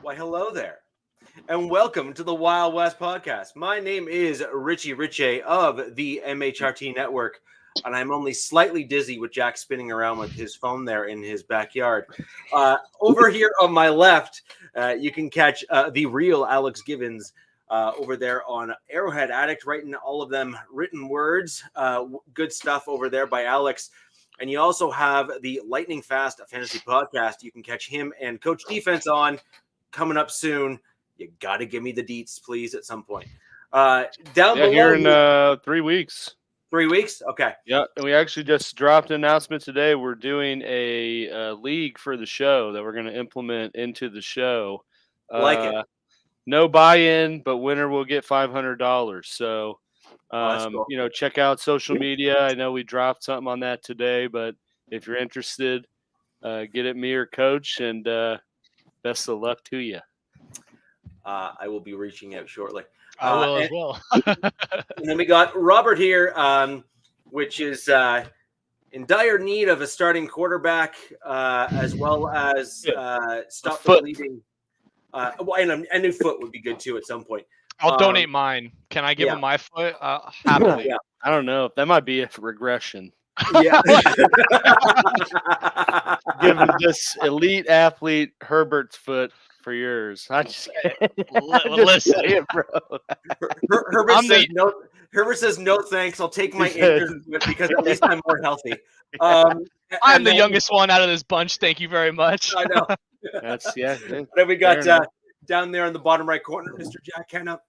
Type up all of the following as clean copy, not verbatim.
Why, hello there, and welcome to the Wild West podcast. My name is Richie Ritchie of the MHRT Network, and I'm only slightly dizzy with Jack spinning around with his phone there in his backyard. Over here on my left, you can catch the real Alex Givens over there on Arrowhead Addict, writing all of them written words. Good stuff over there by Alex. And you also have the Lightning Fast Fantasy Podcast. You can catch him and Coach Defense on coming up soon. You got to give me the deets, please, at some point. Down below here in 3 weeks. 3 weeks? Okay. Yeah, and we actually just dropped an announcement today. We're doing a league for the show that we're going to implement into the show. Like it. No buy-in, but winner will get $500. So, cool. check out social media. I know we dropped something on that today, but if you're interested, get at me or Coach, and best of luck to you. I will be reaching out shortly. I will as well. And then we got Robert here, which is in dire need of a starting quarterback, as well as stop the bleeding. And a new foot would be good too at some point. I'll donate mine. Can I give him my foot? Happily. Yeah. I don't know. That might be a regression. Yeah. Give him this elite athlete Herbert's foot for yours. I just listen, saying, bro. Herbert says no thanks. I'll take my injured foot because at least I'm more healthy. I'm the youngest one out of this bunch. Thank you very much. I know. That's Then we got down there in the bottom right corner, Mr. Jack Hanna,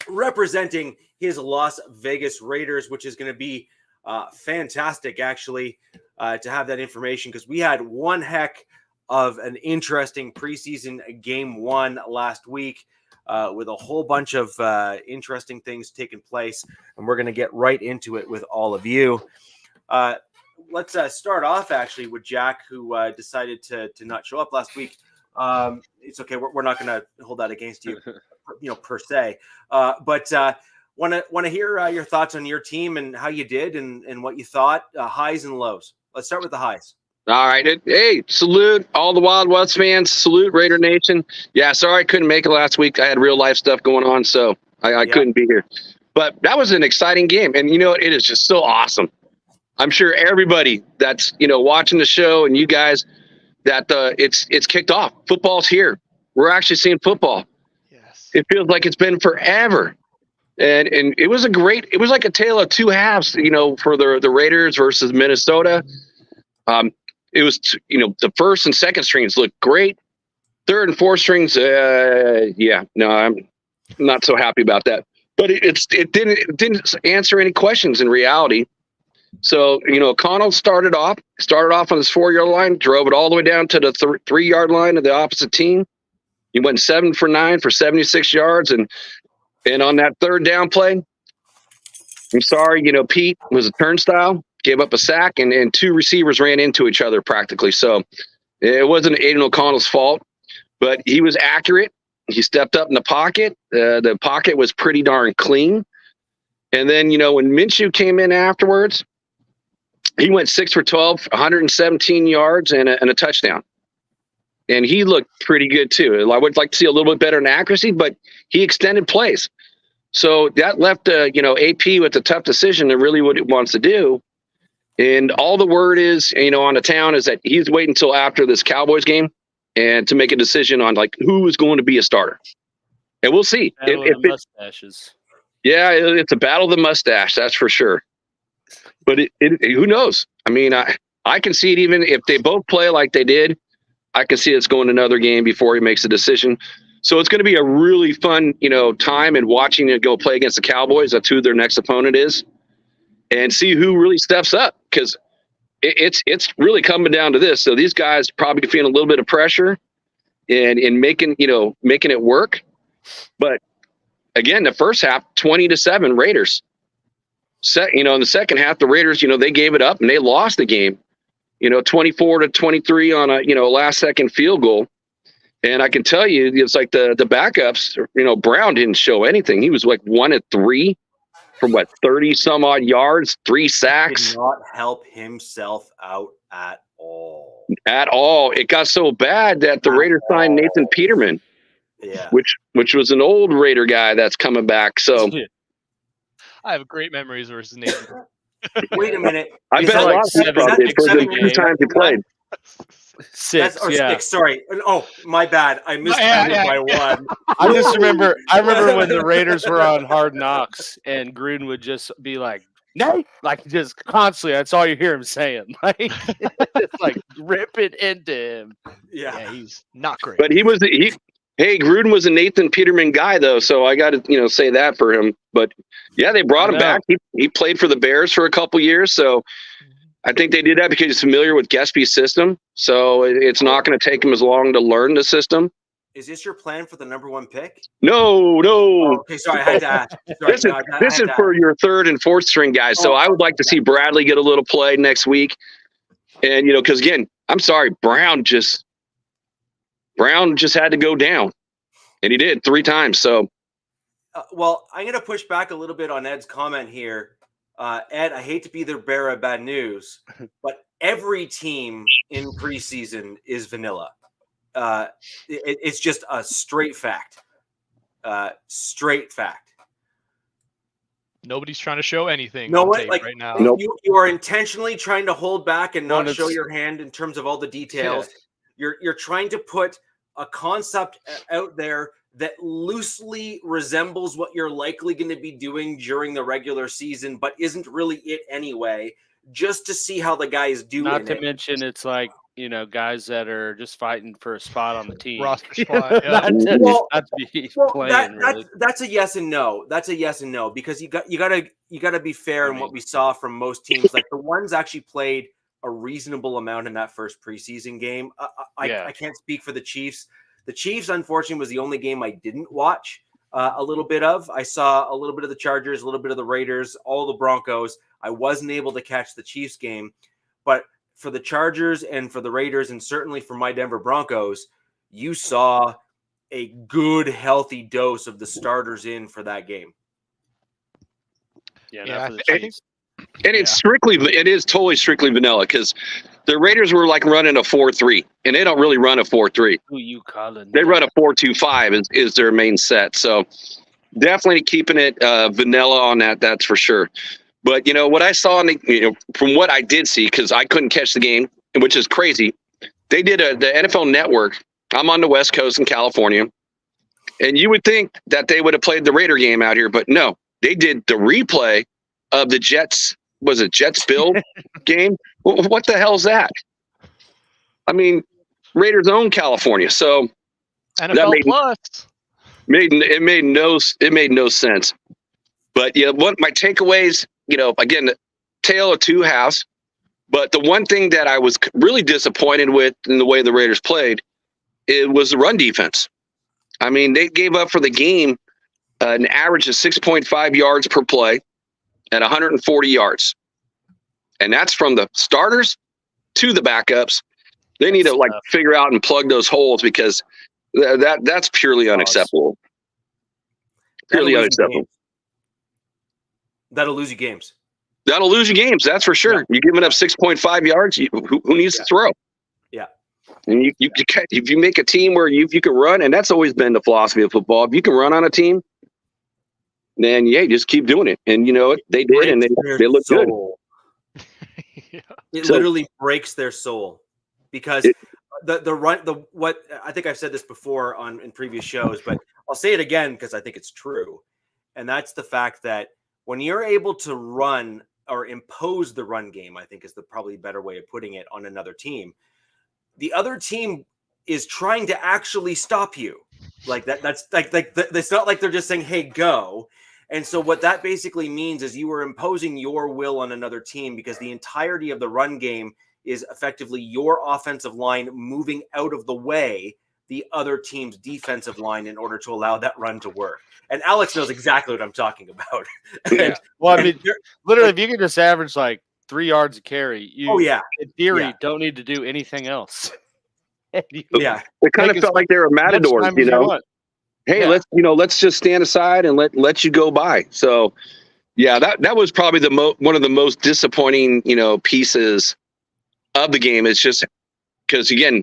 representing his Las Vegas Raiders, which is going to be fantastic, actually, to have that information, because we had one heck of an interesting preseason game one last week with a whole bunch of interesting things taking place, and we're going to get right into it with all of you. Let's start off actually with Jack, who decided to not show up last week. It's okay. We're not going to hold that against you, per se. But want to hear your thoughts on your team and how you did and what you thought, highs and lows. Let's start with the highs. All right. Hey, salute all the Wild West fans. Salute Raider Nation. Yeah, sorry I couldn't make it last week. I had real life stuff going on, so I couldn't be here. But that was an exciting game, and it is just so awesome. I'm sure everybody that's watching the show and you guys that it's kicked off. Football's here. We're actually seeing football. Yes. It feels like it's been forever. And it was it was like a tale of two halves, for the Raiders versus Minnesota. It was, the first and second strings looked great. Third and fourth strings, I'm not so happy about that. But it didn't answer any questions in reality. So, O'Connell started off on his 4-yard line, drove it all the way down to the 3-yard line of the opposite team. He went 7 for 9 for 76 yards. And on that third down play, I'm sorry, Pete was a turnstile, gave up a sack, and two receivers ran into each other practically. So it wasn't Aiden O'Connell's fault, but he was accurate. He stepped up in the pocket. The pocket was pretty darn clean. And then, when Minshew came in afterwards, he went 6 for 12, 117 yards and a touchdown. And he looked pretty good too. I would like to see a little bit better in accuracy, but he extended plays. So that left, AP with a tough decision to really what it wants to do. And all the word is, on the town is that he's waiting until after this Cowboys game and to make a decision on who is going to be a starter. And we'll see. Mustaches. Yeah, it's a battle of the mustache, that's for sure. But who knows? I mean, I can see it even if they both play like they did. I can see it's going another game before he makes a decision. So it's going to be a really fun, time and watching it go play against the Cowboys. That's who their next opponent is, and see who really steps up, because it's really coming down to this. So these guys probably feeling a little bit of pressure and making it work. But again, the first half, 20-7 Raiders. In the second half, the Raiders, they gave it up and they lost the game, 24-23 on a, last second field goal. And I can tell you, it's like the backups, Brown didn't show anything. He was like 1 of 3 from 30 some odd yards, 3 sacks. Did not help himself out at all. at all. It got so bad that the Raiders signed Nathan Peterman, which was an old Raider guy that's coming back. So I have great memories versus Nathan. Wait a minute. I bet a lot of people for the 2 times he played. Six. Sorry. Oh, my bad. I missed by one. I remember when the Raiders were on Hard Knocks and Gruden would just be like, Nate, like just constantly. That's all you hear him saying. Like, it's like rip it into him. Yeah, he's not great. But hey, Gruden was a Nathan Peterman guy though, so I got to say that for him. But yeah, they brought him back. He played for the Bears for a couple years, so I think they did that because he's familiar with Gespy's system. So it's not going to take him as long to learn the system. Is this your plan for the number 1 pick? No. Oh, okay, sorry, I had to ask. This is for your 3rd and 4th string guys. So I would like to see Bradley get a little play next week. And, because again, I'm sorry, Brown just had to go down. And he did 3 times. So, well, I'm going to push back a little bit on Ed's comment here. Ed, I hate to be the bearer of bad news, but every team in preseason is vanilla. It's just a straight fact. Nobody's trying to show anything. No on one, like, right now. Nope. You are intentionally trying to hold back and not show your hand in terms of all the details. Yeah. You're trying to put a concept out there that loosely resembles what you're likely going to be doing during the regular season, but isn't really it anyway, just to see how the guys do. Not to mention, it's like, guys that are just fighting for a spot on the team. Roster spot. Yeah. That's a yes and no. That's a yes and no, because you gotta be fair in what we saw from most teams. Like the ones actually played a reasonable amount in that first preseason game. I can't speak for the Chiefs. The Chiefs, unfortunately, was the only game I didn't watch a little bit of. I saw a little bit of the Chargers, a little bit of the Raiders, all the Broncos. I wasn't able to catch the Chiefs game, but for the Chargers and for the Raiders, and certainly for my Denver Broncos, you saw a good, healthy dose of the starters in for that game. And it is totally strictly vanilla, because the Raiders were like running a 4-3, and they don't really run a 4-3. Who you calling? They run a 4-2-5 is their main set. So definitely keeping it vanilla on that. That's for sure. But, what I saw, from what I did see, because I couldn't catch the game, which is crazy, they did the NFL Network. I'm on the West Coast in California, and you would think that they would have played the Raider game out here, but no. They did the replay of the Jets. Was it Jets-Bill game? What the hell's that? I mean, Raiders own California, so NFL Plus made no sense. But what my takeaways, again, the tale of 2 halves. But the one thing that I was really disappointed with in the way the Raiders played, it was the run defense. I mean, they gave up for the game an average of 6.5 yards per play at 140 yards. And that's from the starters to the backups. They need to figure out and plug those holes, because that's purely unacceptable. Purely unacceptable. That'll lose you games. That'll lose you games. That's for sure. Yeah. You're giving up 6.5 yards. Who needs to throw? Yeah. And if you make a team where you can run, and that's always been the philosophy of football. If you can run on a team, then just keep doing it. And they did, and they look good. It literally breaks their soul, because what I think I've said this before in previous shows, but I'll say it again because I think it's true. And that's the fact that when you're able to run or impose the run game, I think is the probably better way of putting it, on another team, the other team is trying to actually stop you. Like that. That's it's not like they're just saying, "Hey, go." And so what that basically means is you are imposing your will on another team, because the entirety of the run game is effectively your offensive line moving out of the way the other team's defensive line in order to allow that run to work. And Alex knows exactly what I'm talking about. Well, I mean, literally, if you can just average like 3 yards a carry, you, in theory, don't need to do anything else. It kind of felt like they were matadors, Hey, let's just stand aside and let you go by. So, that was probably one of the most disappointing, pieces of the game. It's just because again,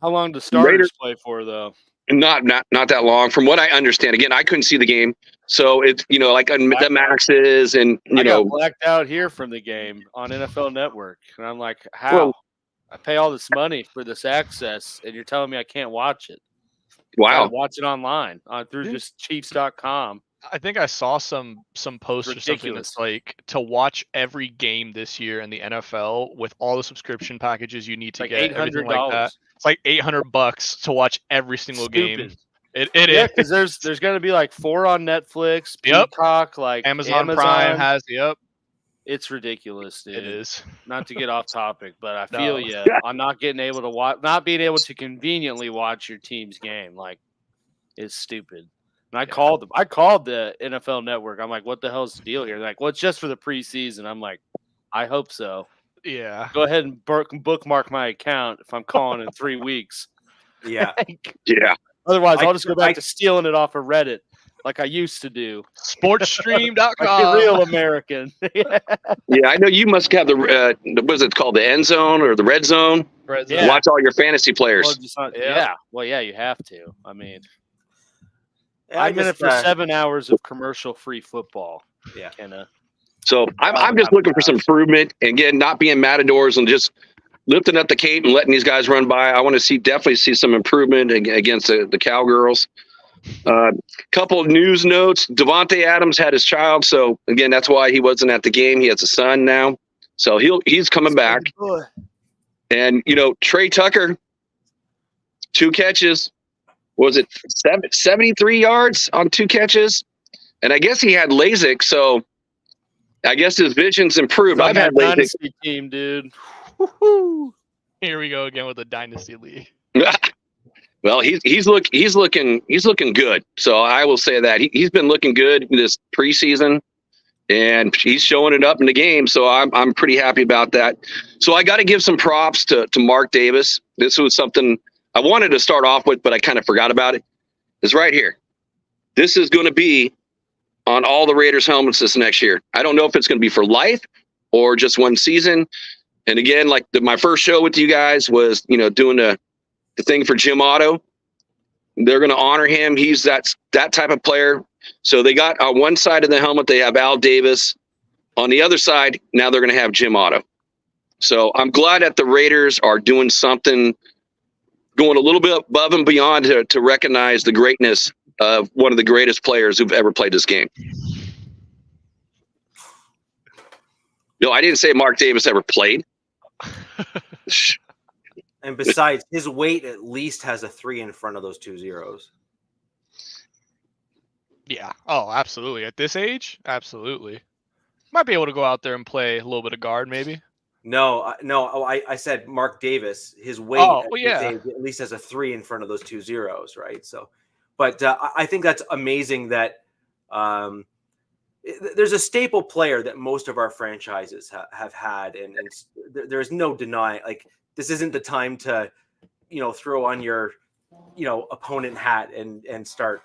How long do starters Raiders- play for, though? not that long. From what I understand, again, I couldn't see the game, so it's like on the Maxes and I got blacked out here from the game on NFL Network, and I'm like, how? Well- I pay all this money for this access, and you're telling me I can't watch it. wow. Watch it online through just Chiefs.com. I think I saw some post or something that's like to watch every game this year in the NFL with all the subscription packages you need to Like get, everything like that. $800. It's like $800 to watch every single game. Stupid. It Yeah, is. because there's going to be like 4 on Netflix, Yep. Peacock, like Amazon Prime has It's ridiculous, dude. It is. Not to get off topic, but I No. feel you on not being able to conveniently watch your team's game. Like, it's stupid. And I called them. I called the NFL Network. I'm like, what the hell's the deal here? They're like, well, it's just for the preseason. I'm like, I hope so. Yeah. Go ahead and bookmark my account if I'm calling in 3 weeks. Yeah. Yeah. Otherwise, I'll just go back to stealing it off of Reddit like I used to do. Sportstream.com. Like a real American. Yeah, I know you must have the what is it called, the end zone or the red zone? Yeah. Watch all your fantasy players. Well, just not, yeah. Well, yeah, you have to. I mean, Yeah, I'm in it for 7 hours of commercial-free football. Yeah. Kenna. So I'm just looking for some improvement. And again, not being matadors and just lifting up the cape and letting these guys run by. I want to definitely see some improvement against the Cowgirls. Couple of news notes. Devontae Adams had his child, so again, that's why he wasn't at the game. He has a son now, so he's coming back. And Trey Tucker, 2 catches. Was it 73 yards on 2 catches? And I guess he had LASIK, so I guess his vision's improved. I've had LASIK. Dynasty team, dude. Woo-hoo. Here we go again with the Dynasty League. Well, he's looking good. So I will say that he's been looking good in this preseason, and he's showing it up in the game. So I'm pretty happy about that. So I got to give some props to Mark Davis. This was something I wanted to start off with, but I kind of forgot about it. It's right here. This is going to be on all the Raiders helmets this next year. I don't know if it's going to be for life or just one season. And again, like my first show with you guys was, doing the thing for Jim Otto. They're going to honor him. He's that type of player. So they got on one side of the helmet, they have Al Davis. On the other side, now they're going to have Jim Otto. So I'm glad that the Raiders are doing something, going a little bit above and beyond to recognize the greatness of one of the greatest players who've ever played this game. No, I didn't say Mark Davis ever played. And besides, his weight at least has a 3 in front of those 2 zeros. Yeah. Oh, absolutely. At this age, absolutely. Might be able to go out there and play a little bit of guard, maybe. No. I said Mark Davis. His weight at least has a 3 in front of those 2 zeros, right? So, but I think that's amazing that there's a staple player that most of our franchises have had, and there's no denying. Like, this isn't the time to, throw on your, opponent hat and start,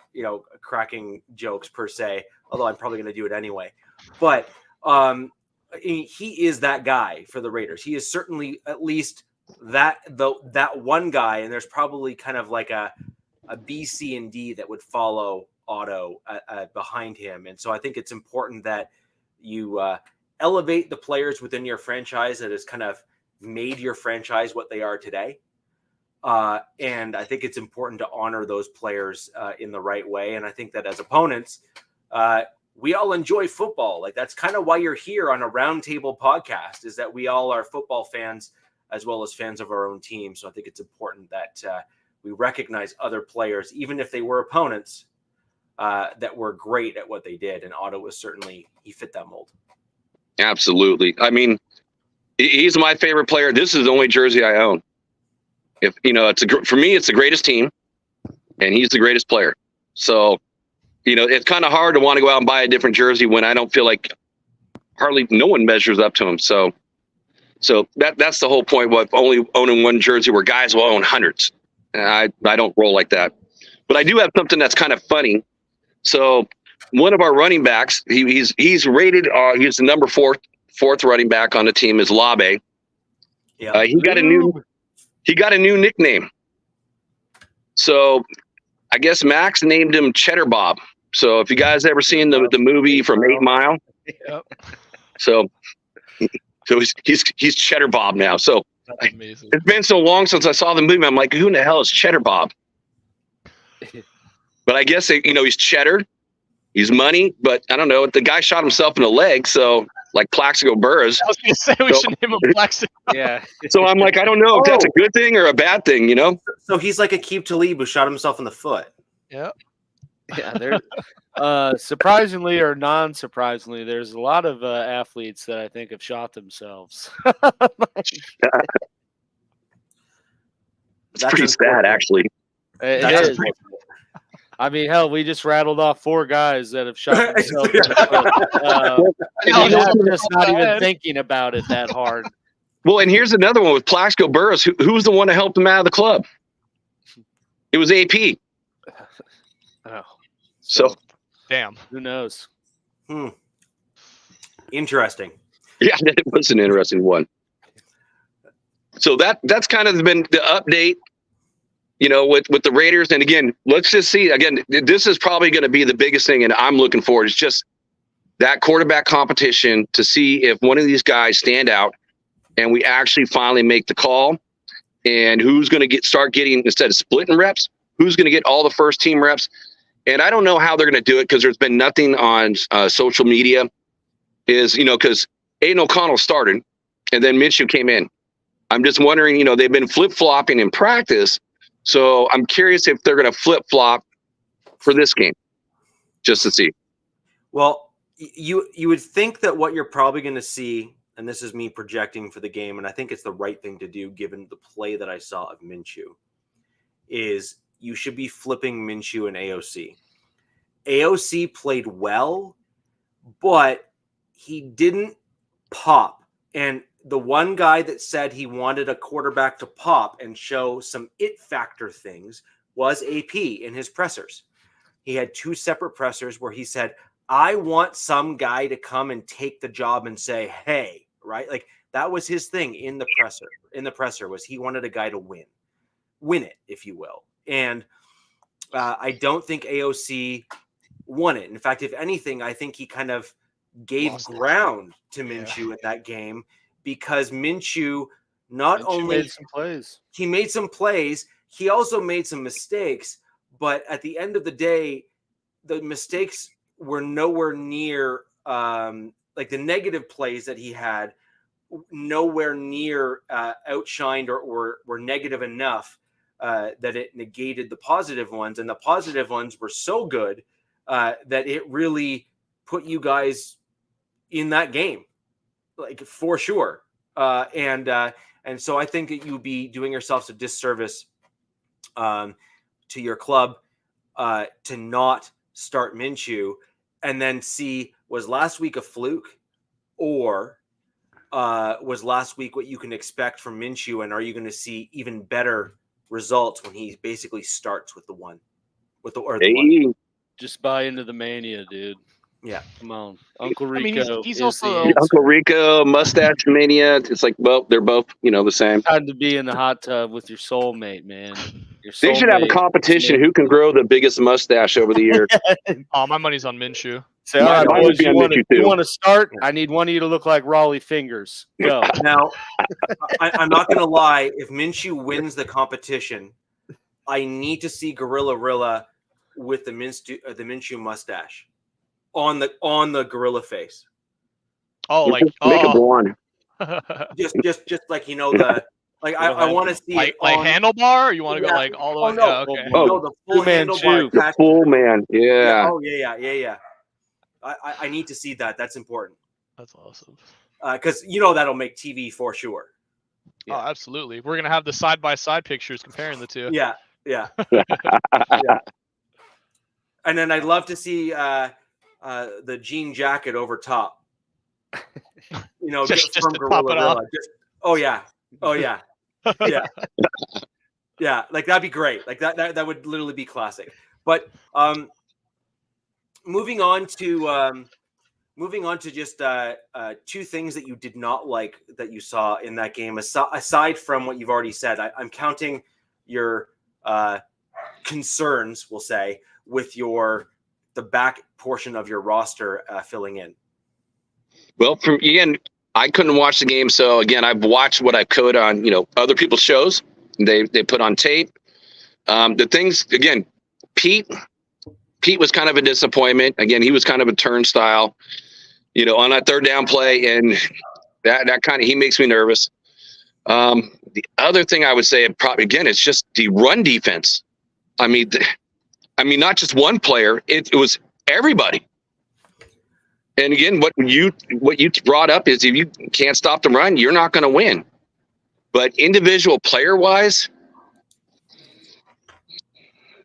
cracking jokes per se. Although I'm probably going to do it anyway. But he is that guy for the Raiders. He is certainly at least that one guy, and there's probably kind of like a B, C, and D that would follow Otto behind him. And so I think it's important that you elevate the players within your franchise that has kind of made your franchise what they are today. And I think it's important to honor those players in the right way. And I think that as opponents, we all enjoy football. Like, that's kind of why you're here on a roundtable podcast, is that we all are football fans as well as fans of our own team. So I think it's important that we recognize other players, even if they were opponents, that were great at what they did. And Otto was certainly, he fit that mold. Absolutely. I mean, he's my favorite player. This is the only jersey I own. If for me, it's the greatest team, and he's the greatest player. So, it's kind of hard to want to go out and buy a different jersey when I don't feel like hardly no one measures up to him. So that's the whole point of only owning one jersey, where guys will own hundreds. And I don't roll like that. But I do have something that's kind of funny. So one of our running backs, he's rated. He's the number fourth running back on the team, is Labe. Yeah, he got a new. he got a new nickname. So I guess Max named him Cheddar Bob. So if you guys ever seen the movie from 8 Mile, Yep. so he's Cheddar Bob now. So That's amazing. it's been so long since I saw the movie. I'm like, who in the hell is Cheddar Bob? But I guess he's cheddar, he's money. But I don't know. The guy shot himself in the leg, so like Plaxico Burress. I was gonna say we should name him Plaxico. Yeah. So I'm like, I don't know if that's a good thing or a bad thing. So he's like Aqib Talib who shot himself in the foot. Yep. Yeah, surprisingly or non-surprisingly, there's a lot of athletes that I think have shot themselves. It's pretty sad, actually. It is. I mean, hell, we just rattled off 4 guys that have shot themselves. Just not even thinking about it that hard. Well, and here's another one with Plaxico Burress. Who's the one that helped him out of the club? It was AP. Oh, So damn. Who knows? Interesting. Yeah, it was an interesting one. So that's kind of been the update, with the Raiders. And again, let's just see. Again, this is probably going to be the biggest thing, and I'm looking forward. It's just that quarterback competition to see if one of these guys stand out, and we actually finally make the call. And who's going to start getting, instead of splitting reps, who's going to get all the first team reps? And I don't know how they're going to do it because there's been nothing on social media. Because Aiden O'Connell started, and then Minshew came in. I'm just wondering, they've been flip-flopping in practice. So I'm curious if they're going to flip-flop for this game, just to see. Well, you would think that what you're probably going to see, and this is me projecting for the game, and I think it's the right thing to do given the play that I saw of Minshew, is you should be flipping Minshew and AOC. AOC played well, but he didn't pop. And the one guy that said he wanted a quarterback to pop and show some it factor things was AP in his pressers. He had 2 separate pressers where he said, I want some guy to come and take the job and say, hey, right? Like that was his thing in the presser was he wanted a guy to win it, if you will. And I don't think AOC won it. In fact, if anything, I think he kind of gave ground to Minshew in that game because Minshew only made some plays. He made some plays. He also made some mistakes. But at the end of the day, the mistakes were nowhere near like the negative plays that he had, nowhere near outshined or were negative enough that it negated the positive ones. And the positive ones were so good that it really put you guys in that game, like for sure. And so I think that you'd be doing yourselves a disservice to your club to not start Minshew and then see, was last week a fluke or was last week what you can expect from Minshew? And are you going to see even better results when he basically starts with the one? One? Just buy into the mania, dude. Yeah, come on, Uncle Rico. I mean, he's also Uncle Rico, mustache mania. It's like, well, they're both, the same. Time to be in the hot tub with your soulmate, man. They should have a competition. Who can grow the biggest mustache over the year? Oh, my money's on Minshew. Say, all right, boys, you want to start? I need one of you to look like Raleigh Fingers. Go. Now, I'm not going to lie. If Minshew wins the competition, I need to see Gorilla Rilla with the Minshew mustache on the gorilla face. Oh, like make a blonde. just like the like I want to see like handlebar. Or you want to go like all the way? No, yeah, okay. The full handlebar. The full man. Yeah. Oh yeah. I need to see that. That's important. That's awesome. Because that'll make TV for sure. Yeah. Oh, absolutely. We're gonna have the side by side pictures comparing the two. Yeah. Yeah. And then I'd love to see the jean jacket over top. Just from to top it off. Oh yeah. Yeah. Yeah. Like that'd be great. Like that would literally be classic. But moving on to moving on to just two things that you did not like that you saw in that game, aside from what you've already said. I'm counting your concerns, we'll say, with the back portion of your roster filling in. Well, again, I couldn't watch the game, so again, I've watched what I could on other people's shows. They put on tape. The things again, Pete was kind of a disappointment. Again, he was kind of a turnstile, on that third down play, and that kind of he makes me nervous. The other thing I would say, probably again, it's just the run defense. I mean, not just one player; it was everybody. And again, what you brought up is if you can't stop the run, you're not going to win. But individual player wise,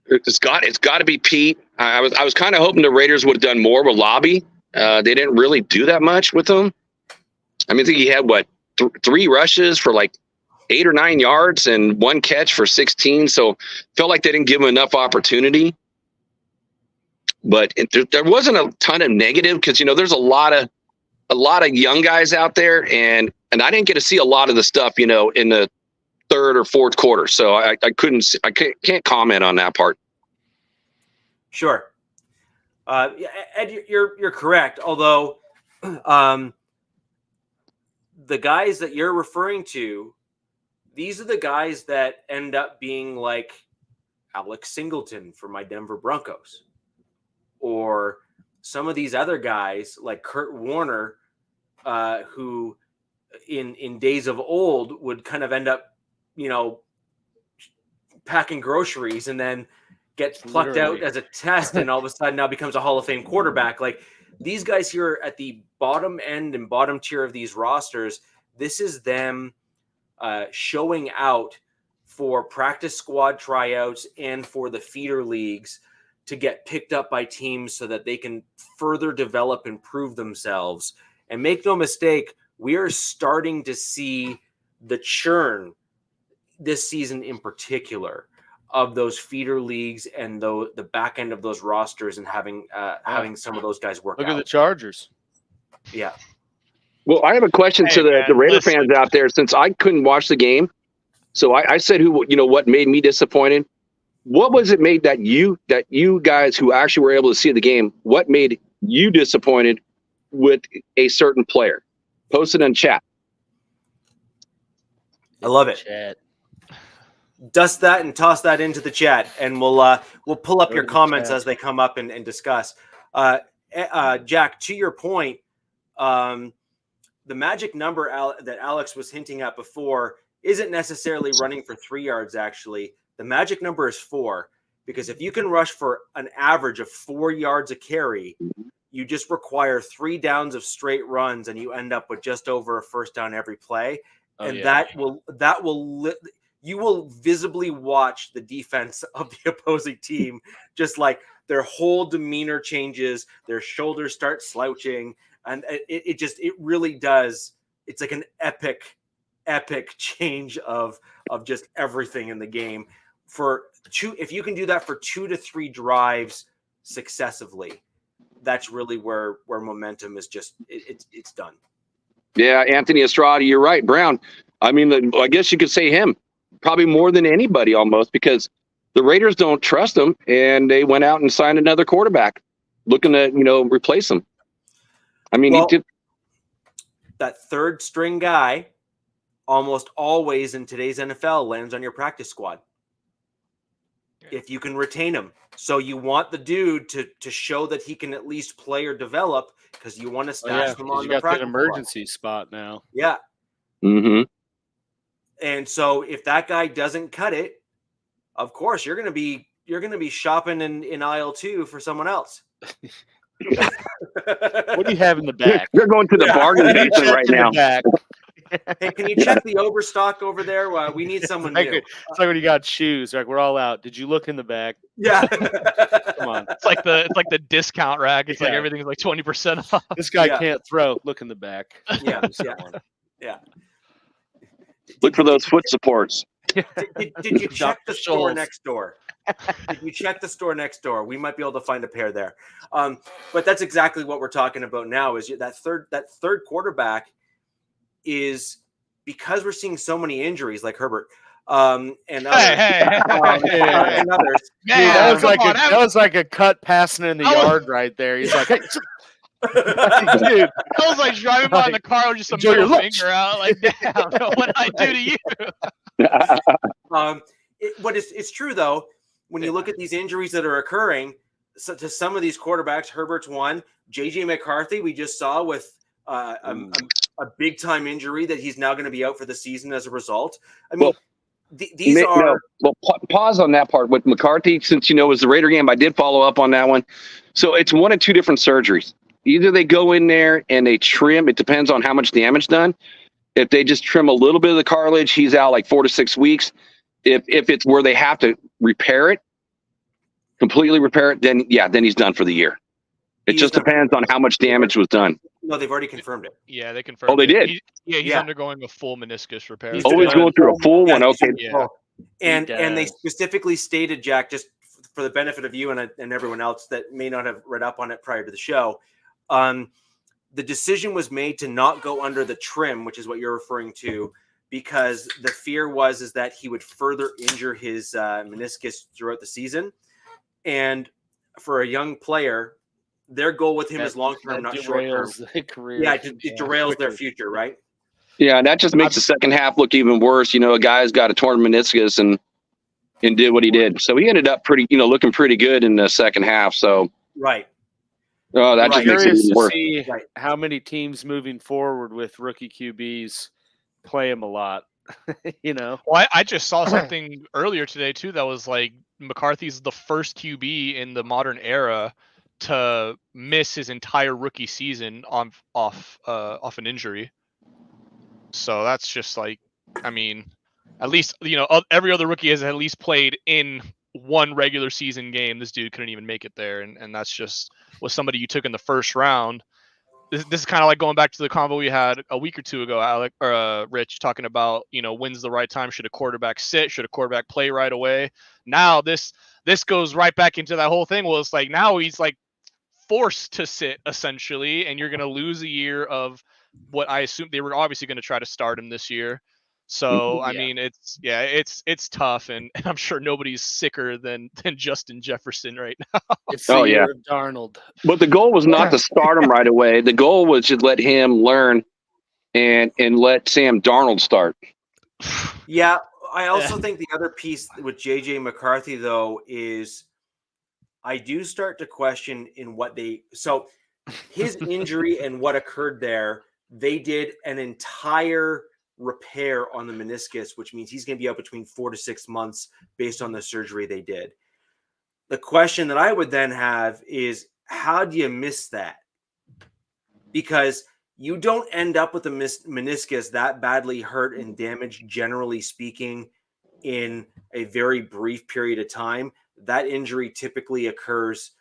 it's got to be Pete. I was kind of hoping the Raiders would have done more with Lobby. They didn't really do that much with him. I mean, I think he had three rushes for like 8 or 9 yards and one catch for 16. So felt like they didn't give him enough opportunity. But there wasn't a ton of negative because there's a lot of young guys out there, and I didn't get to see a lot of the stuff in the third or fourth quarter. So I can't comment on that part. Sure, Ed, you're correct. Although the guys that you're referring to, these are the guys that end up being like Alex Singleton for my Denver Broncos. Or some of these other guys like Kurt Warner, who in days of old would kind of end up, packing groceries and then gets plucked out as a test and all of a sudden now becomes a Hall of Fame quarterback. Like these guys here at the bottom end and bottom tier of these rosters, this is them showing out for practice squad tryouts and for the feeder leagues to get picked up by teams so that they can further develop and prove themselves. And make no mistake, we are starting to see the churn this season in particular of those feeder leagues and the back end of those rosters and having some of those guys work Look out. at the Chargers. Yeah. Well, I have a question to the Raider fans out there since I couldn't watch the game. So I said what made me disappointed. What was it made that you guys who actually were able to see the game, what made you disappointed with a certain player? Post it in chat. I love it. Chat. Dust that and toss that into the chat, and we'll pull up your comments as they come up and discuss. Jack, to your point, the magic number that Alex was hinting at before isn't necessarily running for 3 yards, actually. The magic number is 4, because if you can rush for an average of 4 yards a carry, you just require 3 downs of straight runs, and you end up with just over a first down every play. You will visibly watch the defense of the opposing team, just like their whole demeanor changes, their shoulders start slouching, and it really does. It's like an epic change of just everything in the game. If you can do that for 2 to 3 drives successively, that's really where momentum is just it's done. Yeah, Anthony Estrada, you're right. Brown, I mean, I guess you could say him probably more than anybody almost, because the Raiders don't trust him, and they went out and signed another quarterback looking to replace him. I mean, that third string guy almost always in today's NFL lands on your practice squad. If you can retain him. So you want the dude to show that he can at least play or develop, because you want to stash him on the practice an emergency spot now. Yeah. Mm-hmm. And so if that guy doesn't cut it, of course you're going to be shopping in aisle 2 for someone else. What do you have in the back? You're going to the bargain basement right now. Hey, can you check the overstock over there? We need someone new. It's like when you got shoes. Like, we're all out. Did you look in the back? Yeah. Come on. It's like the discount rack. It's like everything's like 20% off. This guy can't throw. Look in the back. Yeah. Yeah. Look for those foot supports. Did you check the store Scholes. next door? Did you check the store next door? We might be able to find a pair there. But that's exactly what we're talking about now. Is that third quarterback is because we're seeing so many injuries like Herbert and others. And others. Man, that was like a cut passing in the yard right there. He's like, hey, dude. I was like driving by in the car with just a middle finger out, like, damn, what did I do to you? It's true though. When you look at these injuries that are occurring to some of these quarterbacks, Herbert's one. JJ McCarthy, we just saw with a big time injury that he's now going to be out for the season as a result. I mean, these are. Pause on that part with McCarthy, since it was the Raider game. I did follow up on that one. So it's one of two different surgeries. Either they go in there and they trim. It depends on how much damage done. If they just trim a little bit of the cartilage, he's out like 4 to 6 weeks. If it's where they have to completely repair it, then he's done for the year. It just depends on how much damage was done. No, they've already confirmed it. Yeah, they confirmed. Oh, they did. He's undergoing a full meniscus repair. He's going through a full one. Okay. Yeah. And they specifically stated, Jack, just for the benefit of you and everyone else that may not have read up on it prior to the show, the decision was made to not go under the trim, which is what you're referring to, because the fear is that he would further injure his meniscus throughout the season. And for a young player, their goal with him is long-term, not short-term. Yeah, it derails their future, right? Yeah, and that just makes the second half look even worse. A guy's got a torn meniscus and did what he did. So he ended up looking pretty good in the second half. So right. Oh, that just makes it even worse. See how many teams moving forward with rookie QBs play him a lot. Well, I just saw something earlier today too that was like McCarthy's the first QB in the modern era to miss his entire rookie season off an injury. So that's just like, I mean, at least every other rookie has at least played in one regular season game. This dude couldn't even make it there, and that's just with somebody you took in the first round. This is kind of like going back to the convo we had a week or two ago, Rich, talking about when's the right time? Should a quarterback sit? Should a quarterback play right away? Now this goes right back into that whole thing. Well, it's like now he's like forced to sit essentially, and you're going to lose a year of what I assume they were obviously going to try to start him this year. So I mean, it's tough, and I'm sure nobody's sicker than Justin Jefferson right now. It's the year of Darnold. But the goal was not to start him right away. The goal was to let him learn and let Sam Darnold start. Yeah, I also think the other piece with JJ McCarthy though is I do start to question so his injury and what occurred there. They did an entire repair on the meniscus, which means he's going to be out between 4 to 6 months based on the surgery they did. The question that I would then have is, how do you miss that? Because you don't end up with a meniscus that badly hurt and damaged, generally speaking, in a very brief period of time. That injury typically occurs,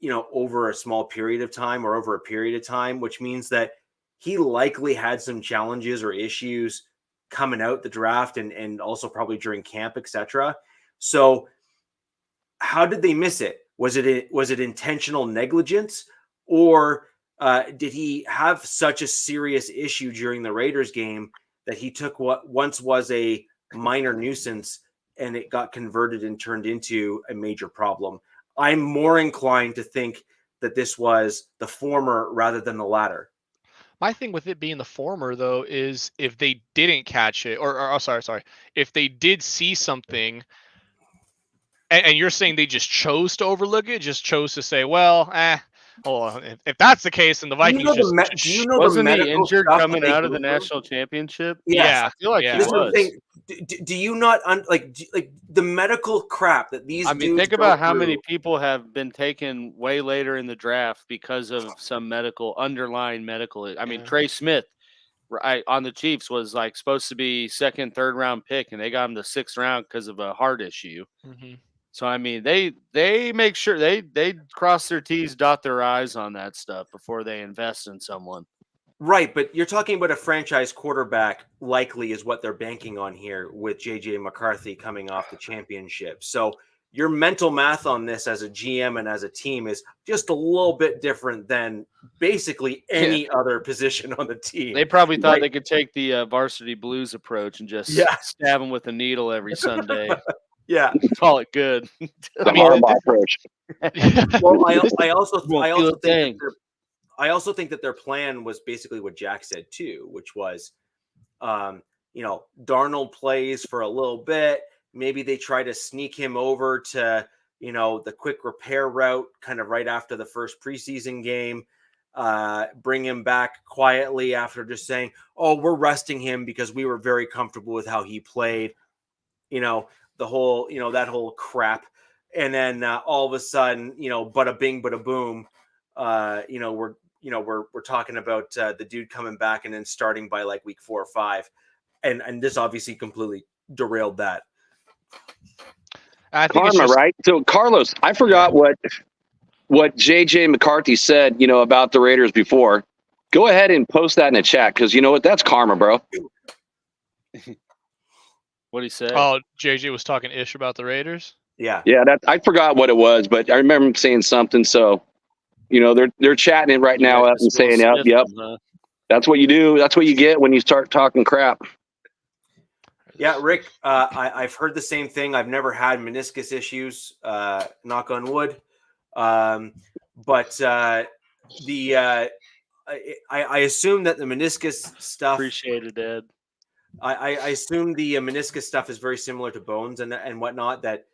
over a small period of time or over a period of time, which means that he likely had some challenges or issues coming out the draft and also probably during camp, etc. So how did they miss it? Was it intentional negligence, or did he have such a serious issue during the Raiders game that he took what once was a minor nuisance and it got converted and turned into a major problem? I'm more inclined to think that this was the former rather than the latter. My thing with it being the former, though, is if they didn't catch it, or sorry, if they did see something, and you're saying they just chose to overlook it, just chose to say, well, if that's the case, then the Vikings wasn't he injured coming out of the national championship? Yeah, I feel like he was. Do you not like the medical crap that these? I mean, think about how many people have been taken way later in the draft because of some underlying medical. I mean, Trey Smith, on the Chiefs, was like supposed to be second, third round pick, and they got him the 6th round because of a heart issue. Mm-hmm. So I mean, they make sure they cross their T's, dot their I's on that stuff before they invest in someone. Right, but you're talking about a franchise quarterback likely is what they're banking on here with J.J. McCarthy coming off the championship. So your mental math on this as a GM and as a team is just a little bit different than basically any other position on the team. They probably thought they could take the varsity blues approach and just stab them with a needle every Sunday. Call it good. The Harbaugh approach. Well, I also think that their plan was basically what Jack said too, which was, Darnold plays for a little bit. Maybe they try to sneak him over to, the quick repair route kind of right after the first preseason game, bring him back quietly after just saying, oh, we're resting him because we were very comfortable with how he played, the whole, that whole crap. And then all of a sudden, bada bing, bada boom, we're talking about the dude coming back and then starting by like week 4 or 5. And this obviously completely derailed that. I think Karma, right? So Carlos, I forgot what JJ McCarthy said, about the Raiders before. Go ahead and post that in the chat because you know what? That's karma, bro. What'd he say? Oh, JJ was talking ish about the Raiders. Yeah. I forgot what it was, but I remember him saying something. So, they're chatting it right now up and saying, yep. That's what you do. That's what you get when you start talking crap. Yeah, Rick, I've heard the same thing. I've never had meniscus issues, knock on wood. But I assume that the meniscus stuff. Appreciate it, Ed. I assume the meniscus stuff is very similar to bones and whatnot, that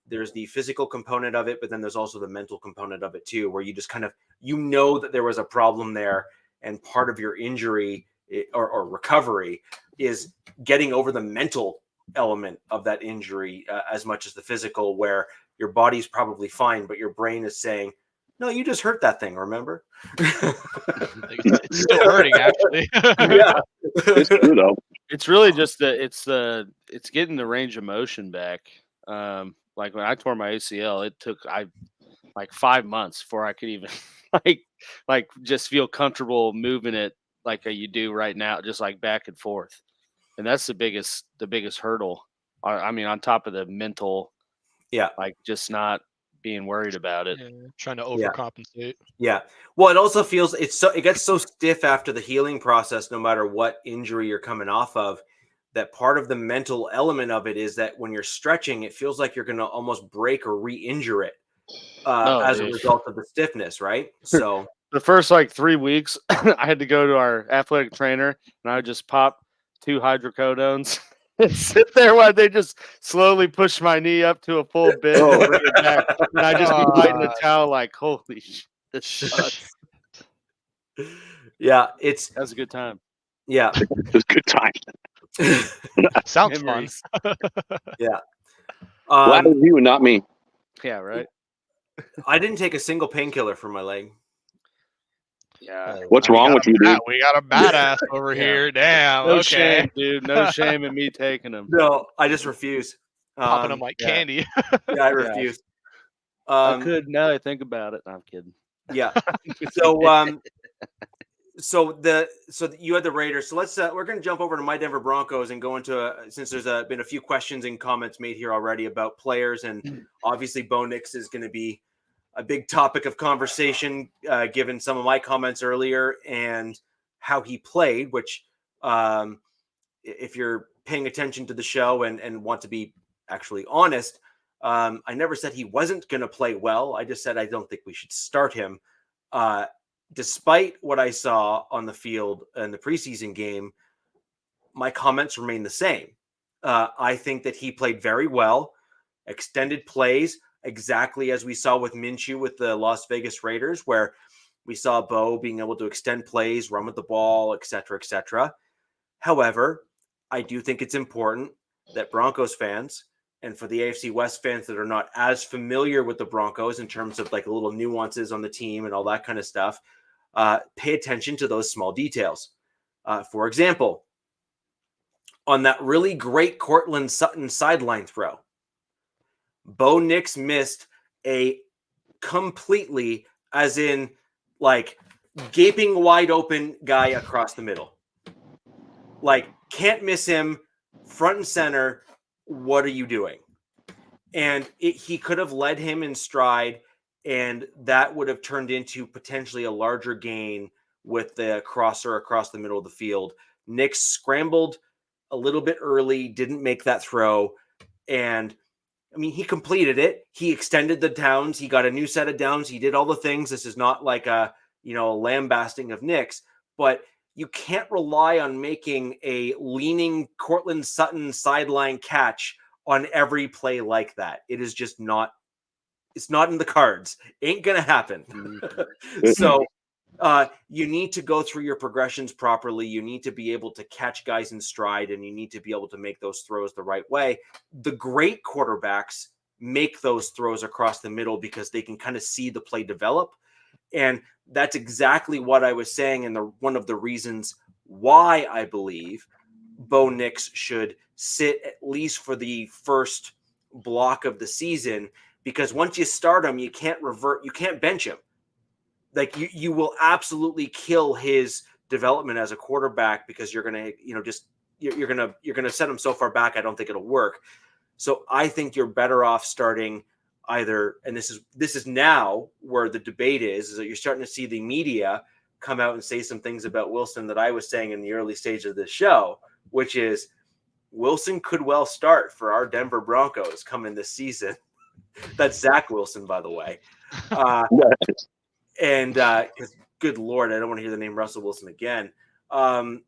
there's the physical component of it, but then there's also the mental component of it too, where you just kind of, that there was a problem there, and part of your injury or recovery is getting over the mental element of that injury as much as the physical, where your body's probably fine, but your brain is saying, no, you just hurt that thing, remember? It's still hurting, actually. Yeah. It's true, though. It's really just it's getting the range of motion back. Like when I tore my ACL, it took like 5 months before I could even like just feel comfortable moving it like you do right now, just like back and forth. And that's the biggest hurdle. I mean, on top of the mental, like just not being worried about it. Trying to overcompensate. Yeah. Well, it also feels it gets so stiff after the healing process, no matter what injury you're coming off of, that part of the mental element of it is that when you're stretching, it feels like you're going to almost break or re-injure it as a result of the stiffness, right? So the first 3 weeks, I had to go to our athletic trainer and I would just pop 2 hydrocodones and sit there while they just slowly push my knee up to a full bend and bring it back. And I just be biting the towel like, holy shit, this sucks. Yeah, that's a good time. Yeah. It was a good time. Sounds fun. Yeah. Glad it was you and not me. Yeah, right. I didn't take a single painkiller for my leg. Yeah. What's wrong with you, dude? We got a badass over here. Damn. No shame, dude. No shame in me taking them. No, I just refuse. Popping them like candy. Yeah, I refuse. I could now that I think about it. No, I'm kidding. Yeah. So you had the Raiders. So we're going to jump over to my Denver Broncos and go into since there's been a few questions and comments made here already about players, and obviously Bo Nix is going to be a big topic of conversation given some of my comments earlier and how he played, which if you're paying attention to the show and want to be actually honest, I never said he wasn't going to play well. I just said I don't think we should start him. Despite what I saw on the field in the preseason game, my comments remain the same. I think that he played very well, extended plays, exactly as we saw with Minshew with the Las Vegas Raiders, where we saw Bo being able to extend plays, run with the ball, et cetera, et cetera. However, I do think it's important that Broncos fans, and for the AFC West fans that are not as familiar with the Broncos in terms of like little nuances on the team and all that kind of stuff, pay attention to those small details. For example, on that really great Cortland Sutton sideline throw, Bo Nix missed a completely, as in like gaping wide open guy across the middle. Like, can't miss him, front and center. What are you doing? And he could have led him in stride, and that would have turned into potentially a larger gain with the crosser across the middle of the field. Nick scrambled a little bit early, didn't make that throw. And I mean, he completed it. He extended the downs. He got a new set of downs. He did all the things. This is not like a lambasting of Nick's, but you can't rely on making a leaning Cortland Sutton sideline catch on every play like that. It is just not, it's not in the cards. Ain't going to happen. So you need to go through your progressions properly. You need to be able to catch guys in stride, and you need to be able to make those throws the right way. The great quarterbacks make those throws across the middle because they can kind of see the play develop. And that's exactly what I was saying. And one of the reasons why I believe Bo Nix should sit at least for the first block of the season, because once you start him, you can't bench him. Like you will absolutely kill his development as a quarterback, because you're going to, you're going to set him so far back. I don't think it'll work. So I think you're better off starting either, and this is now where the debate is that you're starting to see the media come out and say some things about Wilson that I was saying in the early stage of this show, which is Wilson could well start for our Denver Broncos coming this season. That's Zach Wilson, by the way. And good Lord, I don't want to hear the name Russell Wilson again. And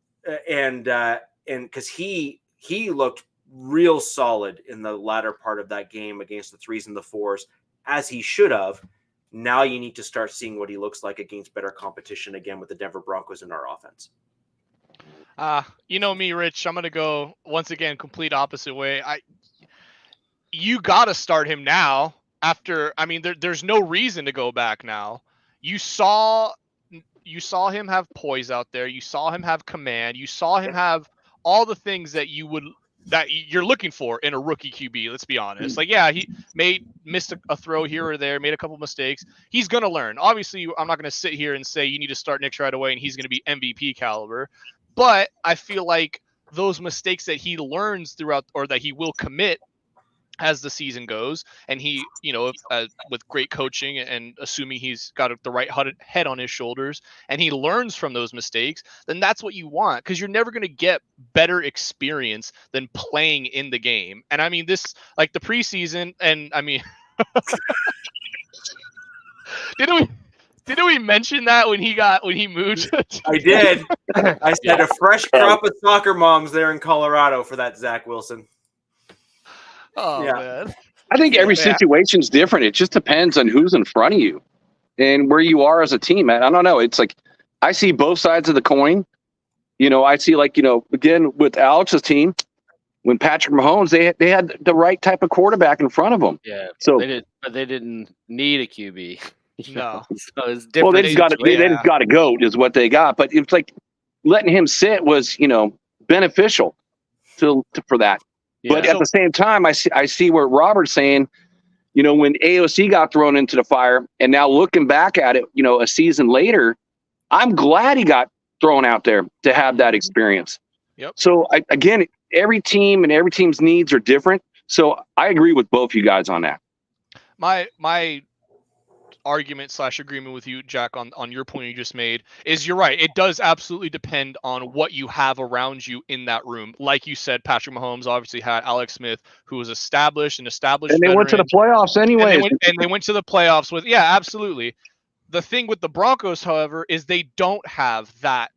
because he looked real solid in the latter part of that game against the 3s and the 4s, as he should have. Now you need to start seeing what he looks like against better competition again with the Denver Broncos in our offense. You know me, Rich. I'm going to go once again complete opposite way. You got to start him now. There's no reason to go back now. You saw him have poise out there. You saw him have command. You saw him have all the things that you're looking for in a rookie QB. Let's be honest. Like, yeah, he missed a throw here or there, made a couple mistakes. He's going to learn. Obviously, I'm not going to sit here and say you need to start Nick right away and he's going to be MVP caliber. But I feel like those mistakes that he learns throughout, or that he will commit as the season goes, and he, with great coaching and assuming he's got the right head on his shoulders, and he learns from those mistakes, then that's what you want, because you're never going to get better experience than playing in the game. And I mean, this, like the preseason, and I mean, didn't we mention that when he moved? I did. I said a fresh crop of soccer moms there in Colorado for that Zach Wilson. Oh, yeah. Man. I think every situation's different. It just depends on who's in front of you and where you are as a team. I don't know. It's like I see both sides of the coin. I see, like, again, with Alex's teem, when Patrick Mahomes, they had the right type of quarterback in front of them. Yeah. So they didn't need a QB. No. So it's different. Well, they just got a goat is what they got. But it's like letting him sit was, beneficial for that. Yeah. But at the same time, I see where Robert's saying, when AOC got thrown into the fire, and now looking back at it, a season later, I'm glad he got thrown out there to have that experience. Yep. So again, every team and every team's needs are different. So I agree with both you guys on that. My argument / agreement with you, Jack, on your point you just made is you're right. It does absolutely depend on what you have around you in that room. Like you said, Patrick Mahomes obviously had Alex Smith, who was established. And they went to the playoffs anyway. And they went to the playoffs with, yeah, absolutely. The thing with the Broncos, however, is they don't have that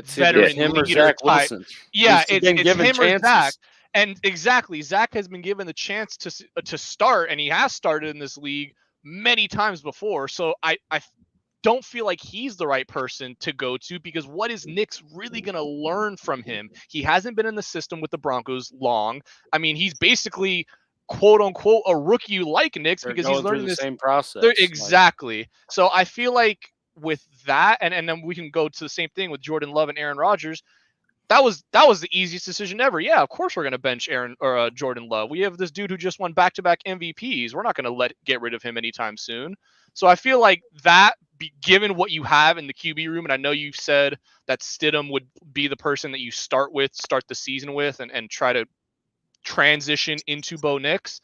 veteran him leader or Zach type. Wilson. Yeah, it's him chances. Or Zach. And exactly, Zach has been given the chance to start, and he has started in this league many times before. So I don't feel like he's the right person to go to, because what is Nick's really going to learn from him? He hasn't been in the system with the Broncos long. I mean, he's basically quote unquote a rookie like Nick's, because he's learning the same process. Exactly. So I feel like with that, and then we can go to the same thing with Jordan Love and Aaron Rodgers. that was the easiest decision ever. Yeah, of course we're going to bench Jordan Love. We have this dude who just won back-to-back MVPs. We're not going to get rid of him anytime soon. So I feel like that, given what you have in the QB room, and I know you said that Stidham would be the person that you start the season with, and try to transition into Bo Nix.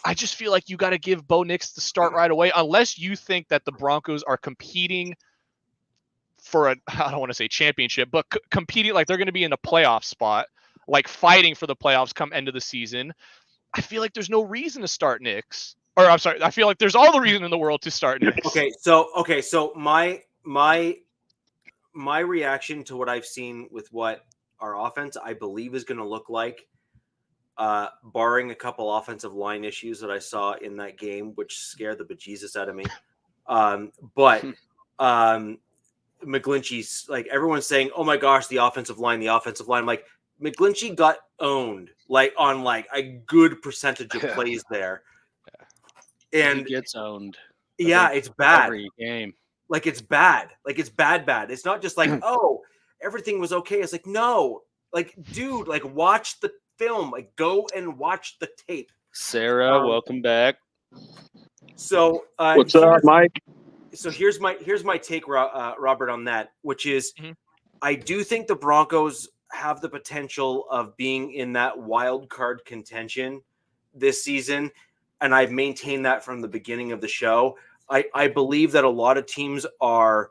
I just feel like you got to give Bo Nix the start right away, unless you think that the Broncos are competing for I don't want to say championship, but competing, like they're going to be in a playoff spot, like fighting for the playoffs come end of the season. I feel like there's no reason to start Nix. Or I'm sorry, I feel like there's all the reason in the world to start Nix. Okay, so my reaction to what I've seen with what our offense, I believe, is going to look like, barring a couple offensive line issues that I saw in that game, which scared the bejesus out of me. But McGlinchey's, like, everyone's saying, "Oh my gosh, the offensive line." I'm like, McGlinchey got owned, like, on like a good percentage of plays there, and he gets owned. Yeah, it's bad. Every game, like it's bad. It's bad. It's not just like, oh, everything was okay. It's like, no, like, dude, like, watch the film. Like, go and watch the tape. Sarah, welcome back. So, what's up, Mike? So here's my take, Robert, on that, which is, I do think the Broncos have the potential of being in that wild card contention this season, and I've maintained that from the beginning of the show. I believe that a lot of teams were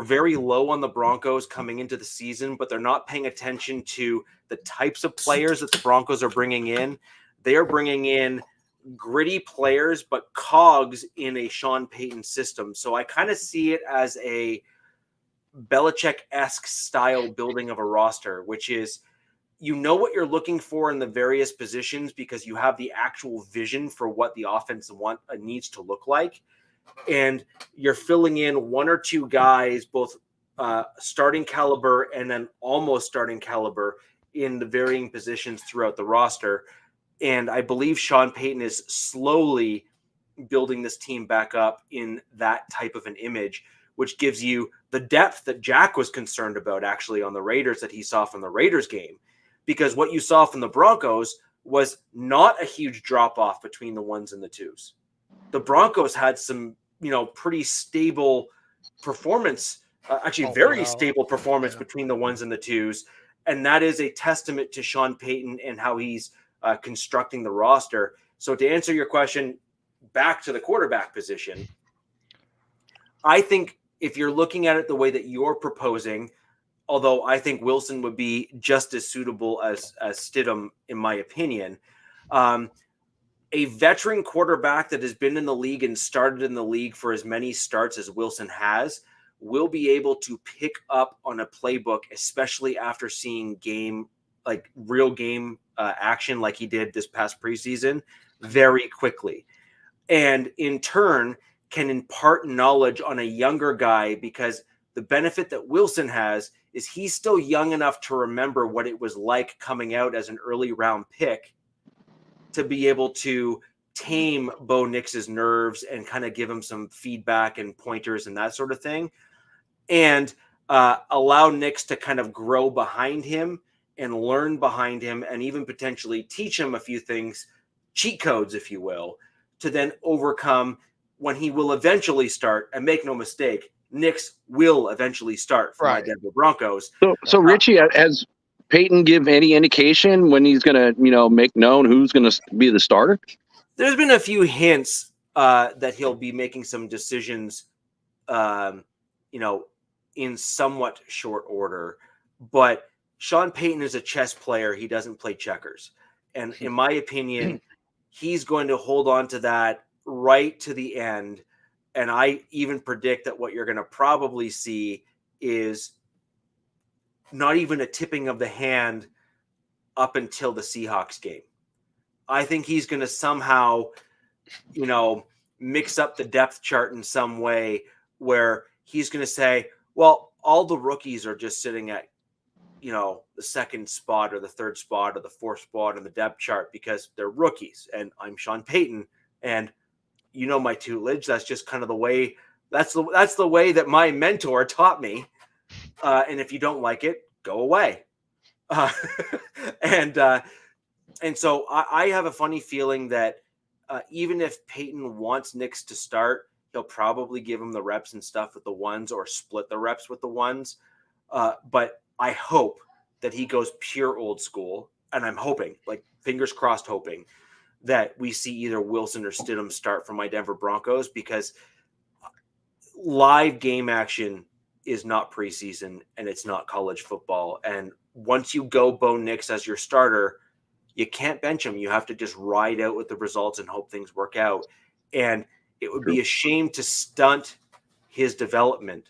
very low on the Broncos coming into the season, but they're not paying attention to the types of players that the Broncos are bringing in. They are bringing in gritty players, but cogs in a Sean Payton system. So I kind of see it as a Belichick-esque style building of a roster, which is, you know what you're looking for in the various positions because you have the actual vision for what the offense needs to look like. And you're filling in one or two guys, both starting caliber and then almost starting caliber, in the varying positions throughout the roster. And I believe Sean Payton is slowly building this team back up in that type of an image, which gives you the depth that Jack was concerned about actually on the Raiders, that he saw from the Raiders game. Because what you saw from the Broncos was not a huge drop-off between the ones and the twos. The Broncos had some, pretty stable performance, stable performance between the ones and the twos. And that is a testament to Sean Payton and how he's constructing the roster. So to answer your question, back to the quarterback position, I think if you're looking at it the way that you're proposing, although I think Wilson would be just as suitable as Stidham, in my opinion, a veteran quarterback that has been in the league and started in the league for as many starts as Wilson has will be able to pick up on a playbook, especially after seeing real game action like he did this past preseason, very quickly. And in turn can impart knowledge on a younger guy, because the benefit that Wilson has is he's still young enough to remember what it was like coming out as an early round pick, to be able to tame Bo Nix's nerves and kind of give him some feedback and pointers and that sort of thing, and allow Nix to kind of grow behind him and learn behind him, and even potentially teach him a few things, cheat codes, if you will, to then overcome when he will eventually start. And make no mistake, Nix will eventually start for my Denver Broncos. So Richie, has Peyton give any indication when he's going to, make known who's going to be the starter? There's been a few hints that he'll be making some decisions, in somewhat short order. But Sean Payton is a chess player. He doesn't play checkers. And in my opinion, he's going to hold on to that right to the end. And I even predict that what you're going to probably see is not even a tipping of the hand up until the Seahawks game. I think he's going to somehow, mix up the depth chart in some way where he's going to say, well, all the rookies are just sitting at, the second spot or the third spot or the fourth spot on the depth chart because they're rookies. And I'm Sean Payton, and my tutelage. That's just kind of the way. That's the way that my mentor taught me. And if you don't like it, go away. And so I have a funny feeling that even if Peyton wants Nix to start, he'll probably give him the reps and stuff with the ones or split the reps with the ones. But I hope that he goes pure old school. And I'm hoping, like fingers crossed, hoping that we see either Wilson or Stidham start for my Denver Broncos, because live game action is not preseason and it's not college football. And once you go Bo Nix as your starter, you can't bench him. You have to just ride out with the results and hope things work out. And it would be a shame to stunt his development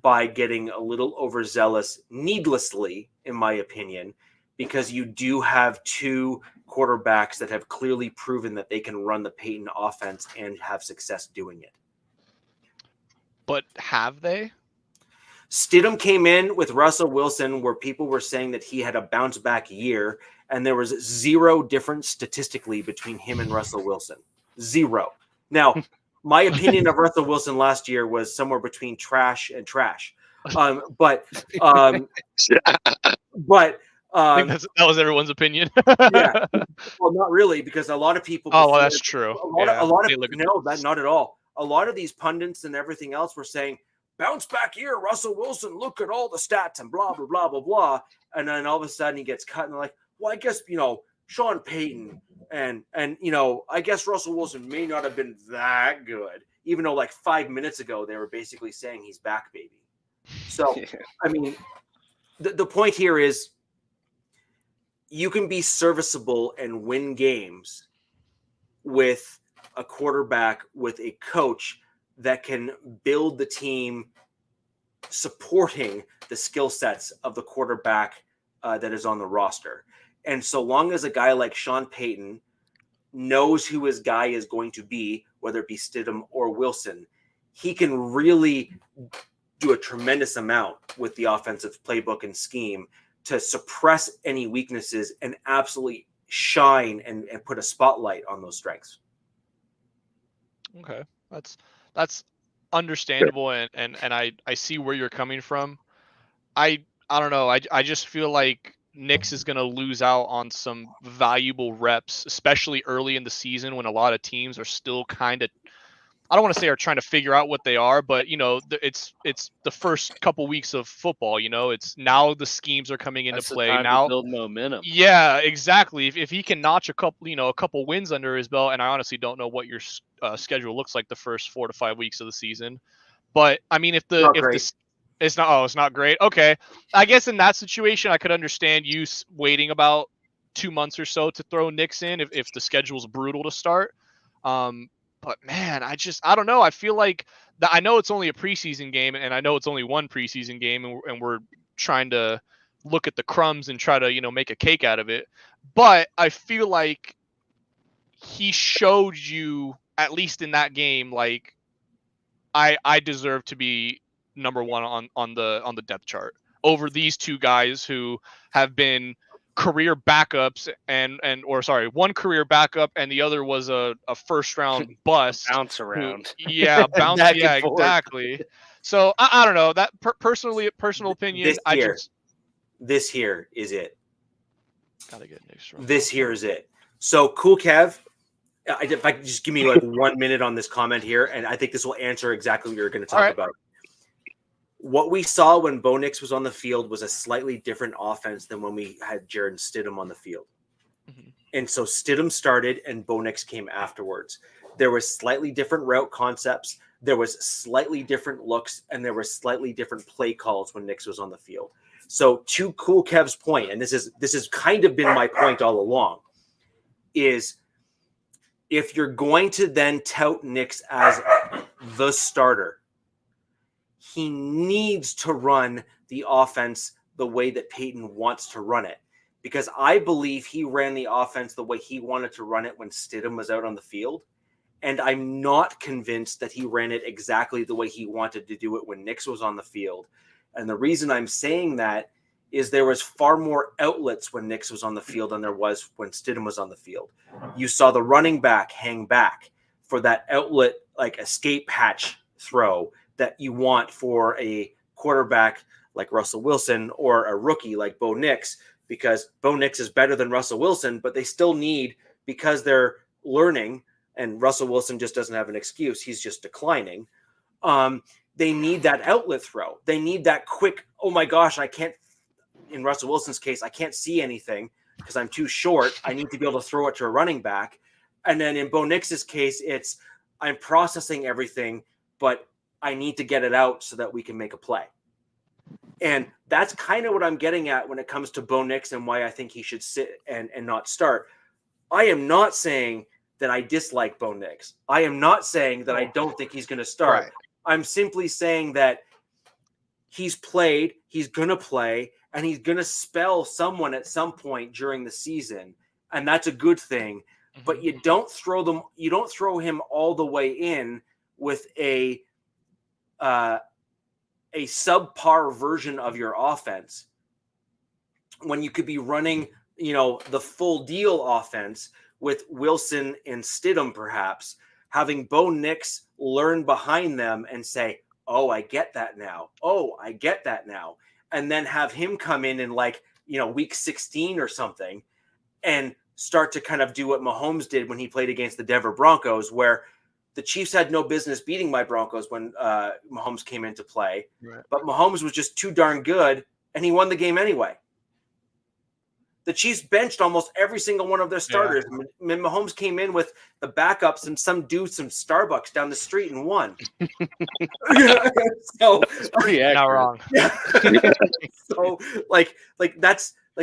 by getting a little overzealous needlessly, in my opinion, because you do have two quarterbacks that have clearly proven that they can run the Peyton offense and have success doing it. But have they? Stidham came in with Russell Wilson where people were saying that he had a bounce back year, and there was zero difference statistically between him and Russell Wilson. Zero. Now, my opinion of Russell Wilson last year was somewhere between trash and trash. But I think that was everyone's opinion. Yeah. Well, not really, because a lot of people. Oh, well, that's true. A lot of not at all. A lot of these pundits and everything else were saying, bounce back year, Russell Wilson, look at all the stats and blah, blah, blah, blah, blah. And then all of a sudden he gets cut and they're like, well, I guess, Sean Payton and I guess Russell Wilson may not have been that good, even though like 5 minutes ago they were basically saying he's back, baby. So, I mean, the point here is you can be serviceable and win games with a quarterback, with a coach that can build the team supporting the skill sets of the quarterback that is on the roster. And so long as a guy like Sean Payton knows who his guy is going to be, whether it be Stidham or Wilson, he can really do a tremendous amount with the offensive playbook and scheme to suppress any weaknesses and absolutely shine and put a spotlight on those strengths. Okay. That's understandable, and I see where you're coming from. I don't know. I just feel like Nix is going to lose out on some valuable reps, especially early in the season when a lot of teams are still kind of, I don't want to say are trying to figure out what they are, but it's the first couple weeks of football. It's now the schemes are coming into That's play the time now. to build momentum. Yeah, exactly. If he can notch a couple wins under his belt, and I honestly don't know what your schedule looks like the first 4 to 5 weeks of the season, but I mean, it's not great. Okay, I guess in that situation, I could understand you waiting about 2 months or so to throw Nix in if the schedule's brutal to start. But man, I don't know. I feel like I know it's only a preseason game, and I know it's only one preseason game, and we're trying to look at the crumbs and try to make a cake out of it. But I feel like he showed you, at least in that game, like I deserve to be number one on the depth chart over these two guys who have been career backups one career backup and the other was a first round bust. Bounce around. Bounce. Yeah, exactly. So I don't know that personal opinion. This here is it. Gotta get Nix. This here is it. So cool, Kev. If I could just give me like 1 minute on this comment here, and I think this will answer exactly what you're going to talk about. What we saw when Bo Nix was on the field was a slightly different offense than when we had Jared Stidham on the field. Mm-hmm. And so Stidham started and Bo Nix came afterwards. There was slightly different route concepts. There was slightly different looks, and there were slightly different play calls when Nix was on the field. So to Cool Kev's point, and this has kind of been my point all along, is if you're going to then tout Nix as the starter, he needs to run the offense the way that Peyton wants to run it. Because I believe he ran the offense the way he wanted to run it when Stidham was out on the field. And I'm not convinced that he ran it exactly the way he wanted to do it when Nix was on the field. And the reason I'm saying that is there was far more outlets when Nix was on the field than there was when Stidham was on the field. You saw the running back hang back for that outlet, like escape hatch throw that you want for a quarterback like Russell Wilson or a rookie like Bo Nix, because Bo Nix is better than Russell Wilson, but they still need, because they're learning, and Russell Wilson just doesn't have an excuse. He's just declining. They need that outlet throw. They need that quick, oh my gosh, I can't, in Russell Wilson's case, I can't see anything because I'm too short. I need to be able to throw it to a running back. And then in Bo Nix's case, it's I'm processing everything, but I need to get it out so that we can make a play. And that's kind of what I'm getting at when it comes to Bo Nix and why I think he should sit and not start. I am not saying that I dislike Bo Nix. I am not saying that I don't think he's going to start. Right. I'm simply saying that he's played, he's going to play, and he's going to spell someone at some point during the season. And that's a good thing. But you don't throw him all the way in with a subpar version of your offense when you could be running, the full deal offense with Wilson and Stidham, perhaps having Bo Nix learn behind them and say, oh, I get that now. Oh, I get that now. And then have him come in week 16 or something and start to kind of do what Mahomes did when he played against the Denver Broncos, where the Chiefs had no business beating my Broncos when Mahomes came into play. Right. But Mahomes was just too darn good, and he won the game anyway. The Chiefs benched almost every single one of their starters. Yeah. Mahomes came in with the backups and some Starbucks down the street and won. So it's pretty accurate. Not wrong. Yeah. So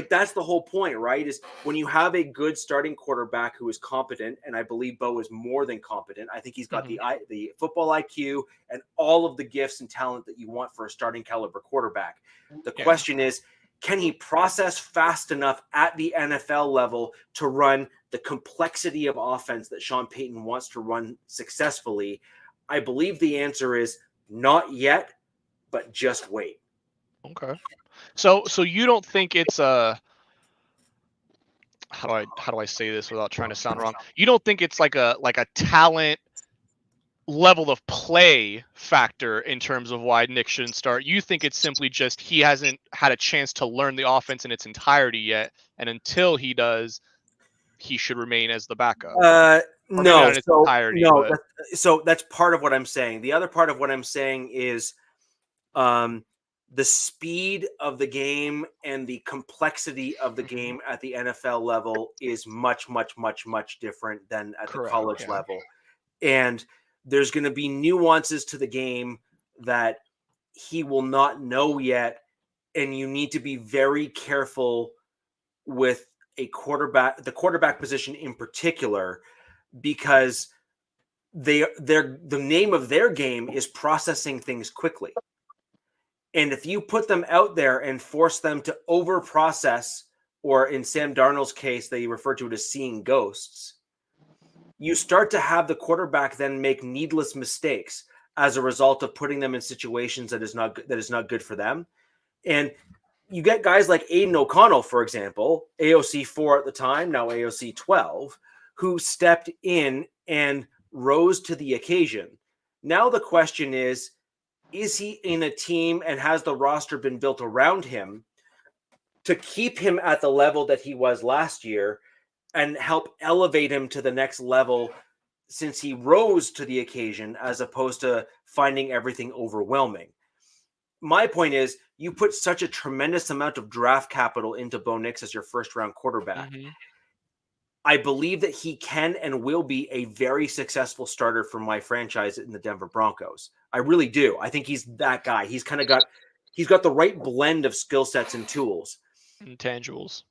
that's the whole point, right? Is when you have a good starting quarterback who is competent, and I believe Bo is more than competent. I think he's got the football IQ and all of the gifts and talent that you want for a starting caliber quarterback. The question is, can he process fast enough at the NFL level to run the complexity of offense that Sean Payton wants to run successfully? I believe the answer is not yet, but just wait. Okay. So you don't think it's a how do I say this without trying to sound wrong? You don't think it's like a talent level of play factor in terms of why Nick shouldn't start? You think it's simply just he hasn't had a chance to learn the offense in its entirety yet, and until he does, he should remain as the backup? No. So that's part of what I'm saying. The other part of what I'm saying is the speed of the game and the complexity of the game at the NFL level is much, much, much, much different than at the college level. And there's going to be nuances to the game that he will not know yet. And you need to be very careful with the quarterback position in particular, because the name of their game is processing things quickly. And if you put them out there and force them to over-process, or in Sam Darnold's case, they refer to it as seeing ghosts, you start to have the quarterback then make needless mistakes as a result of putting them in situations that is not good for them. And you get guys like Aiden O'Connell, for example, AOC 4 at the time, now AOC 12, who stepped in and rose to the occasion. Now the question is he in a team, and has the roster been built around him to keep him at the level that he was last year and help elevate him to the next level, since he rose to the occasion, as opposed to finding everything overwhelming? My point is, you put such a tremendous amount of draft capital into Bo Nix as your first round quarterback. Mm-hmm. I believe that he can and will be a very successful starter for my franchise in the Denver Broncos. I really do. I think he's that guy. He's got the right blend of skill sets and tools. Intangibles.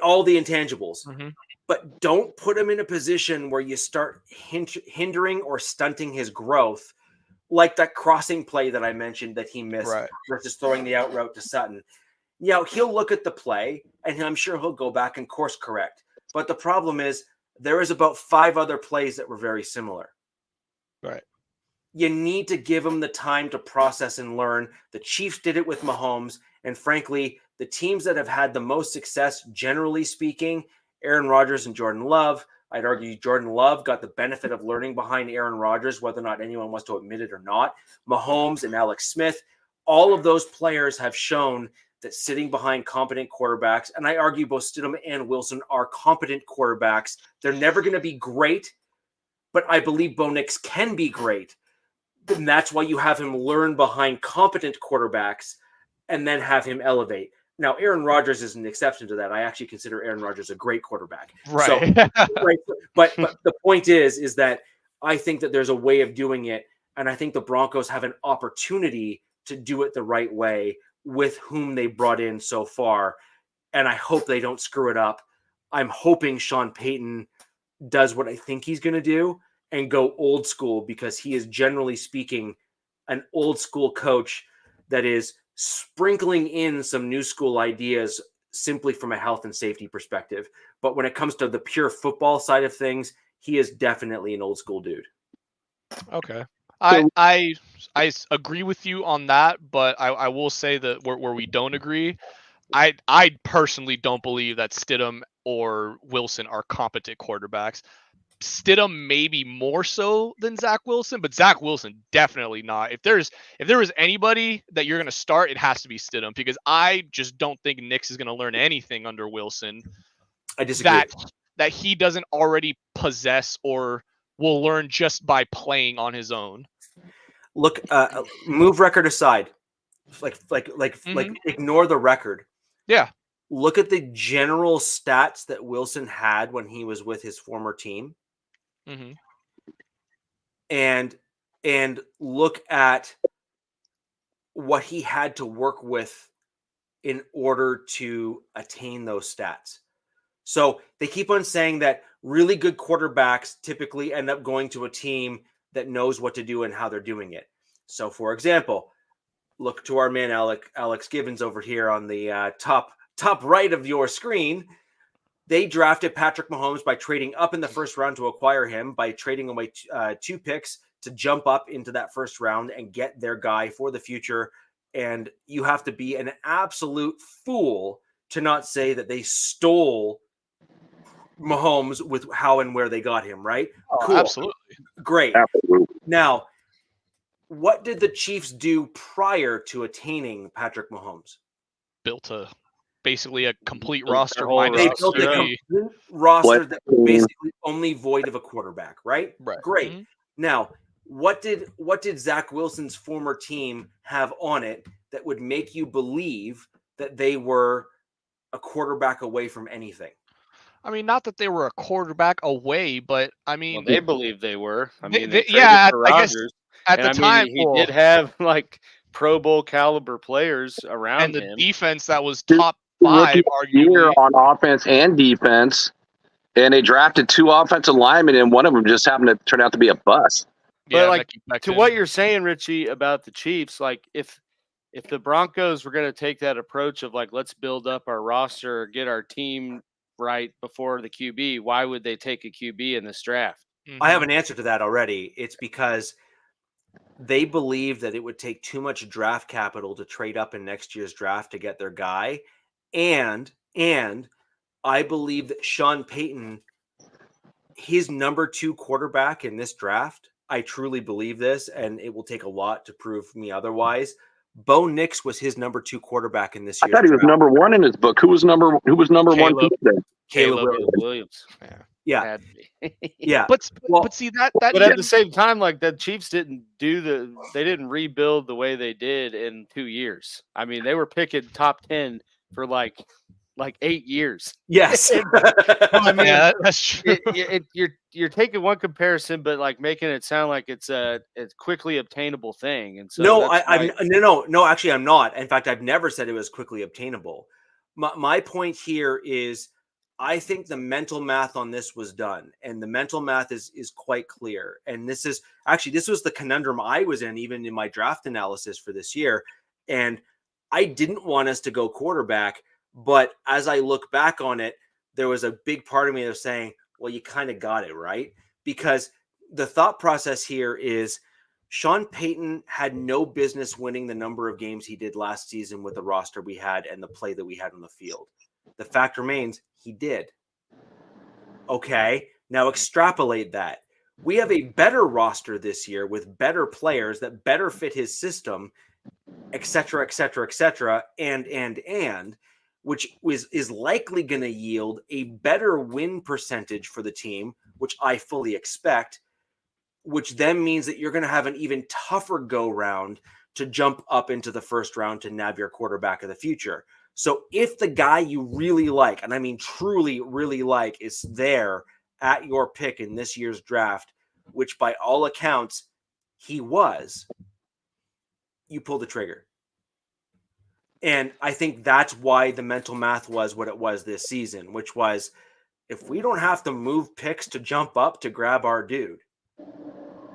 All the intangibles. Mm-hmm. But don't put him in a position where you start hindering or stunting his growth, like that crossing play that I mentioned that he missed versus throwing the out route to Sutton. He'll look at the play, and I'm sure he'll go back and course correct. But the problem is, there is about 5 other plays that were very similar. Right. You need to give him the time to process and learn. The Chiefs did it with Mahomes. And frankly, the teams that have had the most success, generally speaking, Aaron Rodgers and Jordan Love. I'd argue Jordan Love got the benefit of learning behind Aaron Rodgers, whether or not anyone wants to admit it or not. Mahomes and Alex Smith, all of those players have shown that sitting behind competent quarterbacks, and I argue both Stidham and Wilson are competent quarterbacks. They're never going to be great, but I believe Bo Nix can be great. And that's why you have him learn behind competent quarterbacks and then have him elevate. Now, Aaron Rodgers is an exception to that. I actually consider Aaron Rodgers a great quarterback. Right. So, right. But the point is that I think that there's a way of doing it, and I think the Broncos have an opportunity to do it the right way with whom they brought in so far, and I hope they don't screw it up. I'm hoping Sean Payton does what I think he's going to do and go old school, because he is, generally speaking, an old school coach that is sprinkling in some new school ideas simply from a health and safety perspective. But when it comes to the pure football side of things, he is definitely an old school dude. Okay. I agree with you on that, but I will say that where we don't agree, I personally don't believe that Stidham or Wilson are competent quarterbacks. Stidham maybe more so than Zach Wilson, but Zach Wilson definitely not. If there was anybody that you're going to start, it has to be Stidham, because I just don't think Nix is going to learn anything under Wilson. I disagree. That he doesn't already possess or will learn just by playing on his own. Look, move record aside, like ignore the record. Yeah. Look at the general stats that Wilson had when he was with his former team. Mm-hmm. And look at what he had to work with in order to attain those stats. So they keep on saying that really good quarterbacks typically end up going to a team that knows what to do and how they're doing it. So, for example, look to our man Alex Gibbons over here on the top right of your screen. They drafted Patrick Mahomes by trading up in the first round to acquire him, by trading away 2 picks to jump up into that first round and get their guy for the future. And you have to be an absolute fool to not say that they stole Mahomes with how and where they got him, right? Oh, cool. Absolutely. Great. Absolutely. Now, what did the Chiefs do prior to attaining Patrick Mahomes? Built basically a complete Built roster their whole minus They roster. built a QB. complete roster that was basically only void of a quarterback, right? Right. Great. Mhm. Now, what did Zach Wilson's former team have on it that would make you believe that they were a quarterback away from anything? I mean, not that they were a quarterback away, but I mean, Well, they believe they were. I They- mean, they- they traded yeah, for I guess Rodgers, at and the I time, mean, he did have like Pro Bowl caliber players around and the him. defense that was top Rookie 5, year arguably. on offense and defense, and they drafted 2 offensive linemen, and one of them just happened to turn out to be a bust. But, Yeah, like, Mickey To Becton. what you're saying, Richie, about the Chiefs, like if the Broncos were going to take that approach of like, let's build up our roster, get our team right before the QB, why would they take a QB in this draft? I have an answer to that already. It's because they believe that it would take too much draft capital to trade up in next year's draft to get their guy. And I believe that Sean Payton, his number 2 quarterback in this draft, I truly believe this, and it will take a lot to prove me otherwise. Bo Nix was his number 2 quarterback in this I year's thought he was draft. number 1 in his book. Who was number 1 Caleb. today? Caleb Caleb. Williams. Williams. Yeah. Had to be. Yeah. But Well, see that But at the same time, like the Chiefs didn't rebuild the way they did in 2 years. I mean, they were picking top 10 for like 8 years. Yes. I mean, yeah, that's true. You're taking one comparison, but like making it sound like it's a quickly obtainable thing. And so No, that's why- no. Actually, I'm not. In fact, I've never said it was quickly obtainable. My point here is, I think the mental math on this was done, and the mental math is quite clear. And this was the conundrum I was in, even in my draft analysis for this year. And I didn't want us to go quarterback, but as I look back on it, there was a big part of me that was saying, well, you kind of got it right, because the thought process here is Sean Payton had no business winning the number of games he did last season with the roster we had and the play that we had on the field. The fact remains, he did. Okay, now extrapolate that. We have a better roster this year with better players that better fit his system. et cetera, et cetera, et cetera, and which is likely going to yield a better win percentage for the team, which I fully expect, which then means that you're going to have an even tougher go round to jump up into the first round to nab your quarterback of the future. So if the guy you really like, and I mean truly really like, is there at your pick in this year's draft, which by all accounts he was, you pull the trigger. And I think that's why the mental math was what it was this season, which was, if we don't have to move picks to jump up to grab our dude,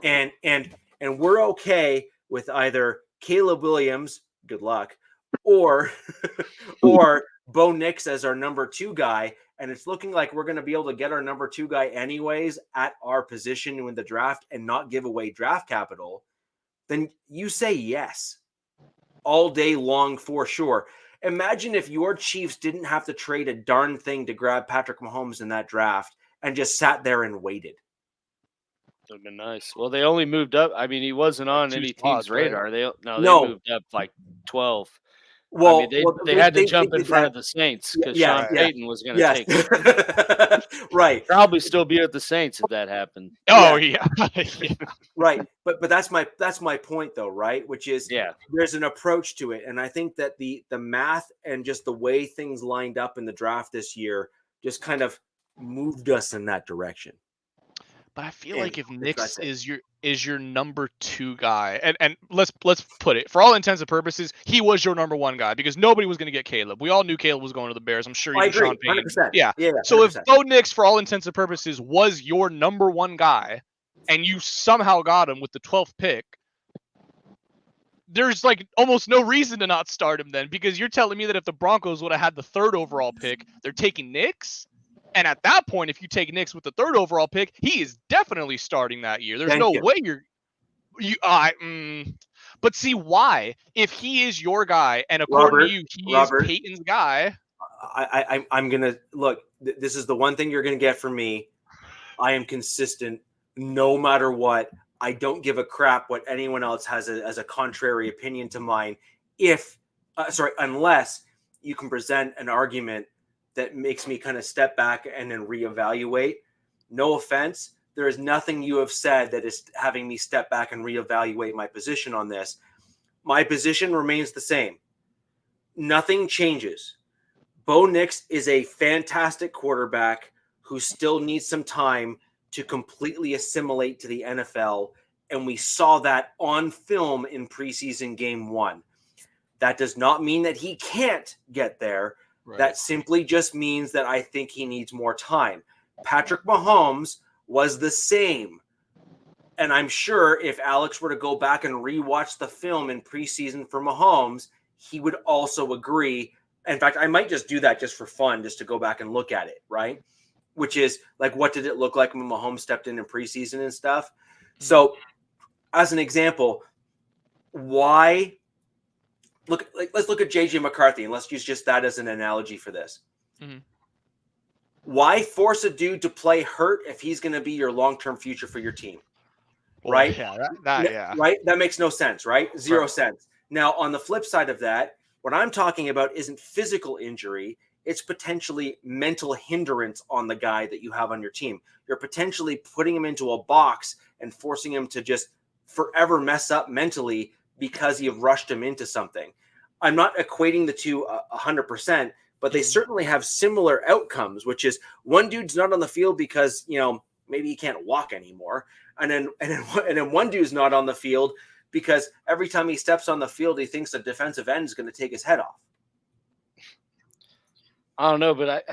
and we're okay with either Caleb Williams, good luck, or Bo Nix as our number 2 guy, and it's looking like we're going to be able to get our number 2 guy anyways at our position in the draft and not give away draft capital, then you say yes all day long for sure. Imagine if your Chiefs didn't have to trade a darn thing to grab Patrick Mahomes in that draft and just sat there and waited. Would have been nice. Well, they only moved up. I mean, he wasn't on any team's radar. They moved up like 12. Well, I mean, they had to jump in front of the Saints because Sean Payton was going to take it. Right. Probably still be at the Saints if that happened. Oh yeah. Right. But that's my point though, right? Which is there's an approach to it. And I think that the math and just the way things lined up in the draft this year just kind of moved us in that direction. But I feel like if Nix is your number 2 guy, and let's put it, for all intents and purposes, he was your number 1 guy because nobody was going to get Caleb. We all knew Caleb was going to the Bears. I'm sure you Sean Payton. 100%. Yeah. So if Bo Nix, for all intents and purposes, was your number 1 guy, and you somehow got him with the 12th pick, there's like almost no reason to not start him then, because you're telling me that if the Broncos would have had the 3rd overall pick, they're taking Nix? And at that point, if you take Nix with the 3rd overall pick, he is definitely starting that year. There's no way but see why? If he is your guy, and according to you, he is Peyton's guy. I'm going to look. This is the one thing you're going to get from me. I am consistent no matter what. I don't give a crap what anyone else has as a contrary opinion to mine. Unless you can present an argument that makes me kind of step back and then reevaluate. No offense. There is nothing you have said that is having me step back and reevaluate my position on this. My position remains the same. Nothing changes. Bo Nix is a fantastic quarterback who still needs some time to completely assimilate to the NFL. And we saw that on film in preseason game 1. That does not mean that he can't get there. Right. That simply just means that I think he needs more time. Patrick Mahomes was the same. And I'm sure if Alex were to go back and rewatch the film in preseason for Mahomes, he would also agree. In fact, I might just do that just for fun, just to go back and look at it, right? Which is like, what did it look like when Mahomes stepped in preseason and stuff? Mm-hmm. So as an example, let's look at JJ McCarthy, and let's use just that as an analogy for this. Mm-hmm. Why force a dude to play hurt if he's going to be your long-term future for your team? Well, right? Yeah, right? That makes no sense, right? Zero sense. Now, on the flip side of that, what I'm talking about isn't physical injury. It's potentially mental hindrance on the guy that you have on your team. You're potentially putting him into a box and forcing him to just forever mess up mentally because you've rushed him into something. I'm not equating the two 100%, but they certainly have similar outcomes, which is one dude's not on the field because, maybe he can't walk anymore. And then one dude's not on the field because every time he steps on the field, he thinks the defensive end is going to take his head off. I don't know, but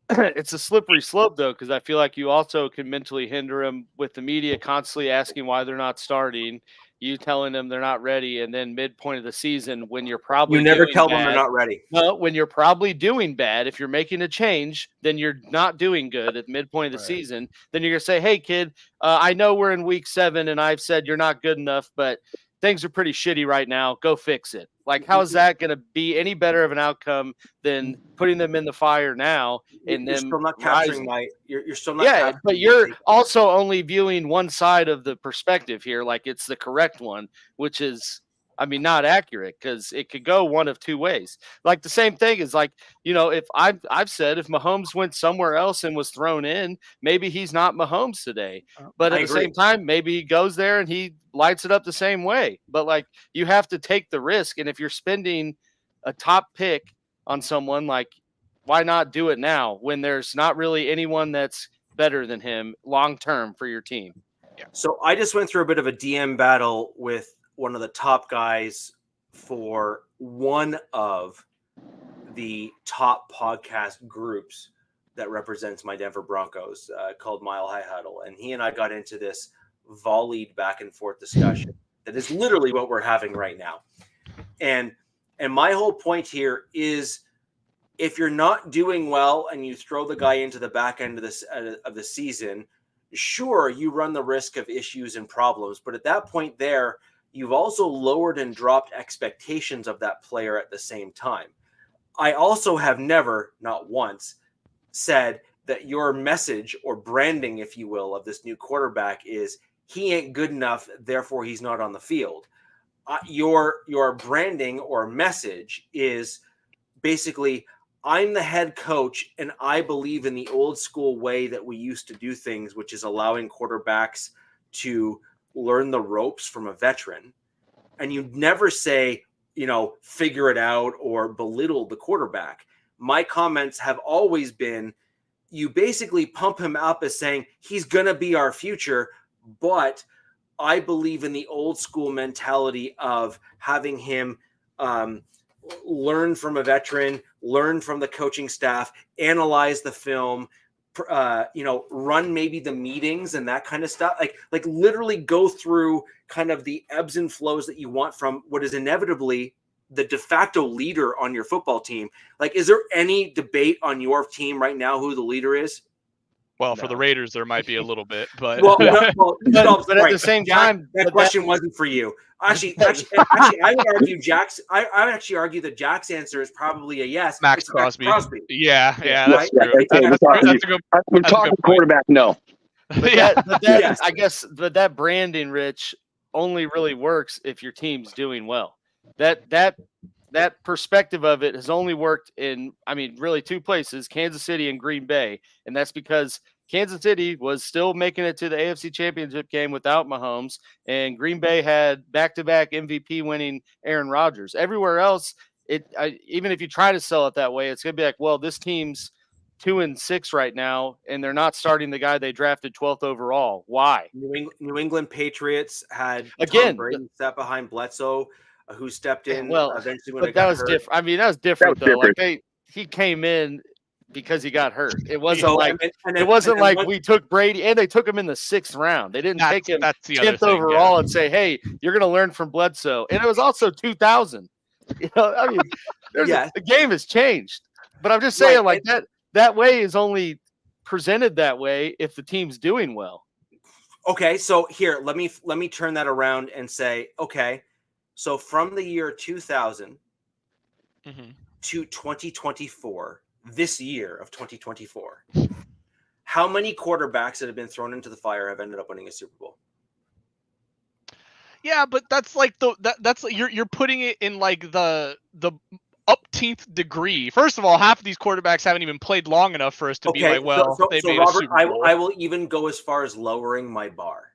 it's a slippery slope, though, because I feel like you also can mentally hinder him with the media constantly asking why they're not starting, you telling them they're not ready, and then midpoint of the season when you're probably never tell them they're not ready. No, when you're probably doing bad, if you're making a change, then you're not doing good at the midpoint of the season. Then you're going to say, hey, kid, I know we're in week 7, and I've said you're not good enough, but things are pretty shitty right now. Go fix it. Like, how is that going to be any better of an outcome than putting them in the fire now and you're them still not capturing you're still not. Yeah, but you're also only viewing one side of the perspective here, like it's the correct one, which is I mean, not accurate, because it could go one of two ways. Like the same thing is like, if I've said if Mahomes went somewhere else and was thrown in, maybe he's not Mahomes today. But at the same time, maybe he goes there and he lights it up the same way. But like, you have to take the risk. And if you're spending a top pick on someone, like, why not do it now when there's not really anyone that's better than him long term for your team? Yeah. So I just went through a bit of a DM battle with one of the top guys for one of the top podcast groups that represents my Denver Broncos, called Mile High Huddle. And he and I got into this volleyed back and forth discussion that is literally what we're having right now. And my whole point here is, if you're not doing well and you throw the guy into the back end of the season, sure, you run the risk of issues and problems. But at that point there, you've also lowered and dropped expectations of that player at the same time. I also have never, not once, said that your message or branding, if you will, of this new quarterback is he ain't good enough, therefore he's not on the field. Your branding or message is basically, I'm the head coach and I believe in the old school way that we used to do things, which is allowing quarterbacks to learn the ropes from a veteran. And you never say, figure it out or belittle the quarterback. My comments have always been, you basically pump him up as saying he's going to be our future, but I believe in the old school mentality of having him learn from a veteran, learn from the coaching staff, analyze the film, run maybe the meetings and that kind of stuff. Like literally go through kind of the ebbs and flows that you want from what is inevitably the de facto leader on your football team. Like, is there any debate on your team right now who the leader is? Well, for the Raiders, there might be a little bit, but but at the same time, that question wasn't for you. Actually, I would argue I would actually argue that Jack's answer is probably a yes. Max Crosby. Yeah, that's right? true. We're talking quarterback. No. I guess that branding, Rich, only really works if your team's doing well. That perspective of it has only worked in, really two places, Kansas City and Green Bay. And that's because Kansas City was still making it to the AFC Championship game without Mahomes, and Green Bay had back-to-back MVP winning Aaron Rodgers. Everywhere else, even if you try to sell it that way, it's going to be like, well, this team's 2-6 right now, and they're not starting the guy they drafted 12th overall. Why? New England Patriots had Tom Brady step behind Bledsoe, who stepped in eventually when but that was different. That was different though. Like he came in because he got hurt. It wasn't like we took Brady and they took him in the 6th round. They didn't take him 10th overall and say, "Hey, you're going to learn from Bledsoe." And it was also 2000. The game has changed. But I'm just saying, that way is only presented that way if the team's doing well. Okay, so here, let me turn that around and say, okay. So from the year 2000 to 2024, this year of 2024, how many quarterbacks that have been thrown into the fire have ended up winning a Super Bowl? Yeah, but that's like you're putting it in like the upteenth degree. First of all, half of these quarterbacks haven't even played long enough for us to be like, well, they made Robert, a Super Bowl. I will even go as far as lowering my bar.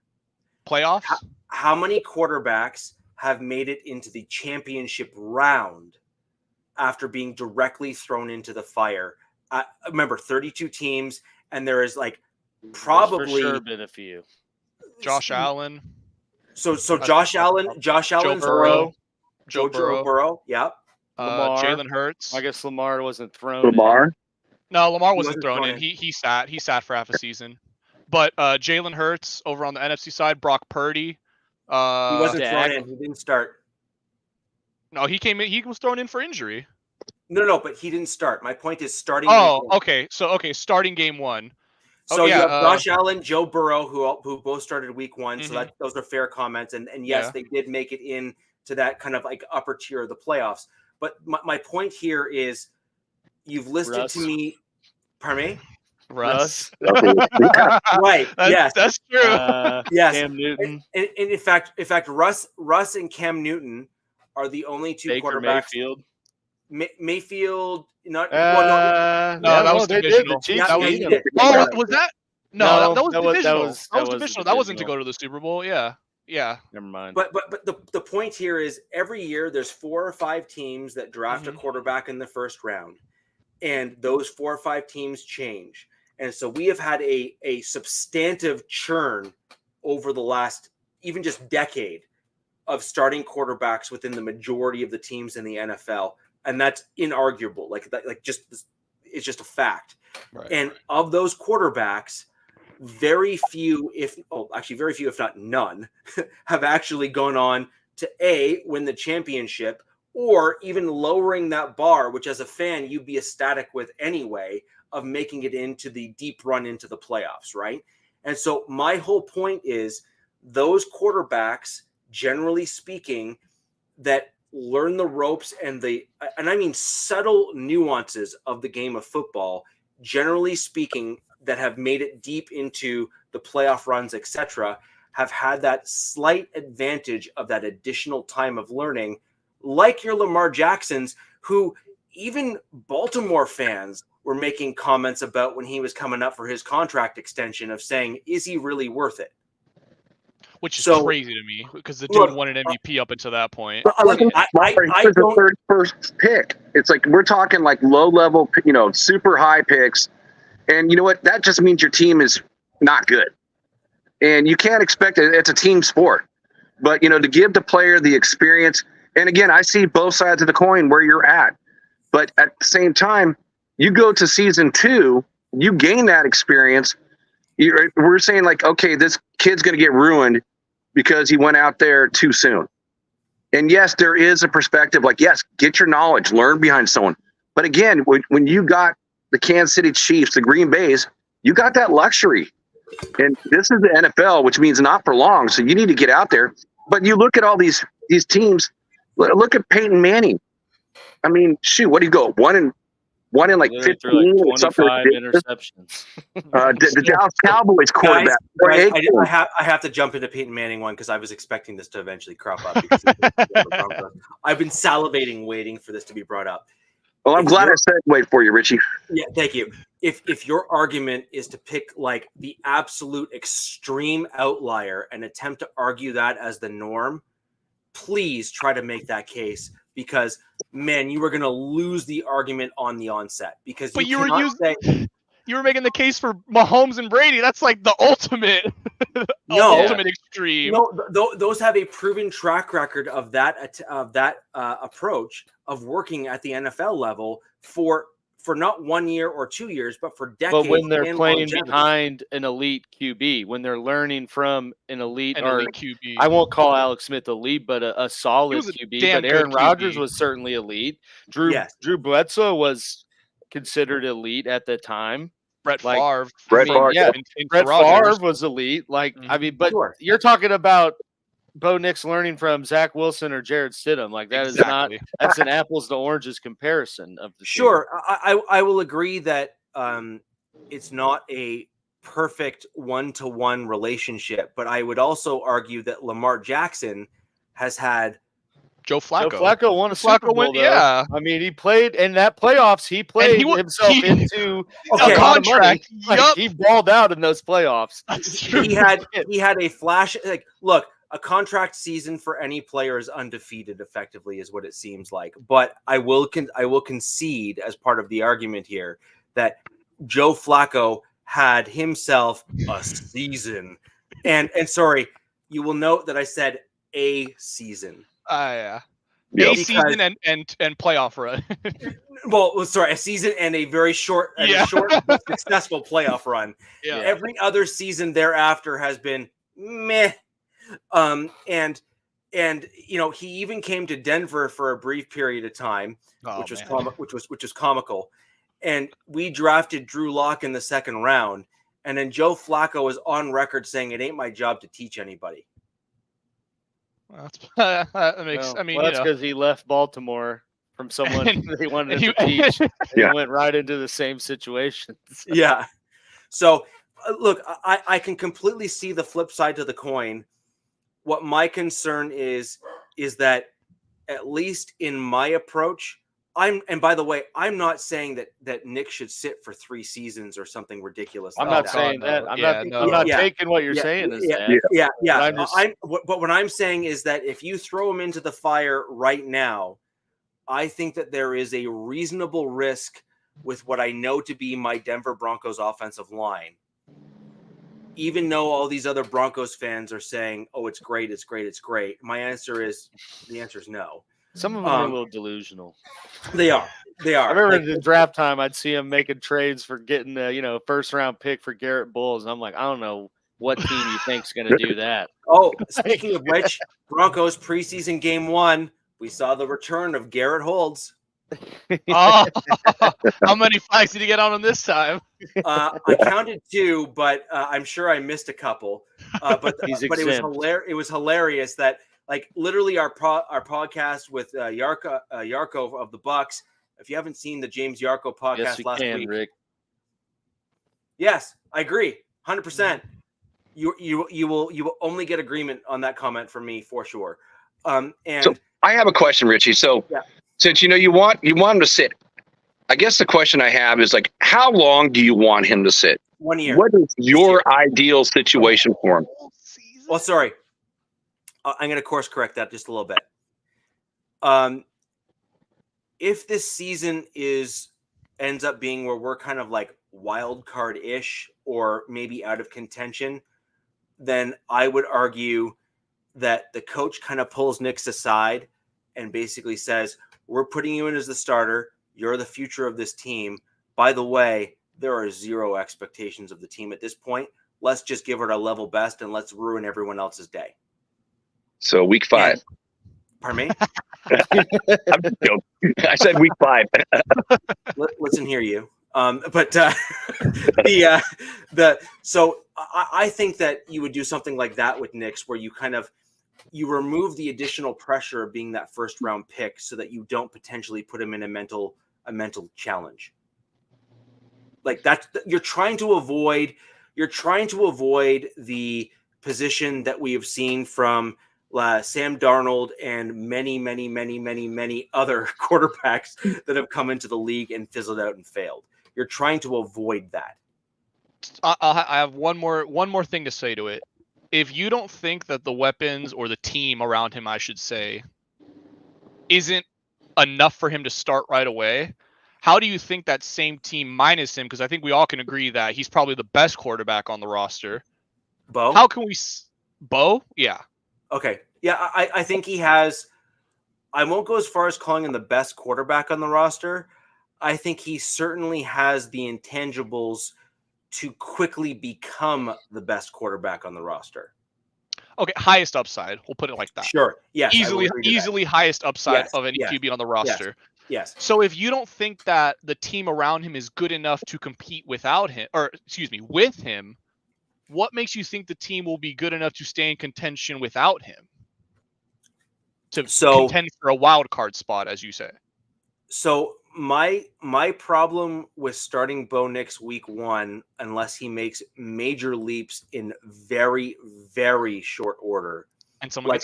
Playoffs? How many quarterbacks have made it into the championship round after being directly thrown into the fire? Remember, 32 teams, and there is probably for sure been a few. Josh Allen. So Josh Allen, Joe Burrow, yeah. Jalen Hurts. I guess Lamar wasn't thrown. Lamar? No, Lamar wasn't thrown in. He sat for half a season. But Jalen Hurts over on the NFC side, Brock Purdy. He wasn't thrown in. He didn't start. No, he came in. He was thrown in for injury. No, but he didn't start. My point is starting. Okay. So starting game 1. So you have Josh Allen, Joe Burrow, who both started week 1. So those are fair comments. And yes, they did make it in to that kind of like upper tier of the playoffs. But my point here is, you've listed to me. Pardon me. Russ. Right. Yes, that's true. Yes. Cam Newton. And in fact, Russ and Cam Newton are the only two Baker quarterbacks. Mayfield. Mayfield, not No, that was they did. divisional. The Chiefs That beat was- them. did. Oh, was that? No, that was that was divisional. That was the divisional. That wasn't to divisional. go to the Super Bowl. Yeah. Never mind. But the point here is every year there's 4 or 5 teams that draft a quarterback in the first round, and those 4 or 5 teams change. And so we have had a substantive churn over the last even just decade of starting quarterbacks within the majority of the teams in the NFL, and that's inarguable. It's just a fact. Right, and of those quarterbacks, very few, if not none, have actually gone on to win the championship, or even lowering that bar, which as a fan you'd be ecstatic with anyway, of making it into the deep run into the playoffs, right? And so my whole point is those quarterbacks, generally speaking, that learn the ropes and I mean subtle nuances of the game of football, generally speaking, that have made it deep into the playoff runs, etc., have had that slight advantage of that additional time of learning, like your Lamar Jacksons, who even Baltimore fans were making comments about when he was coming up for his contract extension of saying, is he really worth it? Which is So, crazy to me because the dude won an MVP up until that point. I don't. The 31st pick. It's like we're talking like low level, super high picks, and you know what? That just means your team is not good, and you can't expect it. It's a team sport, but to give the player the experience. And again, I see both sides of the coin where you're at, but at the same time, you go to season 2, you gain that experience. We're saying like, okay, this kid's going to get ruined because he went out there too soon. And yes, there is a perspective like, yes, get your knowledge, learn behind someone. But again, when you got the Kansas City Chiefs, the Green Bays, you got that luxury. And this is the NFL, which means not for long. So you need to get out there. But you look at all these teams, look at Peyton Manning. I mean, shoot, what do you go? One in like 15 or 25 interceptions. The Dallas Cowboys quarterback. Guys, I have to jump into Peyton Manning one because I was expecting this to eventually crop up. Because I've been salivating, waiting for this to be brought up. Well, I'm glad I segued for you, Richie. Yeah, thank you. If your argument is to pick like the absolute extreme outlier and attempt to argue that as the norm, please try to make that case. Because, man, you were going to lose the argument on the onset. Because you were making the case for Mahomes and Brady. That's like the ultimate, ultimate extreme. No, those have a proven track record of that approach of working at the NFL level for not 1 year or 2 years, but for decades. But when they're playing behind an elite QB, when they're learning from an elite QB, I won't call Alex Smith elite, but a solid QB. But Aaron Rodgers was certainly elite. Drew Bledsoe was considered elite at the time. Brett Favre. Brett Favre was elite. You're talking about Bo Nix learning from Zach Wilson or Jared Stidham. Like that is not. That's an apples to oranges comparison of the. Sure, I will agree that it's not a perfect 1-to-1 relationship, but I would also argue that Lamar Jackson has had. Joe Flacco. Joe Flacco won a Super Bowl. Yeah, I mean, he played in that playoffs. He played himself into a contract. He balled out in those playoffs. That's true. He had a flash. Like, look, a contract season for any player is undefeated. Effectively, is what it seems like. But I will concede as part of the argument here that Joe Flacco had himself a season, and sorry, you will note that I said a season. Yeah. A season and playoff run. Well, sorry, a season and a very short, but successful playoff run. Yeah. Every other season thereafter has been meh. And he even came to Denver for a brief period of time, which was comical. And we drafted Drew Lock in the second round, and then Joe Flacco was on record saying it ain't my job to teach anybody. That makes. That's because he left Baltimore from someone they wanted him to teach. And he went right into the same situation. Yeah. So, look, I can completely see the flip side to the coin. What my concern is that, at least in my approach, and by the way, I'm not saying that Nick should sit for 3 seasons or something ridiculous. I'm like not saying that. I'm Yeah, not Yeah. taking what you're saying as that. Yeah. But what I'm saying is that if you throw him into the fire right now, I think that there is a reasonable risk with what I know to be my Denver Broncos offensive line. Even though all these other Broncos fans are saying, "Oh, it's great, it's great, it's great," the answer is no. Some of them are a little delusional. They are. I remember in the draft time, I'd see them making trades for getting a first round pick for Garrett Bowles, and I'm like, I don't know what team you think's going to do that. Oh, speaking of which, Broncos preseason game 1, we saw the return of Garrett Holds. Oh, how many flags did he get on him this time? I counted 2, but I'm sure I missed a couple. But it was hilarious that literally our podcast with Yarko of the Bucks. If you haven't seen the James Yarko podcast last week, Rick. Yes, I agree, 100%. You will only get agreement on that comment from me for sure. And so I have a question, Richie. So since you want him to sit, I guess the question I have is how long do you want him to sit? 1 year. What is your ideal situation for him? Well, sorry, I'm going to course correct that just a little bit. If this season ends up being where we're kind of wild card-ish or maybe out of contention, then I would argue that the coach kind of pulls Nick aside and basically says, we're putting you in as the starter. You're the future of this team. By the way, there are 0 expectations of the team at this point. Let's just give it our level best and let's ruin everyone else's day. So week 5. Pardon me? I'm just joking. I said week 5. Listen here, you. So I think that you would do something like that with Knicks, where you remove the additional pressure of being that first round pick, so that you don't potentially put him in a mental challenge. You're trying to avoid the position that we have seen from Sam Darnold and many other quarterbacks that have come into the league and fizzled out and failed. You're trying to avoid that. I have one more thing to say to it. If you don't think that the weapons or the team around him, I should say, isn't enough for him to start right away, how do you think that same team minus him? Because I think we all can agree that he's probably the best quarterback on the roster. Bo? How can we... Bo? Yeah. Okay. Yeah, I think he has... I won't go as far as calling him the best quarterback on the roster. I think he certainly has the intangibles to quickly become the best quarterback on the roster. Okay, highest upside. We'll put it like that. Sure. Yes. Easily highest upside of any QB on the roster. Yes. So if you don't think that the team around him is good enough to compete with him, what makes you think the team will be good enough to stay in contention without him? To contend for a wild card spot, as you say. So my problem with starting Bo Nix week 1, unless he makes major leaps in very, very short order, and someone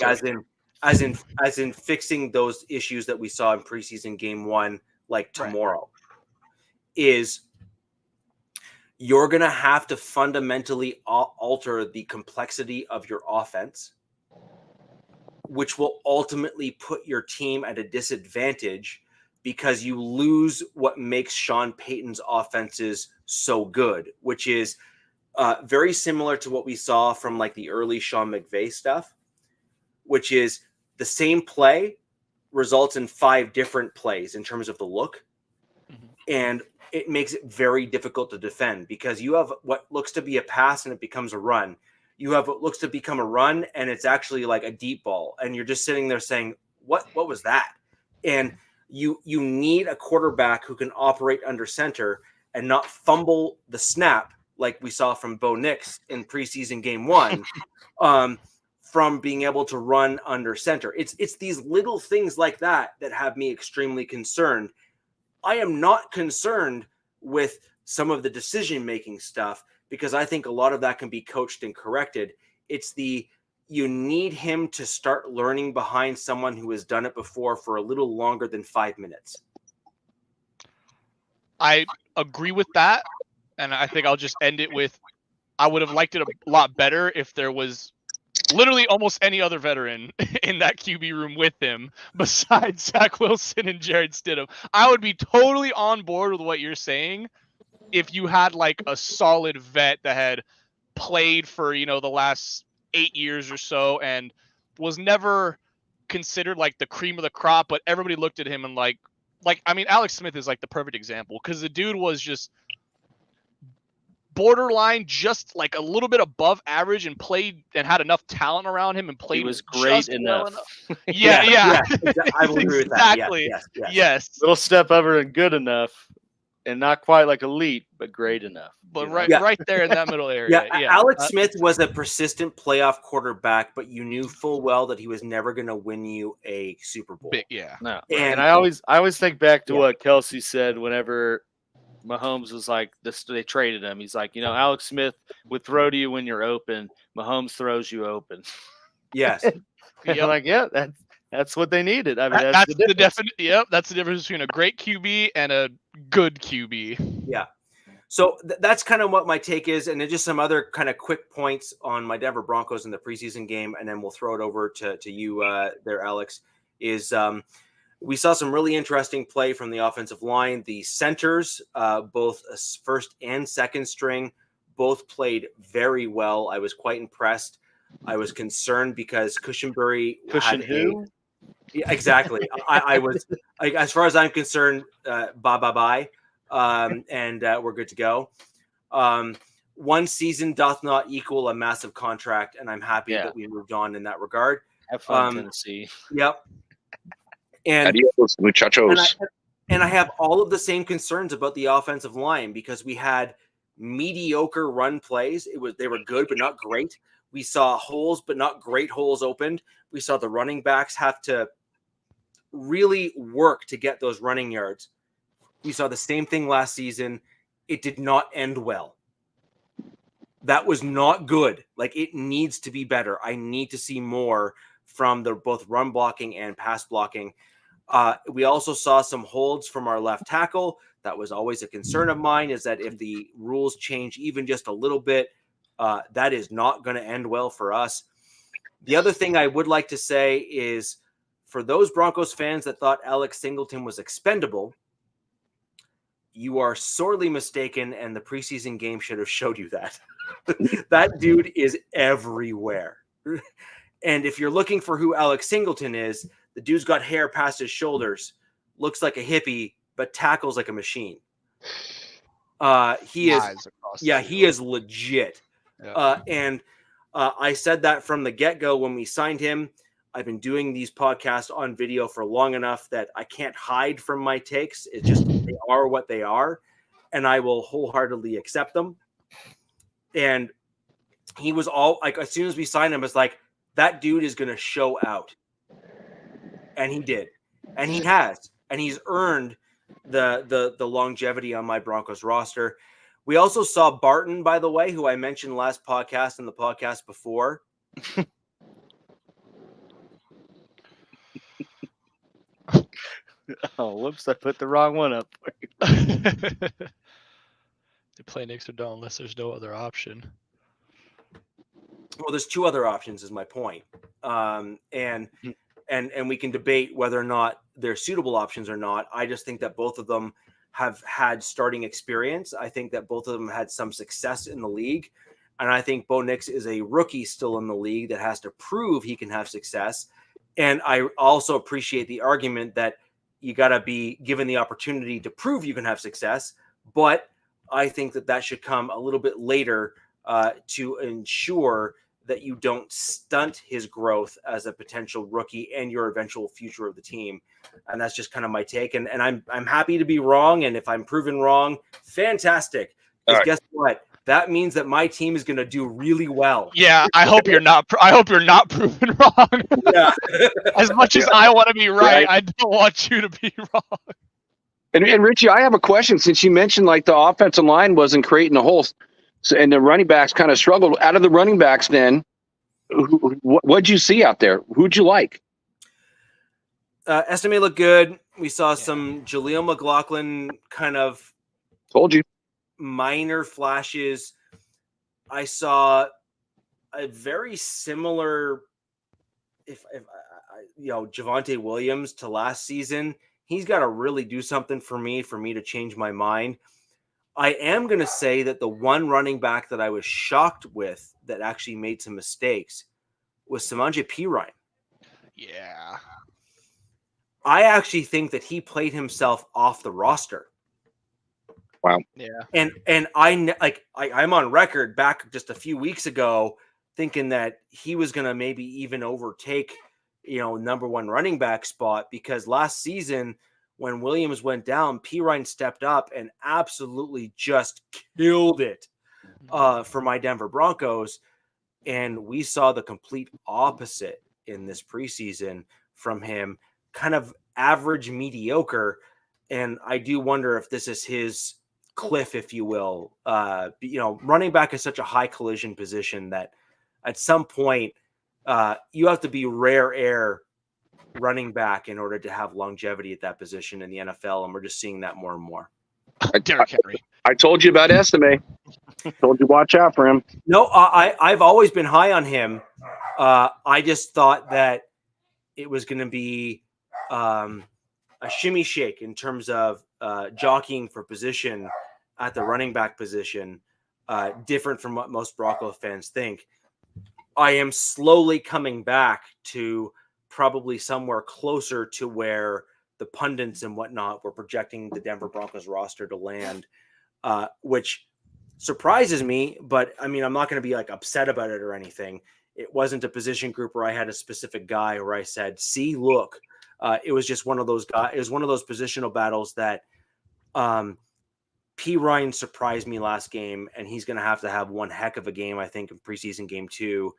as in fixing those issues that we saw in preseason game 1, tomorrow, is you're going to have to fundamentally alter the complexity of your offense, which will ultimately put your team at a disadvantage, because you lose what makes Sean Payton's offenses so good, which is very similar to what we saw from the early Sean McVay stuff, which is the same play results in 5 different plays in terms of the look. Mm-hmm. And it makes it very difficult to defend, because you have what looks to be a pass and it becomes a run. You have what looks to become a run and it's actually a deep ball. And you're just sitting there saying, what was that? And you need a quarterback who can operate under center and not fumble the snap like we saw from Bo Nix in preseason game 1, from being able to run under center. It's these little things like that have me extremely concerned. I am not concerned with some of the decision-making stuff, because I think a lot of that can be coached and corrected. It's the you need him to start learning behind someone who has done it before for a little longer than 5 minutes. I agree with that, and I think I'll just end it with, I would have liked it a lot better if there was literally almost any other veteran in that QB room with him besides Zach Wilson and Jared Stidham. I would be totally on board with what you're saying if you had like a solid vet that had played for, the last 8 years or so and was never considered like the cream of the crop, but everybody looked at him and I mean, Alex Smith is like the perfect example because the dude was just borderline, just like a little bit above average, and played and had enough talent around him and played. He was great enough. Yeah. I will agree with that. Exactly. Yes. Little step over and good enough, and not quite like elite, but great enough. But right there in that middle area. Yeah. Alex Smith was a persistent playoff quarterback, but you knew full well that he was never going to win you a Super Bowl. No. And I always think back to what Kelsey said whenever Mahomes was like this. They traded him. He's like, Alex Smith would throw to you when you're open. Mahomes throws you open. Yes. That's what they needed. I mean, that's the definite. Yep, that's the difference between a great QB and a good QB. Yeah. So that's kind of what my take is, and then just some other kind of quick points on my Denver Broncos in the preseason game, and then we'll throw it over to you there, Alex. Is we saw some really interesting play from the offensive line. The centers, both first and second string, both played very well. I was quite impressed. I was concerned because Cushenberry Yeah, exactly. I was, as far as I'm concerned, bye. And we're good to go. One season doth not equal a massive contract, and I'm happy that we moved on in that regard. Have fun, Tennessee. Yep. And adios, muchachos. And I have all of the same concerns about the offensive line because we had mediocre run plays. They were good, but not great. We saw holes, but not great holes opened. We saw the running backs have to really work to get those running yards. We saw the same thing last season. It did not end well. That was not good. Like, it needs to be better. I need to see more from both run blocking and pass blocking. We also saw some holds from our left tackle. That was always a concern of mine, is that if the rules change even just a little bit, that is not going to end well for us. The other thing I would like to say is, for those Broncos fans that thought Alex Singleton was expendable, you are sorely mistaken, and the preseason game should have showed you that. That dude is everywhere. And if you're looking for who Alex Singleton is, the dude's got hair past his shoulders, looks like a hippie, but tackles like a machine. He is legit. Yeah. And I said that from the get-go when we signed him. I've been doing these podcasts on video for long enough that I can't hide from my takes. It's just, they are what they are, and I will wholeheartedly accept them. And he was all like, as soon as we signed him, it's like, that dude is going to show out. And he did. And he has. And he's earned the longevity on my Broncos roster. We also saw Barton, by the way, who I mentioned last podcast and the podcast before. Oh, whoops, I put the wrong one up. They play Knicks or don't unless there's no other option. Well, there's two other options, is my point. And we can debate whether or not they're suitable options or not. I just think that both of them have had starting experience. I think that both of them had some success in the league. And I think Bo Nix is a rookie still in the league that has to prove he can have success. And I also appreciate the argument that you got to be given the opportunity to prove you can have success. But I think that should come a little bit later to ensure that you don't stunt his growth as a potential rookie and your eventual future of the team. And that's just kind of my take. And I'm happy to be wrong. And if I'm proven wrong, fantastic. Because guess what? That means that my team is going to do really well. Yeah, I hope you're not. I hope you're not proven wrong. Yeah. As much as I want to be right, I don't want you to be wrong. And Richie, I have a question. Since you mentioned like the offensive line wasn't creating the holes, and the running backs kind of struggled. Out of the running backs, then, What'd you see out there? Who'd you like? Estime looked good. We saw some Jaleel McLaughlin kind of Told you. minor flashes. I saw a very similar, Javonte Williams to last season. He's got to really do something for me to change my mind. I am going to say that the one running back that I was shocked with that actually made some mistakes was Symposium Perine. Yeah. I actually think that he played himself off the roster. Wow. Yeah. And I'm on record back just a few weeks ago thinking that he was going to maybe even overtake, number one running back spot, because last season when Williams went down, Perine stepped up and absolutely just killed it for my Denver Broncos. And we saw the complete opposite in this preseason from him, kind of average, mediocre. And I do wonder if this is his cliff, if you will. Running back is such a high collision position that at some point you have to be rare air running back in order to have longevity at that position in the NFL. And we're just seeing that more and more. Derrick Henry. I told you about Estime. Told you watch out for him. No, I've always been high on him. I just thought that it was going to be a shimmy shake in terms of jockeying for position at the running back position, different from what most Broncos fans think. I am slowly coming back to probably somewhere closer to where the pundits and whatnot were projecting the Denver Broncos roster to land, which surprises me. But I mean, I'm not going to be upset about it or anything. It wasn't a position group where I had a specific guy where I said, see, look. It was just one of those guys. It was one of those positional battles that Perine surprised me last game, and he's going to have one heck of a game, I think, in preseason game 2,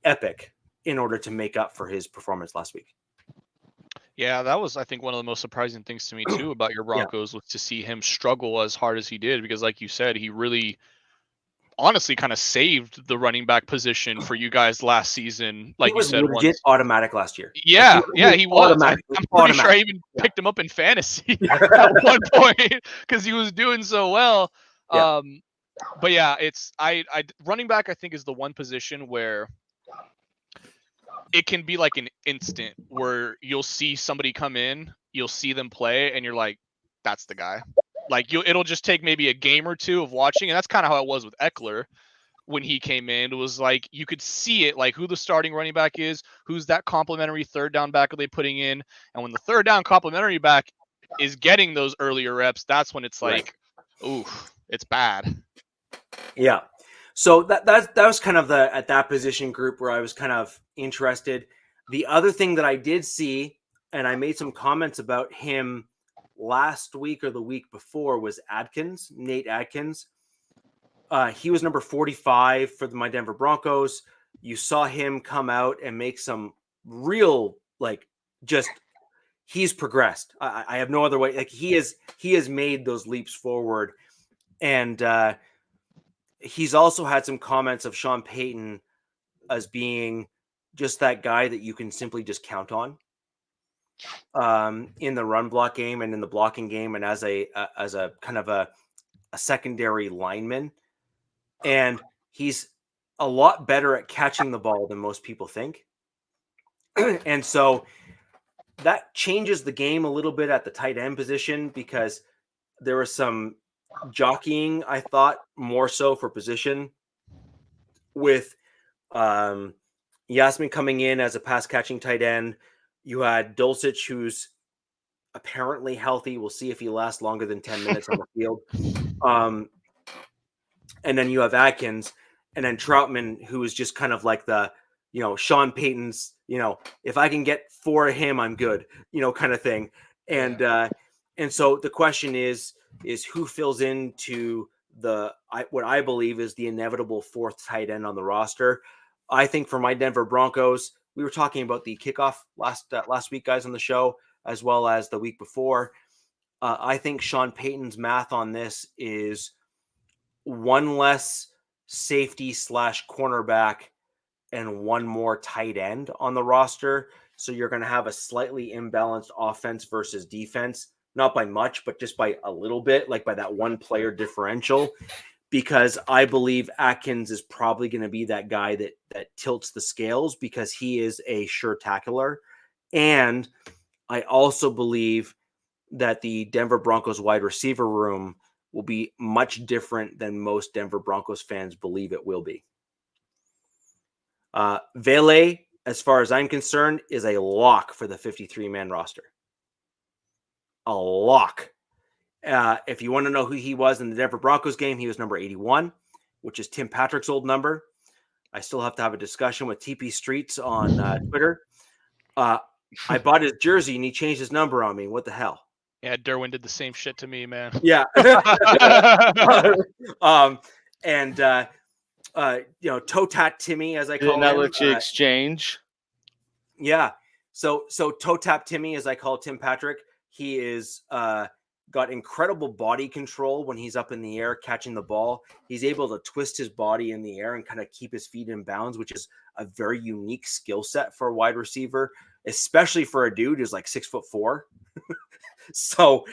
epic, in order to make up for his performance last week. Yeah, that was, I think, one of the most surprising things to me too about your Broncos was to see him struggle as hard as he did, because like you said, he really honestly kind of saved the running back position for you guys last season. Like you said, legit automatic last year. Yeah, he was. I'm pretty sure I even picked him up in fantasy at one point because he was doing so well. Yeah. But yeah, it's I running back I think is the one position where it can be like an instant where you'll see somebody come in, you'll see them play, and you're like, that's the guy. Like it'll just take maybe a game or two of watching, and that's kind of how it was with Eckler when he came in. It was like you could see it, like who the starting running back is, who's that complimentary third down back are they putting in, and when the third down complimentary back is getting those earlier reps, that's when it's like, ooh, it's bad. Yeah. So that was kind of at that position group where I was kind of interested. The other thing that I did see, and I made some comments about him last week or the week before, was Nate Adkins. He was number 45 for my Denver Broncos. You saw him come out and make some real, he's progressed. I have no other way. He has made those leaps forward. And he's also had some comments of Sean Payton as being just that guy that you can simply just count on in the run block game and in the blocking game, and as a kind of a secondary lineman. And he's a lot better at catching the ball than most people think. And so that changes the game a little bit at the tight end position, because there was some jockeying, I thought, more so for position, with Yasmin coming in as a pass catching tight end. You had Dulcich, who's apparently healthy. We'll see if he lasts longer than 10 minutes on the field. And then you have Adkins, and then Troutman, who is just kind of like the, Sean Payton's, if I can get 4 of him, I'm good, kind of thing. And so the question is who fills into what I believe is the inevitable 4th tight end on the roster. I think for my Denver Broncos, we were talking about the kickoff last week, guys, on the show, as well as the week before. I think Sean Payton's math on this is one less safety / cornerback and one more tight end on the roster. So you're going to have a slightly imbalanced offense versus defense, not by much, but just by a little bit, like by that one player differential, because I believe Atkins is probably going to be that guy that tilts the scales because he is a sure tackler. And I also believe that the Denver Broncos wide receiver room will be much different than most Denver Broncos fans believe it will be. Vele, as far as I'm concerned, is a lock for the 53-man roster. A lock. If you want to know who he was in the Denver Broncos game, he was number 81, which is Tim Patrick's old number. I still have to have a discussion with TP Streets on Twitter. I bought his jersey and he changed his number on me. What the hell? Yeah, Derwin did the same shit to me, man. Yeah. Toe Tat Timmy, as I call him. Did not let you exchange. Yeah. So Toe Tap Timmy, as I call Tim Patrick, he is got incredible body control when he's up in the air catching the ball. He's able to twist his body in the air and kind of keep his feet in bounds, which is a very unique skill set for a wide receiver, especially for a dude who's like 6'4". So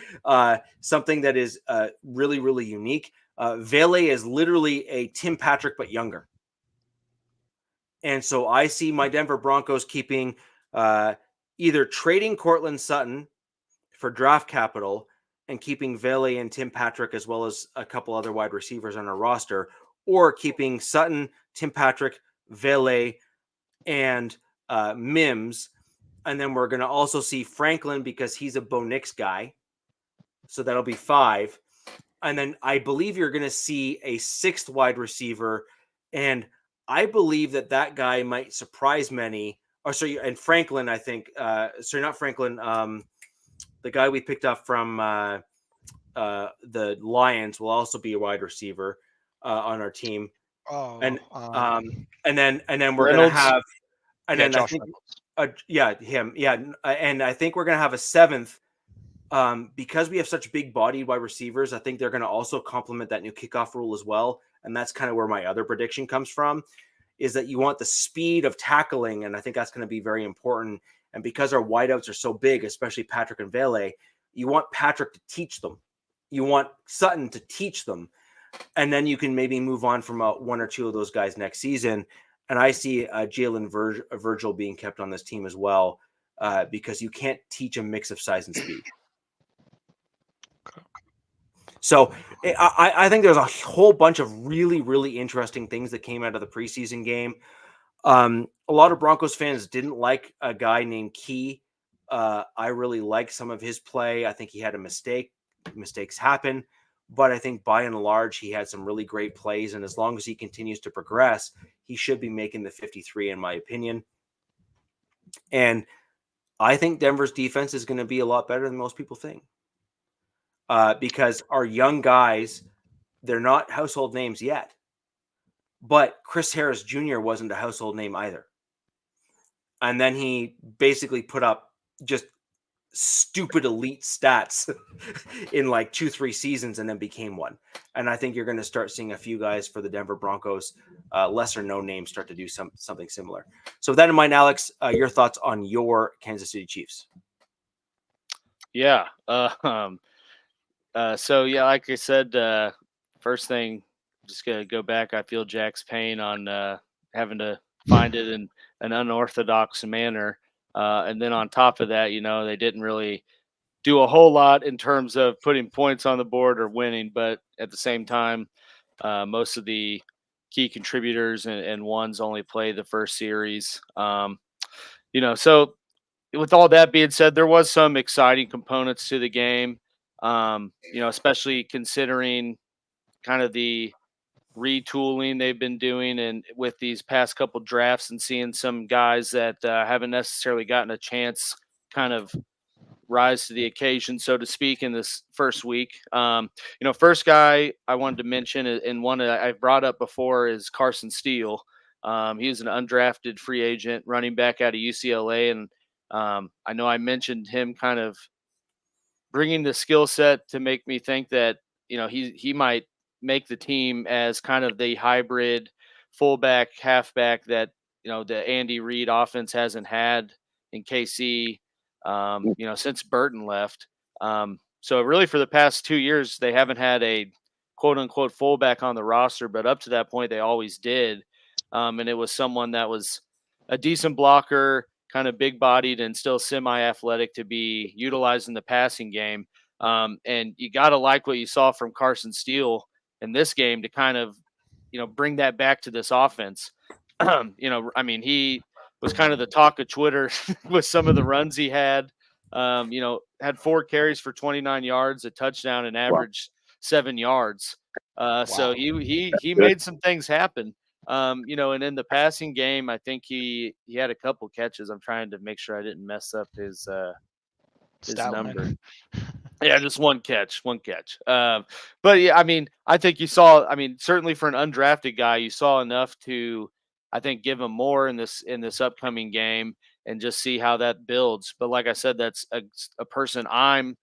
something that is really, really unique. Vele is literally a Tim Patrick, but younger. And so I see my Denver Broncos keeping either trading Cortland Sutton for draft capital and keeping Vele and Tim Patrick, as well as a couple other wide receivers on our roster, or keeping Sutton, Tim Patrick, Vele, and Mims. And then we're going to also see Franklin because he's a Bo Nix guy. So that'll be 5. And then I believe you're going to see a 6th wide receiver. And I believe that guy might surprise many. And Franklin, I think. Not Franklin. The guy we picked up from the Lions will also be a wide receiver on our team. Oh, and then we're going to have. And then Josh I think. Him. Yeah. And I think we're going to have a 7th because we have such big bodied wide receivers. I think they're going to also complement that new kickoff rule as well. And that's kind of where my other prediction comes from, is that you want the speed of tackling. And I think that's going to be very important. And because our wideouts are so big, especially Patrick and Vele, you want Patrick to teach them. You want Sutton to teach them. And then you can maybe move on from one or two of those guys next season. And I see Jalen Virgil being kept on this team as well because you can't teach a mix of size and speed. So I think there's a whole bunch of really, really interesting things that came out of the preseason game. A lot of Broncos fans didn't like a guy named Key. I really like some of his play. I think he had a mistake. Mistakes happen. But I think by and large, he had some really great plays. And as long as he continues to progress, he should be making the 53, in my opinion. And I think Denver's defense is going to be a lot better than most people think. Because our young guys, they're not household names yet. But Chris Harris Jr. wasn't a household name either. And then he basically put up just stupid elite stats in like 2-3 seasons and then became one. And I think you're going to start seeing a few guys for the Denver Broncos, lesser known names, start to do something similar. So with that in mind, Alex, your thoughts on your Kansas City Chiefs? Yeah. So yeah, like I said, first thing, just gonna go back. I feel Jack's pain on having to find it in an unorthodox manner. And then on top of that, they didn't really do a whole lot in terms of putting points on the board or winning. But at the same time, most of the key contributors and ones only play the first series. So with all that being said, there was some exciting components to the game, especially considering kind of the retooling they've been doing and with these past couple drafts and seeing some guys that haven't necessarily gotten a chance kind of rise to the occasion, so to speak, in this first week. First guy I wanted to mention, and one that I've brought up before, is Carson Steele. He was an undrafted free agent running back out of UCLA. And I know I mentioned him kind of bringing the skill set to make me think that, he might make the team as kind of the hybrid fullback, halfback that the Andy Reid offense hasn't had in KC, since Burton left. So really for the past 2 years, they haven't had a quote unquote fullback on the roster, but up to that point, they always did. And it was someone that was a decent blocker, kind of big bodied and still semi-athletic to be utilized in the passing game. And you got to like what you saw from Carson Steele in this game to kind of, bring that back to this offense. He was kind of the talk of Twitter with some of the runs he had. Had 4 carries for 29 yards, a touchdown, and averaged 7 yards. So he made some things happen. And in the passing game, I think he had a couple catches. I'm trying to make sure I didn't mess up his number. Yeah, just one catch. But yeah, I think you saw, certainly for an undrafted guy, you saw enough to, I think, give him more in this upcoming game and just see how that builds. But like I said, that's a person I am,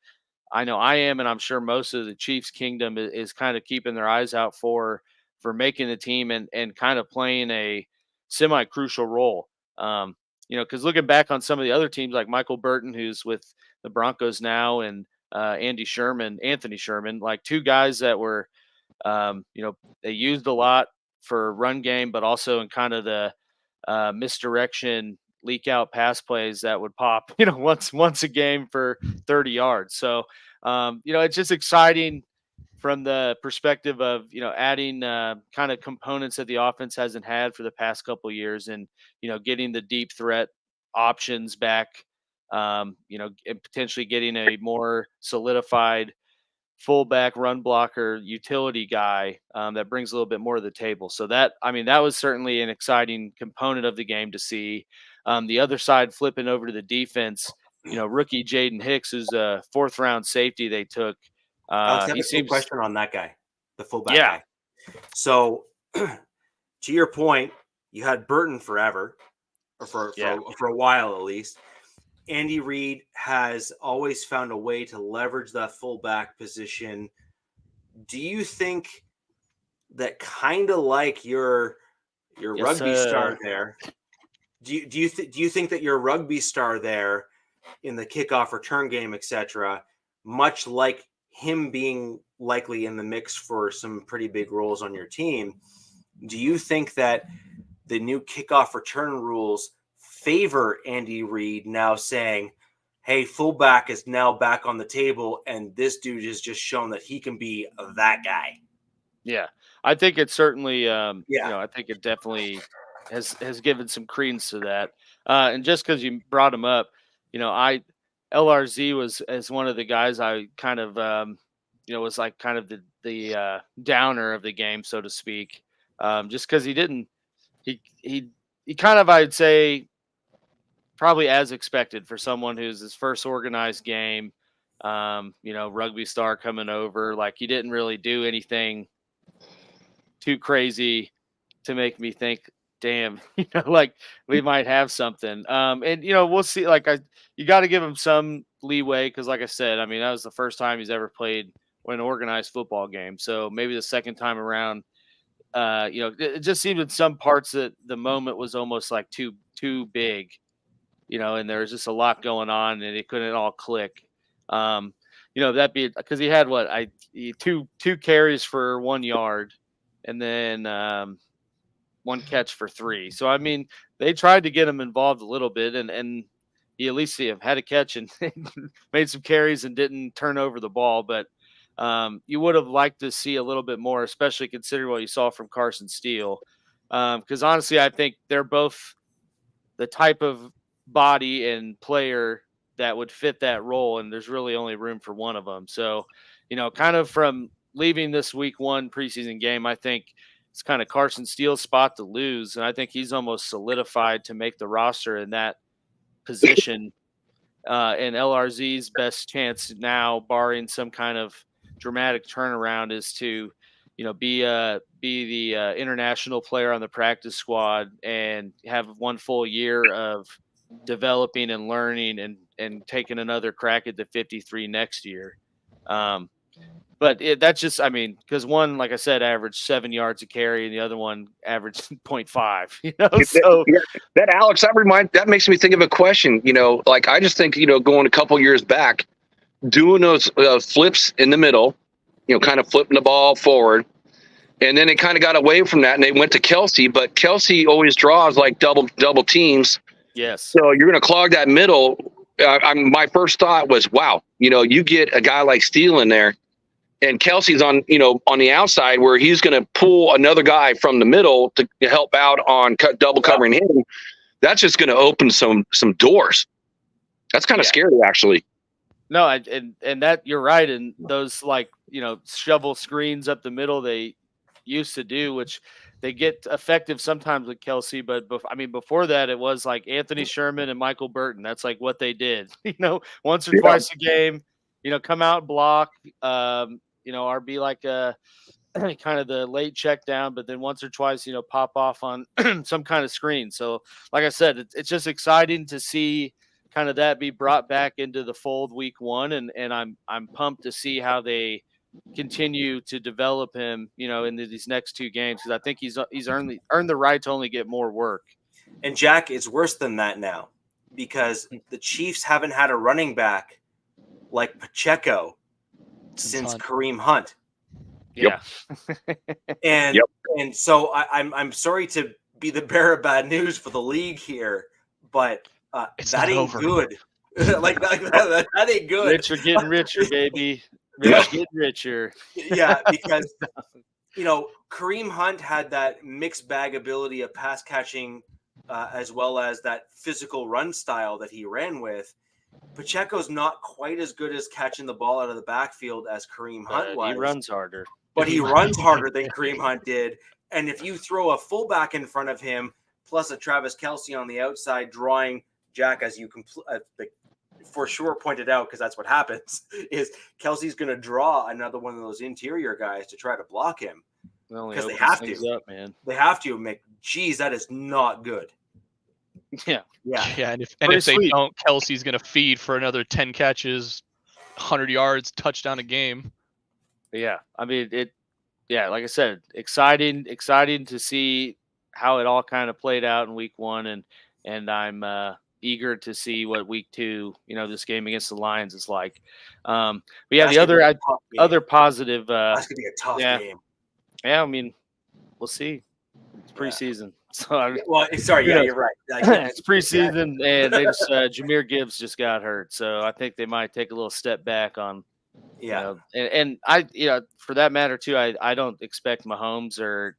and I'm sure most of the Chiefs kingdom is kind of keeping their eyes out for making the team and kind of playing a semi-crucial role. Because looking back on some of the other teams like Michael Burton, who's with the Broncos now, and Anthony Sherman, like 2 guys that were, they used a lot for run game, but also in kind of the misdirection, leak out pass plays that would pop, once a game for 30 yards. So, it's just exciting from the perspective of, adding kind of components that the offense hasn't had for the past couple of years, and, getting the deep threat options back, and potentially getting a more solidified fullback run blocker utility guy that brings a little bit more to the table. So that was certainly an exciting component of the game to see. The other side, flipping over to the defense, rookie Jaden Hicks, who's a 4th round safety they took. He seems question on that guy, the fullback guy. So to your point, you had Burton forever, or for a while at least. Andy Reid has always found a way to leverage that fullback position. Do you think that, kind of like your rugby star there? Do you think that your rugby star there in the kickoff return game, etc., much like him being likely in the mix for some pretty big roles on your team, do you think that the new kickoff return rules favor Andy Reid now, saying, hey, fullback is now back on the table, and this dude has just shown that he can be that guy? Yeah, I think it certainly, I think it definitely has given some credence to that. And just because you brought him up, LRZ was as one of the guys I kind of, was like kind of the downer of the game, so to speak, just because he kind of, I'd say, probably as expected for someone who's his first organized game, rugby star coming over, like he didn't really do anything too crazy to make me think, damn, like we might have something. And we'll see. Like you got to give him some leeway because, like I said, that was the first time he's ever played an organized football game. So maybe the second time around, it just seemed in some parts that the moment was almost like too big, and there was just a lot going on and it couldn't all click. That be because he had two carries for 1 yard and then 1 catch for 3. So, they tried to get him involved a little bit and he at least had a catch and made some carries and didn't turn over the ball. But you would have liked to see a little bit more, especially considering what you saw from Carson Steele. Because honestly, I think they're both the type of body and player that would fit that role, and there's really only room for one of them. So, kind of from leaving this week 1 preseason game, I think it's kind of Carson Steele's spot to lose, and I think he's almost solidified to make the roster in that position. And LRZ's best chance now, barring some kind of dramatic turnaround, is to be the international player on the practice squad and have 1 full year of developing and learning and taking another crack at the 53 next year. But that's just, I mean, because one, like I said, averaged 7 yards a carry, and the other one averaged 0.5. You know, so That Alex, that makes me think of a question. Like I just think going a couple years back, doing those flips in the middle, kind of flipping the ball forward, and then they kind of got away from that and they went to Kelsey. But Kelsey always draws like double teams. yes, So you're going to clog that middle. My first thought was, wow, you get a guy like Steele in there. And Kelsey's on the outside where he's going to pull another guy from the middle to help out on double covering him. That's just going to open some doors. That's kind of scary, actually. No, and that you're right. And those shovel screens up the middle they used to do, which they get effective sometimes with Kelsey. But before that, it was like Anthony Sherman and Michael Burton. That's like what they did. Once or twice a game. Come out, block. Or be like a kind of the late check down, but then once or twice, pop off on some kind of screen. So like I said, it's just exciting to see kind of that be brought back into the fold week 1. And I'm pumped to see how they continue to develop him, into these next 2 games. Cause I think he's earned the right to only get more work. And Jack, it's worse than that now because the Chiefs haven't had a running back like Pacheco since Kareem Hunt. Yeah. And so I'm sorry to be the bearer of bad news for the league here, but that ain't good. that ain't good. Rich are getting richer, baby. Rich getting richer. Yeah, because Kareem Hunt had that mixed bag ability of pass catching as well as that physical run style that he ran with. Pacheco's not quite as good as catching the ball out of the backfield as Kareem Hunt was. He runs harder. But he runs harder than Kareem Hunt did. And if you throw a fullback in front of him, plus a Travis Kelce on the outside drawing, Jack, as you for sure pointed out, because that's what happens, is Kelsey's going to draw another one of those interior guys to try to block him. Because they have to. Up, man. They have to. Geez, that is not good. Yeah. And if they don't, Kelsey's going to feed for another 10 catches, 100 yards, touchdown a game. Yeah. Like I said, exciting to see how it all kind of played out in week 1. And I'm eager to see what week 2, this game against the Lions is like. But yeah, the other positive. That's going to be a tough game. Yeah. We'll see. It's preseason. So you're right. It's preseason, and they just Jahmyr Gibbs just got hurt, so I think they might take a little step back on. And I, for that matter too, I don't expect Mahomes or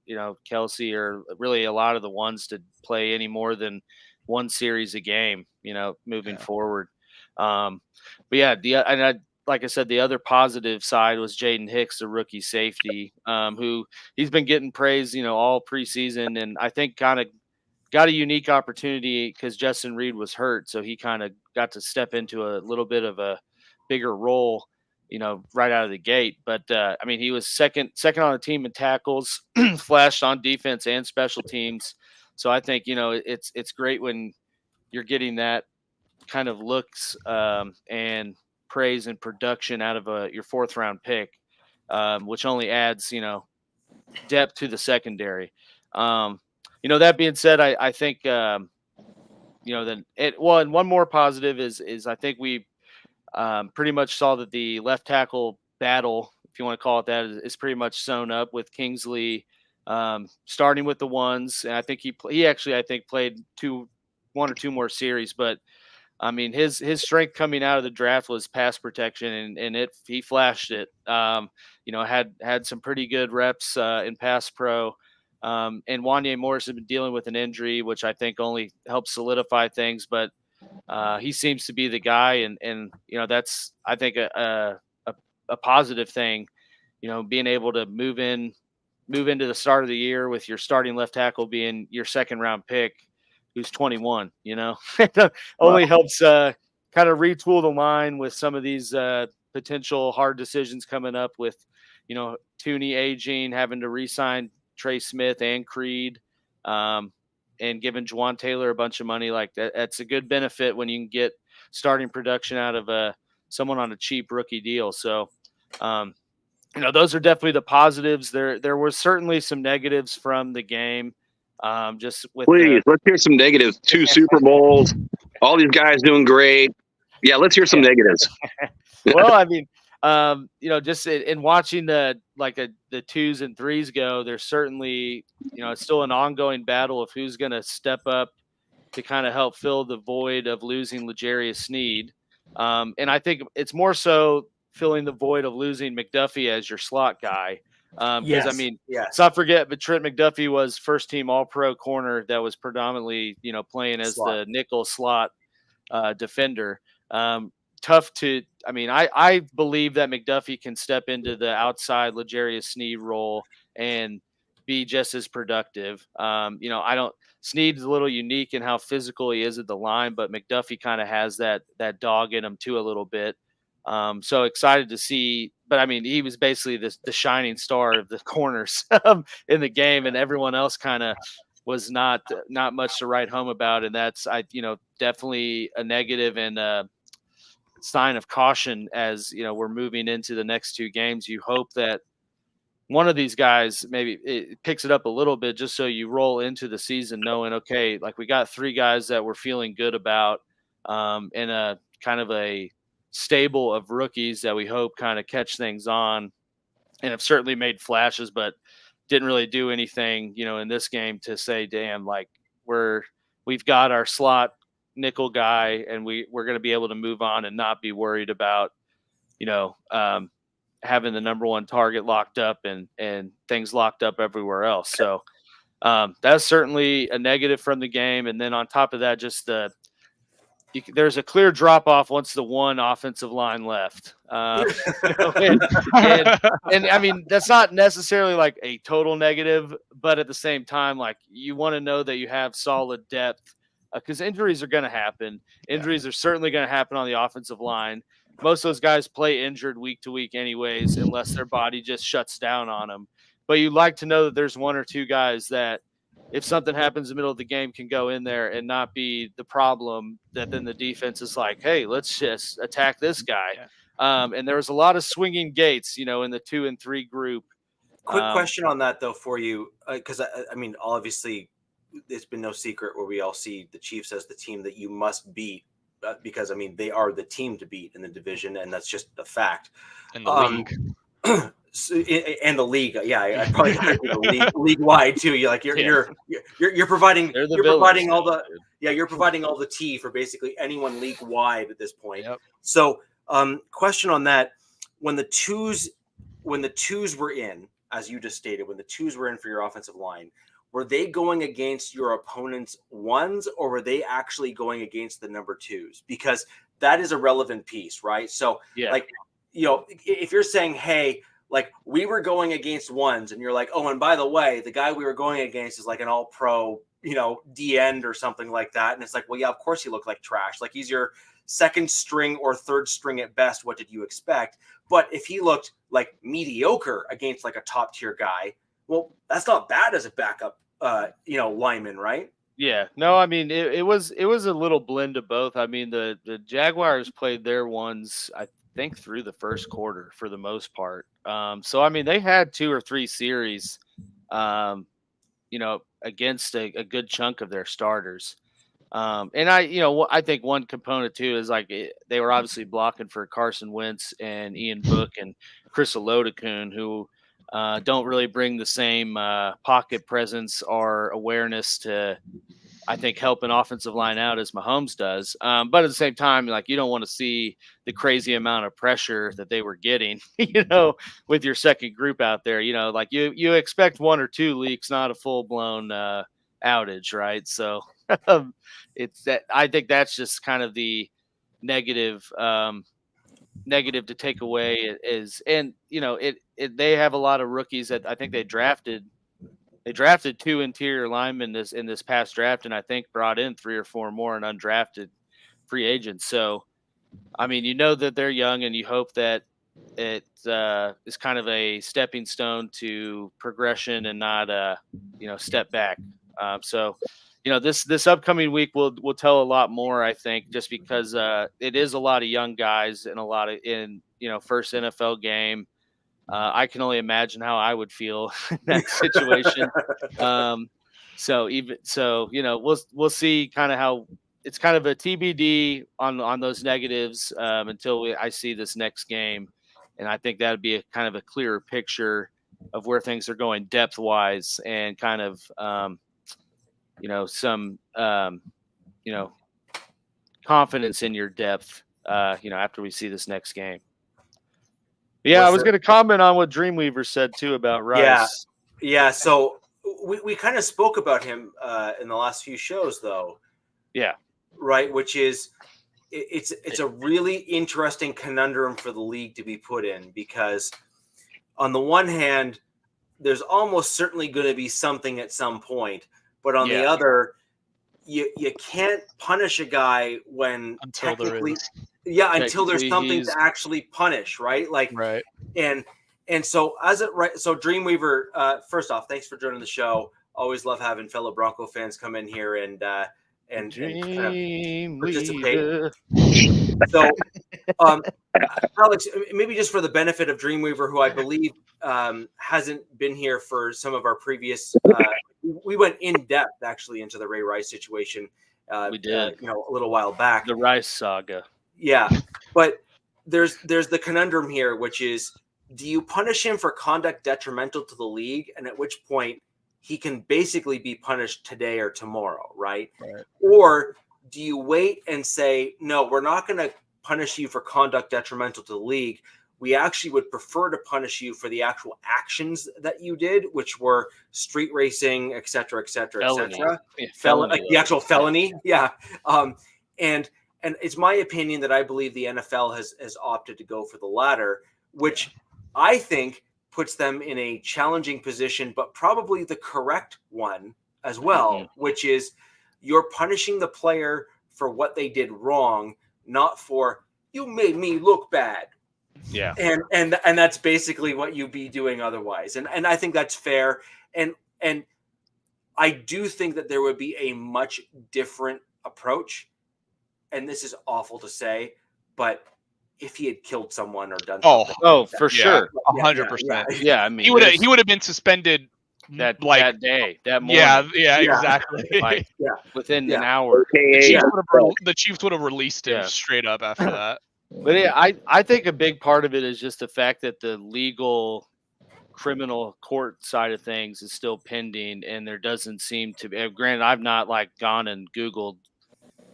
Kelsey or really a lot of the ones to play any more than one series a game, moving forward. But yeah, like I said, the other positive side was Jaden Hicks, the rookie safety, who he's been getting praise, all preseason. And I think kind of got a unique opportunity because Justin Reed was hurt. So he kind of got to step into a little bit of a bigger role, right out of the gate. But he was second on the team in tackles, flashed on defense and special teams. So I think, it's great when you're getting that kind of looks and praise and production out of your 4th round pick, which only adds, depth to the secondary. That being said, I think, one more positive is I think we pretty much saw that the left tackle battle, if you want to call it that, is pretty much sewn up with Kingsley starting with the ones. And I think he actually, I think, played 1 or 2 more series, but his strength coming out of the draft was pass protection, and he flashed it. Had some pretty good reps in pass pro. And Wanye Morris has been dealing with an injury, which I think only helps solidify things. But he seems to be the guy, and that's, I think, a positive thing. Being able to move into the start of the year with your starting left tackle being your 2nd round pick, who's 21, only helps kind of retool the line with some of these potential hard decisions coming up with, Tooney aging, having to re-sign Trey Smith and Creed, and giving Juwan Taylor a bunch of money like that. That's a good benefit when you can get starting production out of someone on a cheap rookie deal. So those are definitely the positives. There were certainly some negatives from the game. Just with Please, let's hear some negatives. 2 Super Bowls, all these guys doing great. Yeah, let's hear some negatives. Well, I mean, just in watching the 2s and 3s go, there's certainly, it's still an ongoing battle of who's going to step up to kind of help fill the void of losing L'Jarius Sneed. And I think it's more so filling the void of losing McDuffie as your slot guy. Because let's not forget, but Trent McDuffie was first team All-Pro corner that was predominantly, playing as the nickel slot defender. Tough to, I believe that McDuffie can step into the outside L'Jarius Sneed role and be just as productive. Sneed's a little unique in how physical he is at the line, but McDuffie kind of has that dog in him too a little bit. So excited to see, but he was basically the shining star of the corners in the game, and everyone else kind of was not much to write home about. And that's, definitely a negative and a sign of caution as, we're moving into the next 2 games. You hope that one of these guys maybe it picks it up a little bit, just so you roll into the season knowing, okay, like we got 3 guys that we're feeling good about, in a kind of a stable of rookies that we hope kind of catch things on and have certainly made flashes, but didn't really do anything, in this game to say, damn, like we've got our slot nickel guy and we're going to be able to move on and not be worried about, having the number 1 target locked up and things locked up everywhere else. So that's certainly a negative from the game. And then on top of that, just there's a clear drop off once the 1 offensive line left. And that's not necessarily like a total negative, but at the same time, like you want to know that you have solid depth because injuries are going to happen. Injuries are certainly going to happen on the offensive line. Most of those guys play injured week to week anyways, unless their body just shuts down on them. But you'd like to know that there's 1 or 2 guys that if something happens in the middle of the game can go in there and not be the problem that then the defense is like, hey, let's just attack this guy. Yeah. And there was a lot of swinging gates, in the 2 and 3 group. Quick question on that though for you, because obviously it's been no secret where we all see the Chiefs as the team that you must beat. Because they are the team to beat in the division, and that's just a fact. In the league, and the league, I probably the league wide too. You're providing all the tea for basically anyone league wide at this point. Yep. So, question on that: when the twos were in, as you just stated, when the 2s were in for your offensive line. Were they going against your opponent's 1s or were they actually going against the number 2s? Because that is a relevant piece, right? So if you're saying, hey, like we were going against 1s and you're like, oh, and by the way, the guy we were going against is like an all-pro, D end or something like that. And it's like, well, yeah, of course he looked like trash. Like he's your 2nd string or 3rd string at best. What did you expect? But if he looked like mediocre against like a top tier guy, well, that's not bad as a backup, lineman, right? Yeah, no, it was a little blend of both. The Jaguars played their 1s, I think, through the first quarter for the most part. So they had 2 or 3 series, against a good chunk of their starters. And I think one component too is like they were obviously blocking for Carson Wentz and Ian Book and Chris Olodokun, who don't really bring the same pocket presence or awareness to, I think, help an offensive line out as Mahomes does. But at the same time, like you don't want to see the crazy amount of pressure that they were getting, with your second group out there. Like you expect 1 or 2 leaks, not a full blown outage, right? So it's that. I think that's just kind of the negative to take away is, and they have a lot of rookies that I think they drafted 2 interior linemen in this past draft, and I think brought in 3 or 4 more in undrafted free agents. So, that they're young, and you hope that it is kind of a stepping stone to progression and not step back. This upcoming week will tell a lot more, I think, just because it is a lot of young guys and a lot of first NFL game. I can only imagine how I would feel in that situation. So we'll see kind of how it's kind of a TBD on those negatives until I see this next game, and I think that'd be a kind of a clearer picture of where things are going depth wise and kind of some confidence in your depth. After we see this next game. Yeah, I was going to comment on what Dreamweaver said too about Rice. Yeah. So we kind of spoke about him in the last few shows, though. Yeah. Right, which is it's a really interesting conundrum for the league to be put in, because on the one hand, there's almost certainly going to be something at some point, but on the other, you can't punish a guy when until until there's something to actually punish, right? Right. And so so Dreamweaver, first off, thanks for joining the show. Always love having fellow Bronco fans come in here and kind of participate. So, Alex, maybe just for the benefit of Dreamweaver, who I believe hasn't been here for some of our previous, we went in depth actually into the Ray Rice situation. We did, a little while back. The Rice saga. Yeah, but there's the conundrum here, which is, do you punish him for conduct detrimental to the league, and at which point he can basically be punished today or tomorrow, right? Or do you wait and say, no, we're not going to punish you for conduct detrimental to the league. We actually would prefer to punish you for the actual actions that you did, which were street racing, et cetera, et cetera, et cetera. Felony, the actual felony. Yeah. And it's my opinion that I believe the NFL has opted to go for the latter, which I think puts them in a challenging position, but probably the correct one as well, which is you're punishing the player for what they did wrong, not for you made me look bad. Yeah. And that's basically what you'd be doing otherwise. And I think that's fair. And I do think that there would be a much different approach. And this is awful to say, but if he had killed someone or done something. Oh, for sure. 100%. Yeah, I mean, he would have been suspended that day, that morning. Yeah, exactly. Within an hour. The Chiefs would have released him straight up after that. But I think a big part of it is just the fact that the legal criminal court side of things is still pending, and there doesn't seem to be. Granted, I've not gone and Googled,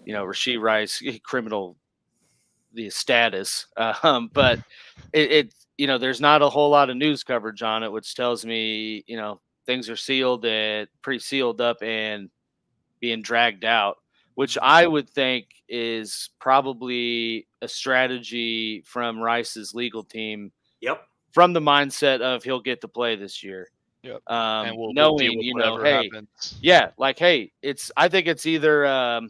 Rashee Rice criminal the status, but it there's not a whole lot of news coverage on it, which tells me things are pretty sealed up and being dragged out, which I would think is probably a strategy from Rice's legal team. Yep. From the mindset of he'll get to play this year. Yep. And knowing, hey, happens. Hey, I think it's either,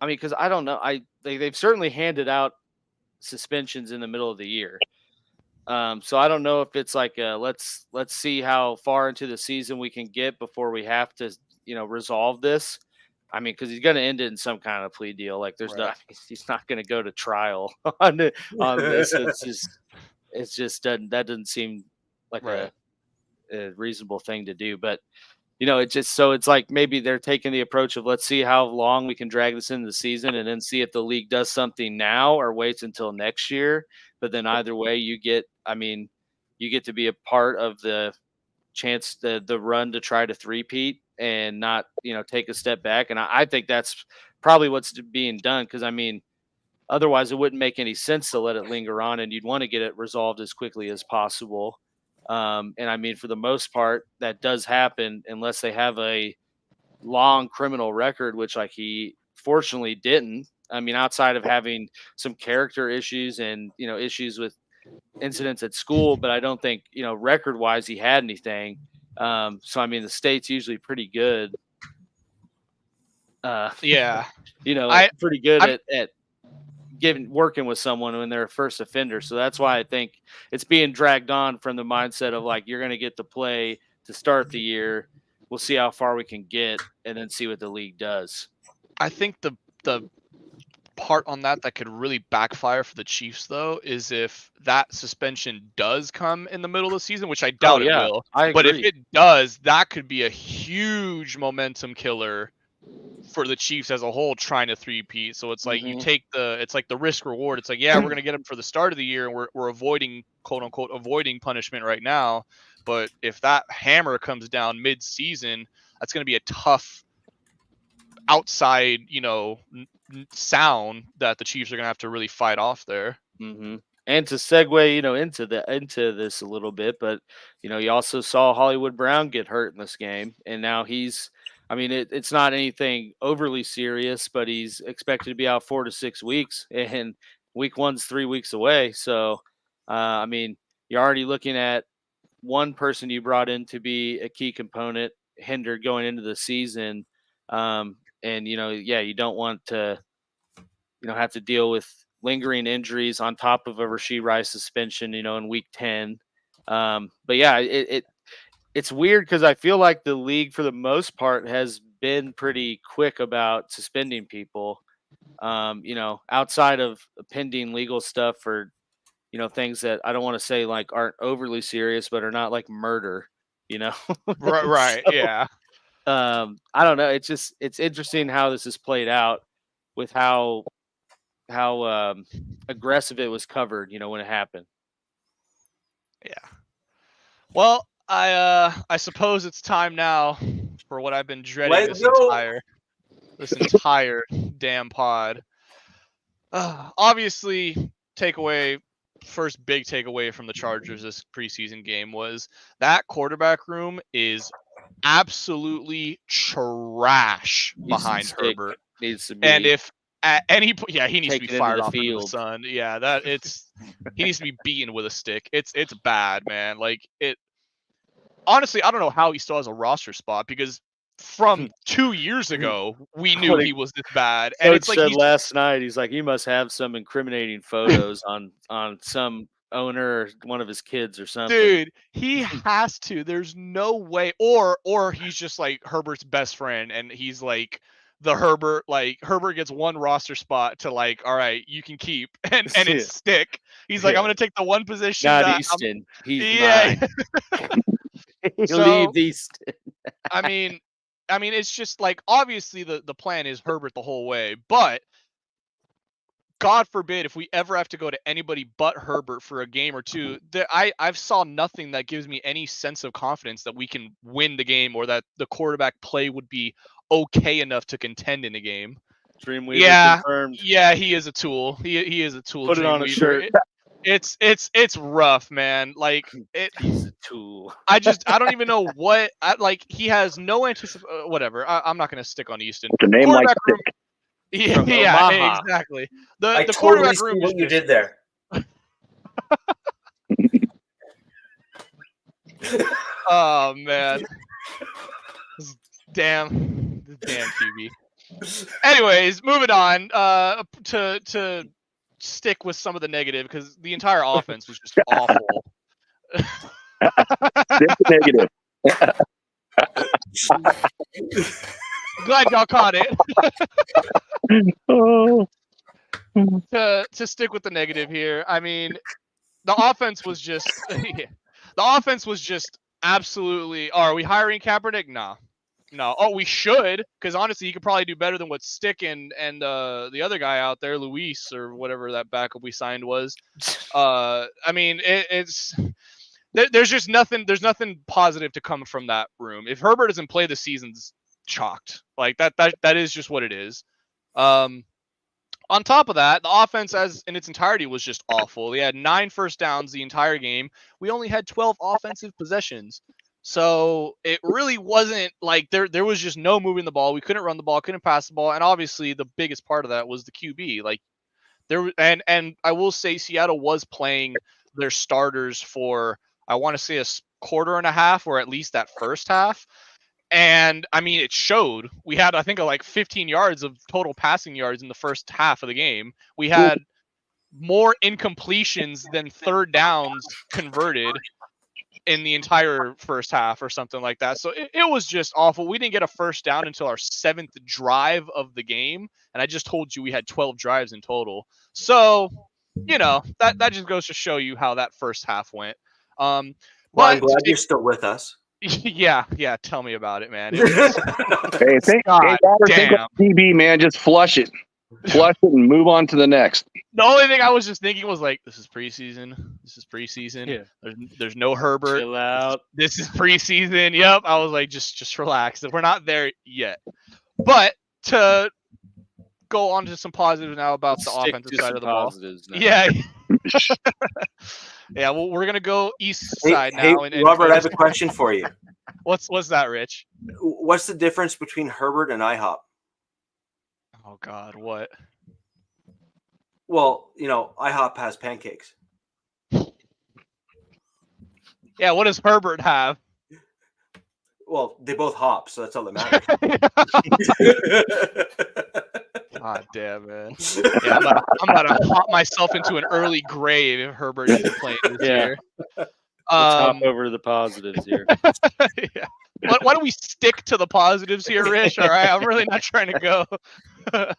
because I don't know. They've certainly handed out suspensions in the middle of the year. So I don't know if it's let's see how far into the season we can get before we have to, resolve this. Because he's going to end it in some kind of plea deal. He's not going to go to trial on this. That doesn't seem like a reasonable thing to do. But it's maybe they're taking the approach of let's see how long we can drag this into the season and then see if the league does something now or waits until next year. But then either way, you get to be a part of the chance, the run to try to three-peat and not, take a step back. And I think that's probably what's being done. Cause otherwise it wouldn't make any sense to let it linger on, and you'd want to get it resolved as quickly as possible. And for the most part, that does happen unless they have a long criminal record, which he fortunately didn't. Outside of having some character issues and, issues with incidents at school, but I don't think, record wise, he had anything. So the state's usually pretty good. Pretty good at working with someone when they're a first offender. So that's why I think it's being dragged on from the mindset of you're going to get to play to start the year. We'll see how far we can get and then see what the league does. I think the part on that could really backfire for the Chiefs, though, is if that suspension does come in the middle of the season, which I doubt it will. But if it does, that could be a huge momentum killer for the Chiefs as a whole trying to three-peat. So it's like it's like the risk reward. It's like, yeah, we're going to get them for the start of the year, and we're avoiding, quote unquote, avoiding punishment right now. But if that hammer comes down mid-season, that's going to be a tough outside, sound that the Chiefs are going to have to really fight off there. Mm-hmm. And to segue, into this a little bit, but you also saw Hollywood Brown get hurt in this game, and now it's not anything overly serious, but he's expected to be out 4 to 6 weeks, and week 1's 3 weeks away. So, you're already looking at one person you brought in to be a key component hindered going into the season. You don't want to, have to deal with lingering injuries on top of a Rashee Rice suspension, in week 10. It's weird because I feel like the league for the most part has been pretty quick about suspending people, outside of pending legal stuff for, things that I don't want to say like aren't overly serious, but are not like murder, Right. So, yeah. I don't know. It's interesting how this is played out with how aggressive it was covered, when it happened. Yeah. Well, I suppose it's time now for what I've been dreading this entire damn pod. Obviously, first big takeaway from the Chargers this preseason game was that quarterback room is absolutely trash behind Herbert. And if at any point, he needs to be fired off into the sun. Yeah, he needs to be beaten with a stick. It's bad, man. Like honestly, I don't know how he still has a roster spot, because from 2 years ago we knew he was this bad. And it's like last night, he's like, he must have some incriminating photos on some owner or one of his kids or something. Dude, he has to. There's no way. Or he's just like Herbert's best friend, and he's like Herbert gets one roster spot to like, all right, you can keep, and it's stick. He's like, I'm gonna take the one position. Not Easton. He's mine. Leave Easton. I mean, it's just like, obviously the plan is Herbert the whole way, but God forbid if we ever have to go to anybody but Herbert for a game or two, I've saw nothing that gives me any sense of confidence that we can win the game, or that the quarterback play would be okay enough to contend in a game. Dreamweaver confirmed. Yeah, he is a tool. He is a tool. Put it on a shirt. It's rough, man. Like he's a tool. I don't even know what. He has no whatever. I'm not gonna stick on Easton. The name like room, yeah, exactly. I the totally quarterback see room what you did there. Oh man, damn QB. Anyways, moving on. To stick with some of the negative, because the entire offense was just awful. Negative. Glad y'all caught it. Oh. To stick with the negative here, I mean, the offense was just absolutely. Are we hiring Kaepernick? No. Oh, we should, because honestly, he could probably do better than what Stick and the other guy out there, Luis or whatever that backup we signed was. I mean, there's just nothing. There's nothing positive to come from that room. If Herbert doesn't play, the season's chalked. Like that is just what it is. On top of that, the offense in its entirety was just awful. They had 9 first downs the entire game. We only had 12 offensive possessions. So it really wasn't like there was just no moving the ball. We couldn't run the ball, couldn't pass the ball, and obviously the biggest part of that was the QB. Like and I will say Seattle was playing their starters for, I want to say, a quarter and a half, or at least that first half. And I mean, it showed. We had, I think, like 15 yards of total passing yards in the first half of the game. We had more incompletions than third downs converted. in the entire first half or something like that. So it was just awful. We didn't get a first down until our 7th drive of the game. And I just told you we had 12 drives in total. So, that just goes to show you how that first half went. Well, But I'm glad you're still with us. yeah, tell me about it, man. Hey, God think damn. DB, man, just flush it and move on to the next. The only thing I was just thinking was like, this is preseason. Yeah. There's no Herbert. Chill out. This is preseason. Yep. I was like, just relax. We're not there yet. But to go on to some positives now about the Stick offensive to side some of the ball. positives now. Yeah. Yeah. Well, we're gonna go east side Hey, now. And Robert, I have a question for you. What's that, Rich? What's the difference between Herbert and IHOP? Oh God, what? Well, IHOP has pancakes. Yeah. What does Herbert have? Well, they both hop, so that's all that matters. God damn, man. Yeah, I'm about to hop myself into an early grave if Herbert isn't playing this year. Let's hop over to the positives here. Yeah. Why don't we stick to the positives here, Rich? All right, I'm really not trying to go. But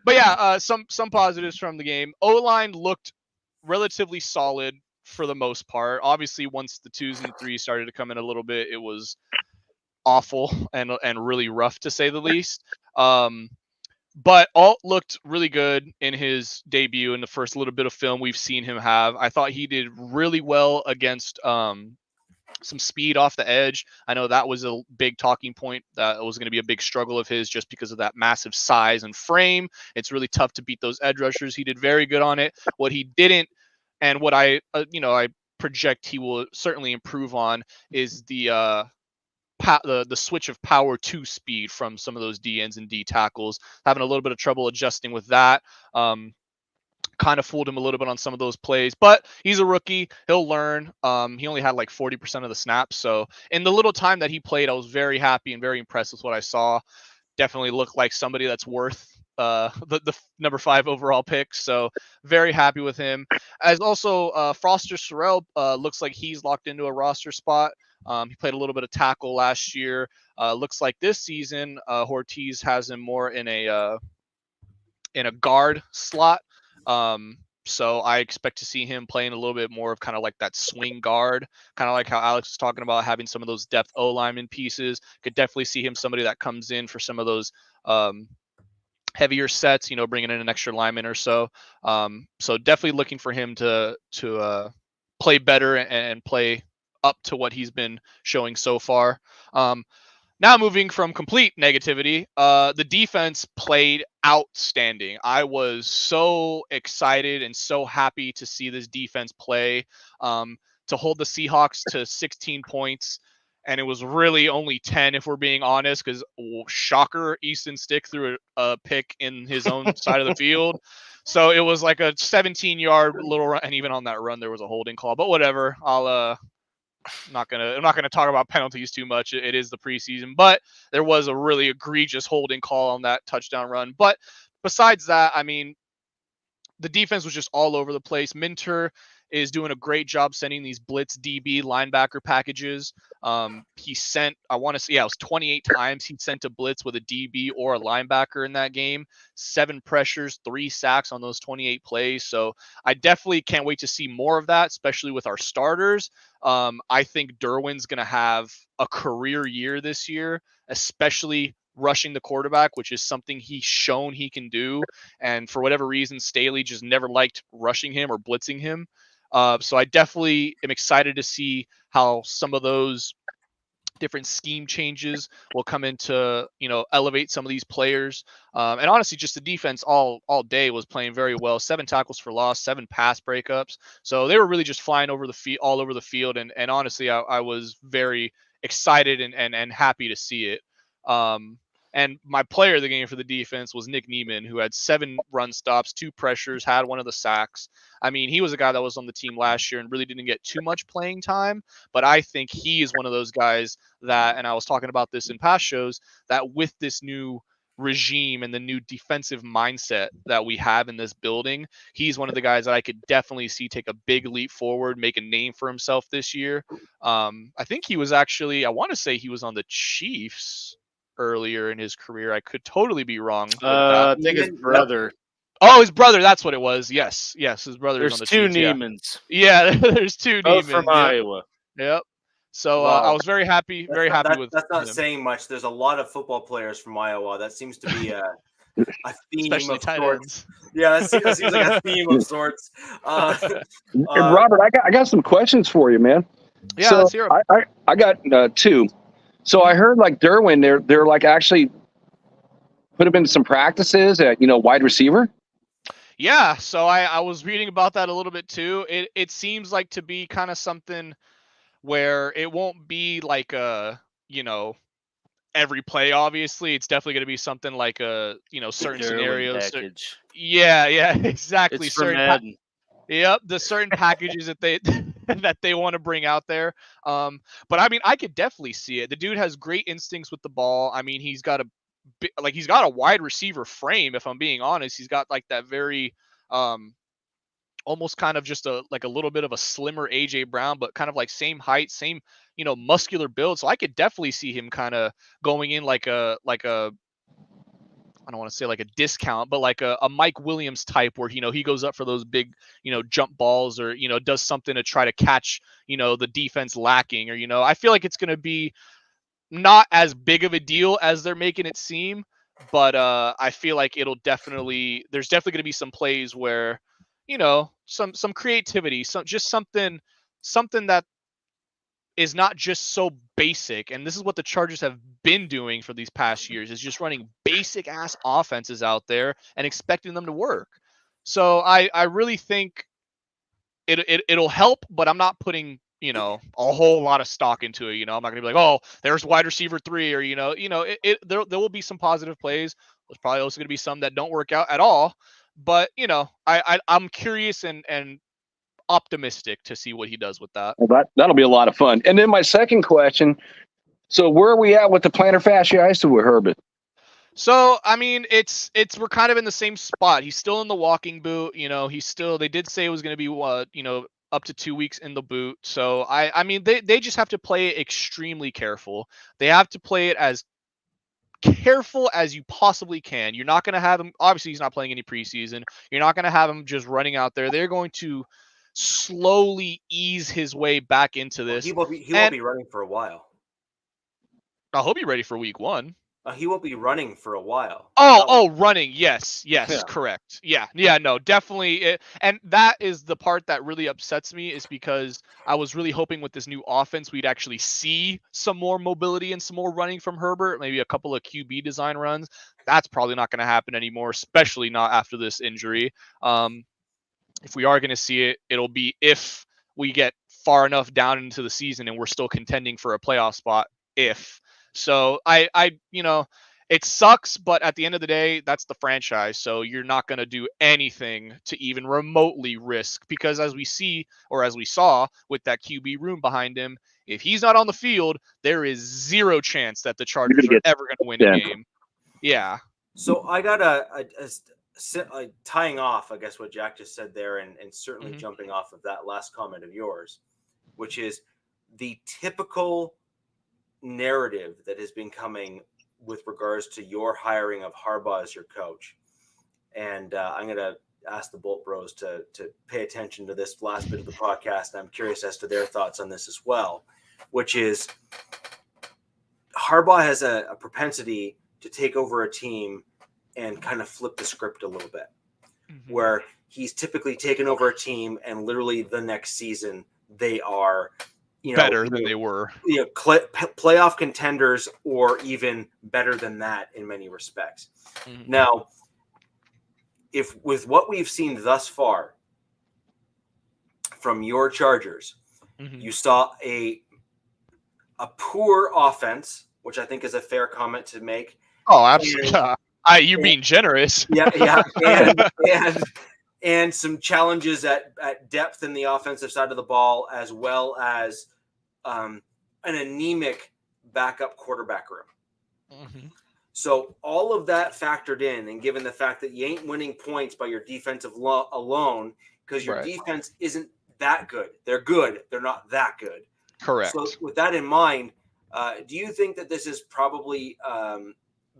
yeah, some positives from the game. O-line looked relatively solid for the most part. Obviously, once the 2s and 3s started to come in a little bit, it was awful and really rough to say the least. But Alt looked really good in his debut in the first little bit of film we've seen him have. I thought he did really well against some speed off the edge. I know that was a big talking point. That was going to be a big struggle of his just because of that massive size and frame. It's really tough to beat those edge rushers. He did very good on it. What he didn't, and what I project he will certainly improve on, is the switch of power to speed from some of those D ends and D tackles. Having a little bit of trouble adjusting with that. Kind of fooled him a little bit on some of those plays, but he's a rookie. He'll learn. He only had like 40% of the snaps. So in the little time that he played, I was very happy and very impressed with what I saw. Definitely looked like somebody that's worth the number 5 overall pick. So very happy with him. As also Foster Sorrell looks like he's locked into a roster spot. He played a little bit of tackle last year. Looks like this season Ortiz has him more in a guard slot. So I expect to see him playing a little bit more of kind of like that swing guard, kind of like how Alex was talking about having some of those depth O lineman pieces. Could definitely see him somebody that comes in for some of those heavier sets, bringing in an extra lineman or so. So definitely looking for him to play better and play up to what he's been showing so far. Now moving from complete negativity, the defense played outstanding. I was so excited and so happy to see this defense play, to hold the Seahawks to 16 points. And it was really only 10 if we're being honest, because shocker, Easton Stick threw a pick in his own side of the field. So it was like a 17-yard little run, and even on that run there was a holding call. But whatever, I'm not gonna talk about penalties too much. It is the preseason, but there was a really egregious holding call on that touchdown run. But besides that, I mean, the defense was just all over the place. Minter is doing a great job sending these blitz DB linebacker packages. He sent, I want to say, it was 28 times he sent a blitz with a DB or a linebacker in that game. 7 pressures, 3 sacks on those 28 plays. So I definitely can't wait to see more of that, especially with our starters. I think Derwin's going to have a career year this year, especially rushing the quarterback, which is something he's shown he can do. And for whatever reason, Staley just never liked rushing him or blitzing him. So I definitely am excited to see how some of those different scheme changes will come into, elevate some of these players. And honestly, just the defense all day was playing very well. 7 tackles for loss, 7 pass breakups. So they were really just flying over the field, all over the field. And honestly, I was very excited and happy to see it. And my player of the game for the defense was Nick Neiman, who had 7 run stops, 2 pressures, had 1 of the sacks. I mean, he was a guy that was on the team last year and really didn't get too much playing time, but I think he is one of those guys that, and I was talking about this in past shows, that with this new regime and the new defensive mindset that we have in this building, he's one of the guys that I could definitely see take a big leap forward, make a name for himself this year. I think he was actually, I want to say he was on the Chiefs earlier in his career. I could totally be wrong with that. I think his brother. Oh, his brother. That's what it was. Yes. His brother is on the There's two Chiefs. Niemans. Yeah, there's two Both Niemans. from Iowa. Yep. So Wow. I was very happy with that's not him. saying much. There's a lot of football players from Iowa. That seems to be a theme Especially of tight sorts. ends. Yeah, that seems like a theme of sorts. And Robert, I got some questions for you, man. Yeah, so let's hear 'em. I got two. So I heard like Derwin, they're like actually put him in some practices at wide receiver. Yeah, so I was reading about that a little bit too. It seems like to be kind of something where it won't be like a, every play, obviously. It's definitely going to be something like a, certain Derwin scenarios. package. Yeah, exactly. It's from Madden. Yep, the certain packages that they that they want to bring out there. But I mean, I could definitely see it. The dude has great instincts with the ball. I mean, he's got a wide receiver frame. If I'm being honest, he's got like that very almost kind of just a little bit of a slimmer AJ Brown, but kind of like same height, same muscular build. So I could definitely see him kind of going in like a I don't want to say like a discount, but like a Mike Williams type where, he goes up for those big, jump balls or, does something to try to catch, the defense lacking or, I feel like it's going to be not as big of a deal as they're making it seem, but I feel like there's definitely going to be some plays where, some creativity, something that is not just so basic. And this is what the Chargers have been doing for these past years, is just running basic ass offenses out there and expecting them to work. So I really think it'll help, but I'm not putting, a whole lot of stock into it. I'm not gonna be like, oh, there's wide receiver 3 or, there will be some positive plays. There's probably also gonna be some that don't work out at all. But, I'm curious and optimistic to see what he does with that. Well, that'll be a lot of fun. And then my second question, so where are we at with the plantar fasciitis with Herbert? So, I mean, we're kind of in the same spot. He's still in the walking boot. They did say it was going to be, up to 2 weeks in the boot. So I mean, they just have to play it extremely careful. They have to play it as careful as you possibly can. You're not going to have him, obviously he's not playing any preseason. You're not going to have him just running out there. They're going to slowly ease his way back into this. He won't be running for a while. I hope he's ready for week 1. He won't be running for a while. Running. Yes, yeah. Correct. Yeah, no, definitely. And that is the part that really upsets me, is because I was really hoping with this new offense we'd actually see some more mobility and some more running from Herbert, maybe a couple of QB design runs. That's probably not going to happen anymore, especially not after this injury. If we are going to see it, it'll be if we get far enough down into the season and we're still contending for a playoff spot. So it sucks, but at the end of the day, that's the franchise. So you're not going to do anything to even remotely risk, because as we saw with that QB room behind him, if he's not on the field, there is zero chance that the Chargers are ever going to win a game. Yeah. So I got a tying off, I guess, what Jack just said there, and certainly jumping off of that last comment of yours, which is the typical narrative that has been coming with regards to your hiring of Harbaugh as your coach. And I'm going to ask the Bolt Bros to pay attention to this last bit of the podcast. I'm curious as to their thoughts on this as well, which is Harbaugh has a propensity to take over a team and kind of flip the script a little bit, where he's typically taken over a team and literally the next season they are better than they were. Playoff contenders, or even better than that in many respects. Now, if with what we've seen thus far from your Chargers, you saw a poor offense, which I think is a fair comment to make. Oh, absolutely. You mean generous. Yeah. And some challenges at depth in the offensive side of the ball, as well as an anemic backup quarterback room. So all of that factored in, and given the fact that you ain't winning points by your defensive alone, because your Right. defense isn't that good. They're good. They're not that good. Correct. So with that in mind, do you think that this is probably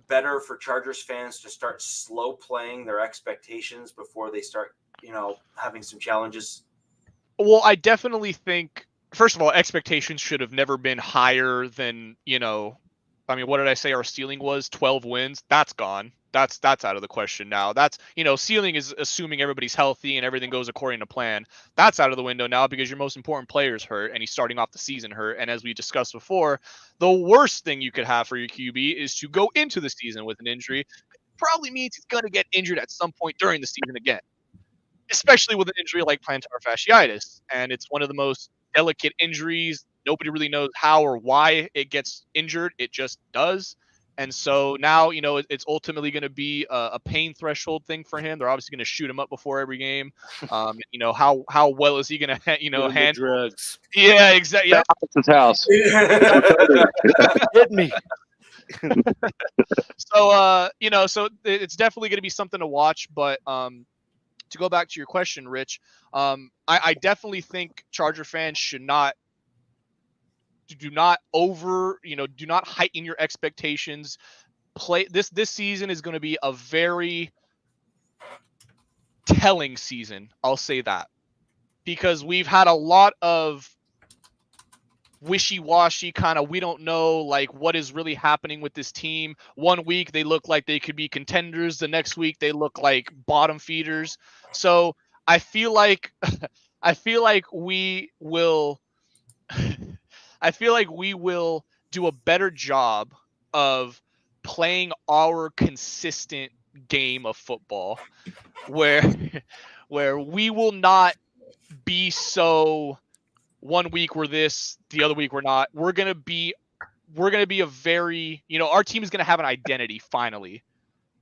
better for Chargers fans to start slow playing their expectations before they start, having some challenges? Well, I definitely think, first of all, expectations should have never been higher than, I mean, what did I say our ceiling was? 12 wins. That's gone. That's out of the question now. That's, ceiling is assuming everybody's healthy and everything goes according to plan. That's out of the window now because your most important player's hurt and he's starting off the season hurt. And as we discussed before, the worst thing you could have for your QB is to go into the season with an injury. It probably means he's going to get injured at some point during the season again, especially with an injury like plantar fasciitis. And it's one of the most delicate injuries. Nobody really knows how or why it gets injured. It just does. And so now, it's ultimately going to be a pain threshold thing for him. They're obviously going to shoot him up before every game. How well is he going to, handle drugs? Yeah, exactly. Yeah. His house. Hit me. So, so it's definitely going to be something to watch. But to go back to your question, Rich, I definitely think Charger fans should not do not heighten your expectations. Play this season is going to be a very telling season. I'll say that because we've had a lot of wishy-washy kind of, we don't know like what is really happening with this team. One week they look like they could be contenders, the next week they look like bottom feeders. So I feel like we will do a better job of playing our consistent game of football where we will not be so one week we're this, the other week we're not. We're going to be a very, our team is going to have an identity finally.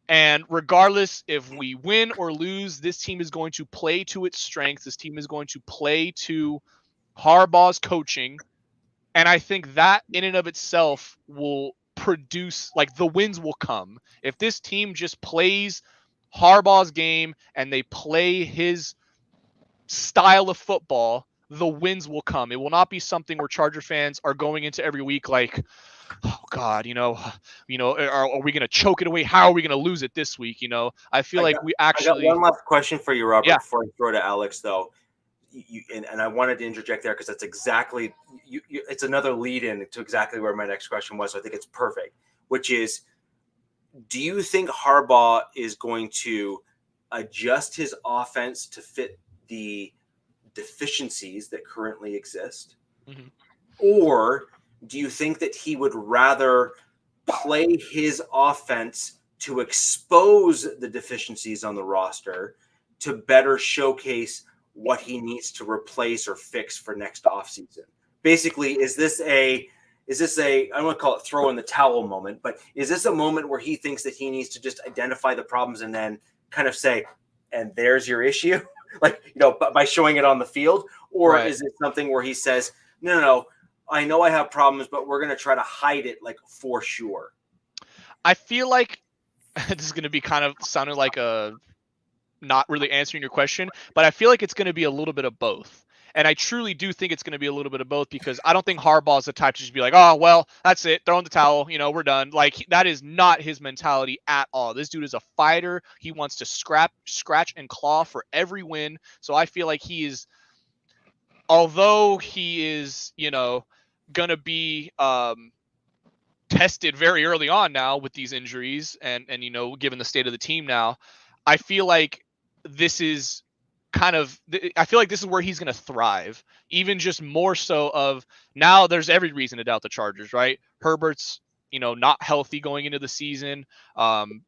And regardless if we win or lose, this team is going to play to its strengths. This team is going to play to Harbaugh's coaching. And I think that in and of itself will produce, like, the wins will come. If this team just plays Harbaugh's game and they play his style of football, the wins will come. It will not be something where Charger fans are going into every week like, oh God, are we going to choke it away? How are we going to lose it this week? I feel I got one last question for you, Robert, Yeah. before I throw to Alex, though. And I wanted to interject there because that's exactly it's another lead in to exactly where my next question was. So I think it's perfect, which is, do you think Harbaugh is going to adjust his offense to fit the deficiencies that currently exist? Mm-hmm. Or do you think that he would rather play his offense to expose the deficiencies on the roster to better showcase what he needs to replace or fix for next offseason? Basically, is this a I don't want to call it throw in the towel moment, but is this a moment where he thinks that he needs to just identify the problems and then kind of say, and there's your issue, like, by showing it on the field? Or right. Is it something where he says, no, I know I have problems, but we're going to try to hide it, like, for sure? I feel like this is going to be kind of sounding like a not really answering your question, but I feel like it's going to be a little bit of both. And I truly do think it's going to be a little bit of both because I don't think Harbaugh is the type to just be like, oh, well, that's it. Throw in the towel. We're done. Like, that is not his mentality at all. This dude is a fighter. He wants to scratch and claw for every win. So I feel like he is, although he is, going to be tested very early on now with these injuries and given the state of the team now, I feel like this is where he's going to thrive, even just more so of now there's every reason to doubt the Chargers, right? Herbert's, not healthy going into the season. The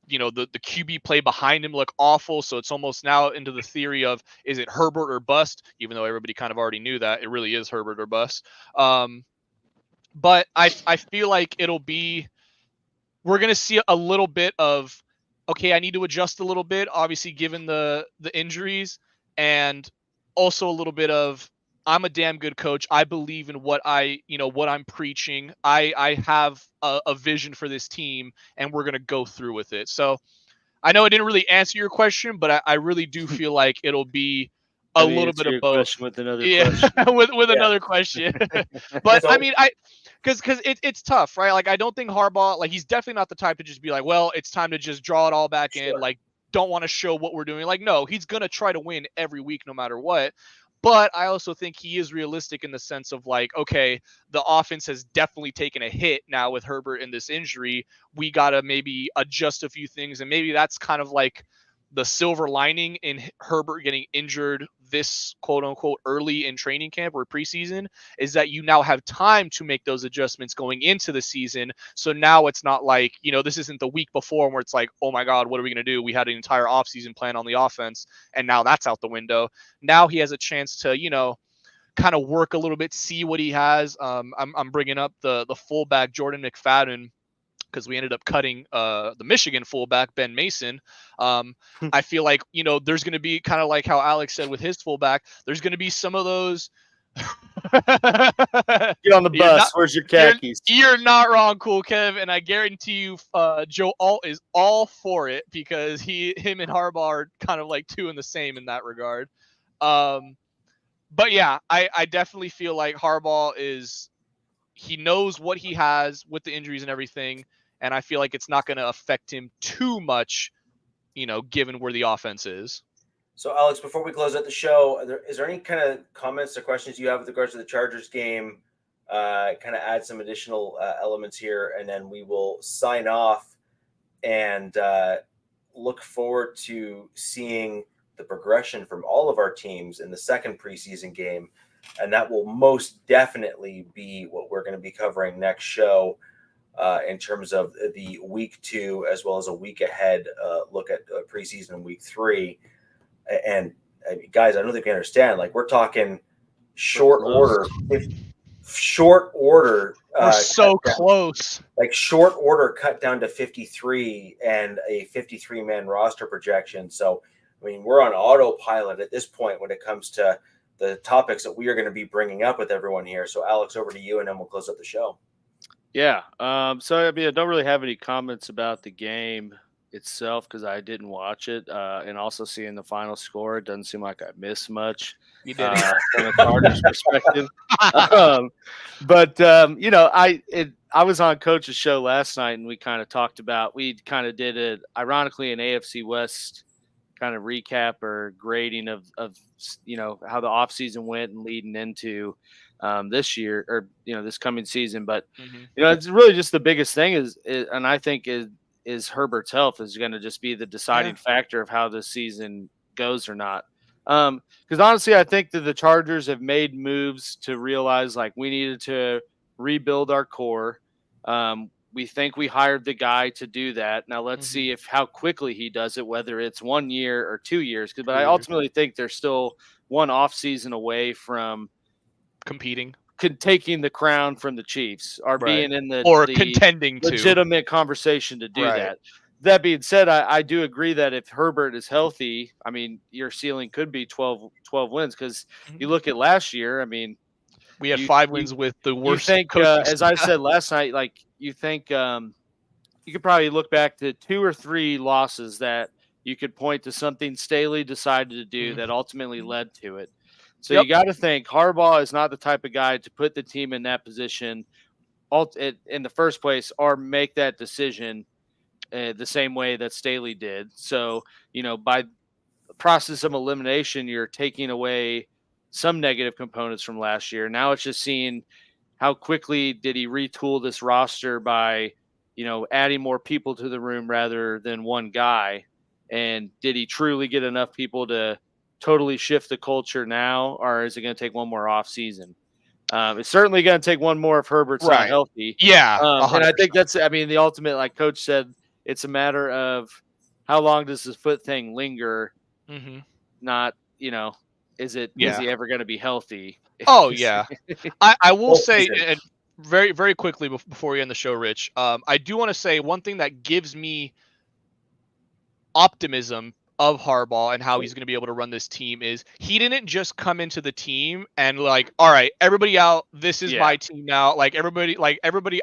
QB play behind him look awful. So it's almost now into the theory of, is it Herbert or bust? Even though everybody kind of already knew that it really is Herbert or bust. But I feel like we're going to see a little bit of, okay, I need to adjust a little bit, obviously, given the injuries, and also a little bit of, I'm a damn good coach. I believe in what I'm preaching. I have a vision for this team, and we're gonna go through with it. So I know I didn't really answer your question, but I really do feel like it'll be a little bit of both. With another Yeah, question. with another question. But So- I mean, because it's tough, right? Like I don't think Harbaugh, like he's definitely not the type to just be like, well, it's time to just draw it all back in. Sure. Like, don't want to show what we're doing. Like, no, he's gonna try to win every week, no matter what. But I also think he is realistic in the sense of like, okay, the offense has definitely taken a hit now with Herbert in this injury. We gotta maybe adjust a few things, and maybe that's kind of like the silver lining in Herbert getting injured this quote unquote early in training camp or preseason is that you now have time to make those adjustments going into the season. So now it's not like, this isn't the week before where it's like, oh my God, what are we going to do? We had an entire offseason plan on the offense and now that's out the window. Now he has a chance to, kind of work a little bit, see what he has. I'm bringing up the fullback, Jordan McFadden, because we ended up cutting the Michigan fullback, Ben Mason. I feel like, there's going to be kind of like how Alex said with his fullback, there's going to be some of those. Get on the bus. Where's your khakis? You're not wrong, Cool Kev. And I guarantee you Joe Alt is all for it because him and Harbaugh are kind of like two in the same in that regard. But yeah, I definitely feel like Harbaugh he knows what he has with the injuries and everything. And I feel like it's not going to affect him too much, given where the offense is. So, Alex, before we close out the show, is there any kind of comments or questions you have with regards to the Chargers game? Kind of add some additional elements here, and then we will sign off and look forward to seeing the progression from all of our teams in the second preseason game. And that will most definitely be what we're going to be covering next show. In terms of the week 2, as well as a week ahead look at preseason week 3. And guys, I don't think you understand. Like we're talking short order. We're so close. Like short order cut down to 53 and a 53-man roster projection. So, I mean, we're on autopilot at this point when it comes to the topics that we are going to be bringing up with everyone here. So, Alex, over to you, and then we'll close up the show. Yeah. So, I mean, I don't really have any comments about the game itself because I didn't watch it. And also seeing the final score, it doesn't seem like I missed much. You did from a Chargers perspective. But I was on Coach's show last night and we kind of talked about, we kind of did it, ironically, an AFC West kind of recap or grading of how the offseason went and leading into this year or this coming season. But it's really just the biggest thing is and I think is Herbert's health is going to just be the deciding factor of how this season goes or not. Because honestly, I think that the Chargers have made moves to realize like we needed to rebuild our core. We think we hired the guy to do that. Now let's see how quickly he does it, whether it's 1 year or 2 years. But I ultimately think they're still one off season away from competing, taking the crown from the Chiefs, or being in the contending legitimate conversation to do that. That being said, I do agree that if Herbert is healthy, I mean, your ceiling could be 12 wins because you look at last year. I mean, we had 5 wins with the worst. You think, as I said last night, like you think you could probably look back to 2 or 3 losses that you could point to something Staley decided to do that ultimately led to it. So you got to think Harbaugh is not the type of guy to put the team in that position in the first place or make that decision the same way that Staley did. So, by the process of elimination, you're taking away some negative components from last year. Now it's just seeing how quickly did he retool this roster by, adding more people to the room rather than one guy. And did he truly get enough people to totally shift the culture now, or is it going to take one more off season? It's certainly going to take one more if Herbert's not healthy. Yeah. And I think the ultimate, like Coach said, it's a matter of how long does this foot thing linger? Not, is he ever going to be healthy? Oh, yeah. I will say, and very, very quickly before we end the show, Rich, I do want to say one thing that gives me optimism of Harbaugh and how he's going to be able to run this team is he didn't just come into the team and like, all right, everybody out, this is my team now. Like everybody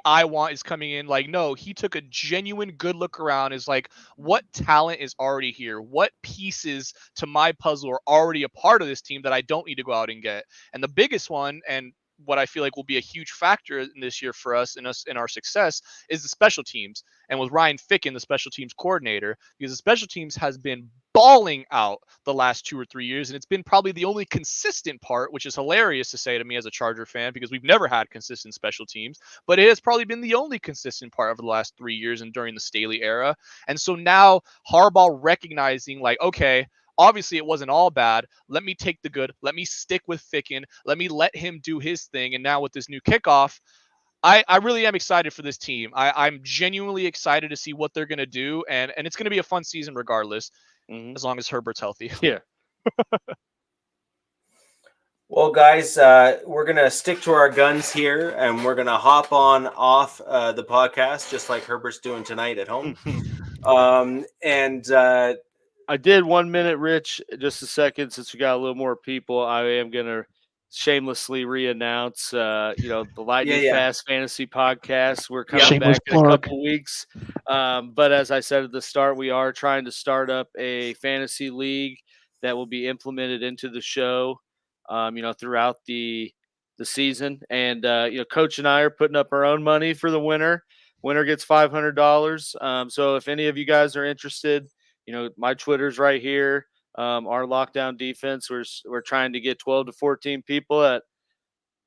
I want is coming in. Like, no, he took a genuine good look around, is like, what talent is already here? What pieces to my puzzle are already a part of this team that I don't need to go out and get? And the biggest one, and what I feel like will be a huge factor in this year for us in our success, is the special teams. And with Ryan Ficken, the special teams coordinator, because the special teams has been balling out the last 2 or 3 years, and it's been probably the only consistent part, which is hilarious to say to me as a Charger fan, because we've never had consistent special teams, but it has probably been the only consistent part over the last 3 years and during the Staley era. And so now Harbaugh recognizing, like, okay, obviously it wasn't all bad. Let me take the good. Let me stick with Ficken. Let me let him do his thing. And now with this new kickoff, I really am excited for this team. I'm genuinely excited to see what they're going to do. And it's going to be a fun season regardless, as long as Herbert's healthy. Yeah. Well, guys, we're going to stick to our guns here, and we're going to hop on off the podcast, just like Herbert's doing tonight at home. I did 1 minute, Rich, just a second, since we got a little more people. I am going to shamelessly re-announce, the Lightning Fast Fantasy Podcast. We're coming back in a couple weeks. But as I said at the start, we are trying to start up a fantasy league that will be implemented into the show, throughout the season. And, Coach and I are putting up our own money for the winner. Winner gets $500. So if any of you guys are interested, my Twitter's right here. Our lockdown defense. We're trying to get 12 to 14 people that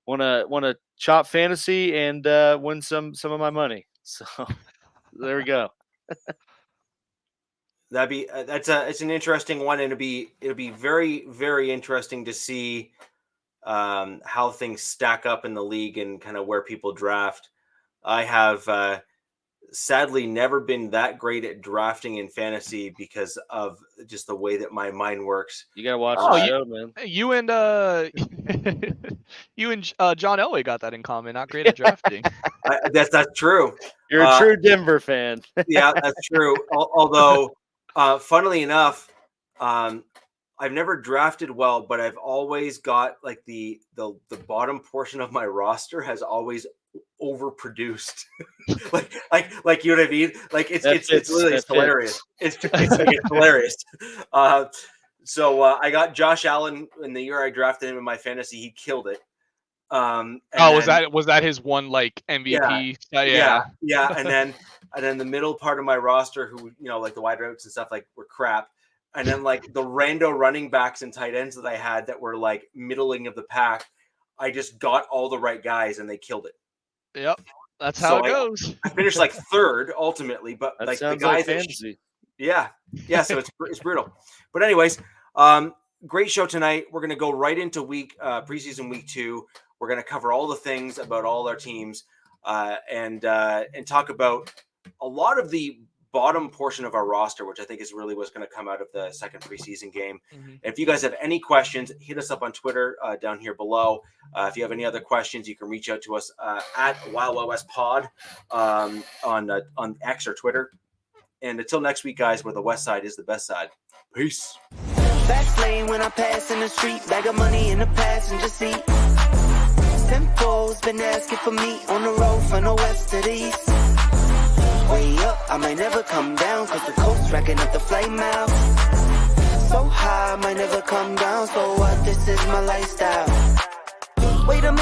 want to chop fantasy and win some of my money. So there we go. It's an interesting one, and it'll be very, very interesting to see how things stack up in the league and kind of where people draft. I have sadly never been that great at drafting in fantasy because of just the way that my mind works. You gotta watch the show, man. You and John Elway got that in common. Not great at drafting. That's true. You're a true Denver fan. Yeah, that's true. Although, funnily enough, I've never drafted well, but I've always got like the bottom portion of my roster has always overproduced. like you know what I mean? Like it's hilarious. It's hilarious. So I got Josh Allen in the year I drafted him in my fantasy. He killed it. Was that his one like MVP? Yeah. And then the middle part of my roster, who like the wide routes and stuff, like were crap. And then like the rando running backs and tight ends that I had that were like middling of the pack, I just got all the right guys and they killed it. Yep, that's how it goes. I finished like third ultimately, but that like the sounds guys, like fantasy. Yeah. So it's brutal. But anyways, great show tonight. We're gonna go right into preseason week 2. We're gonna cover all the things about all our teams, and talk about a lot of the bottom portion of our roster, which I think is really what's going to come out of the second preseason game. Mm-hmm. If you guys have any questions, hit us up on Twitter down here below. If you have any other questions, you can reach out to us at Wild Wild West Pod on X or Twitter. And until next week, guys, where the West Side is the best side. Peace. Fast lane when I pass in the street, bag of money in the passenger seat. Simcoe's been asking for me on the road from the west to the east. Way up, I might never come down, cause the coast's racking up the flight miles. So high, I might never come down, so what, this is my lifestyle. Wait a minute.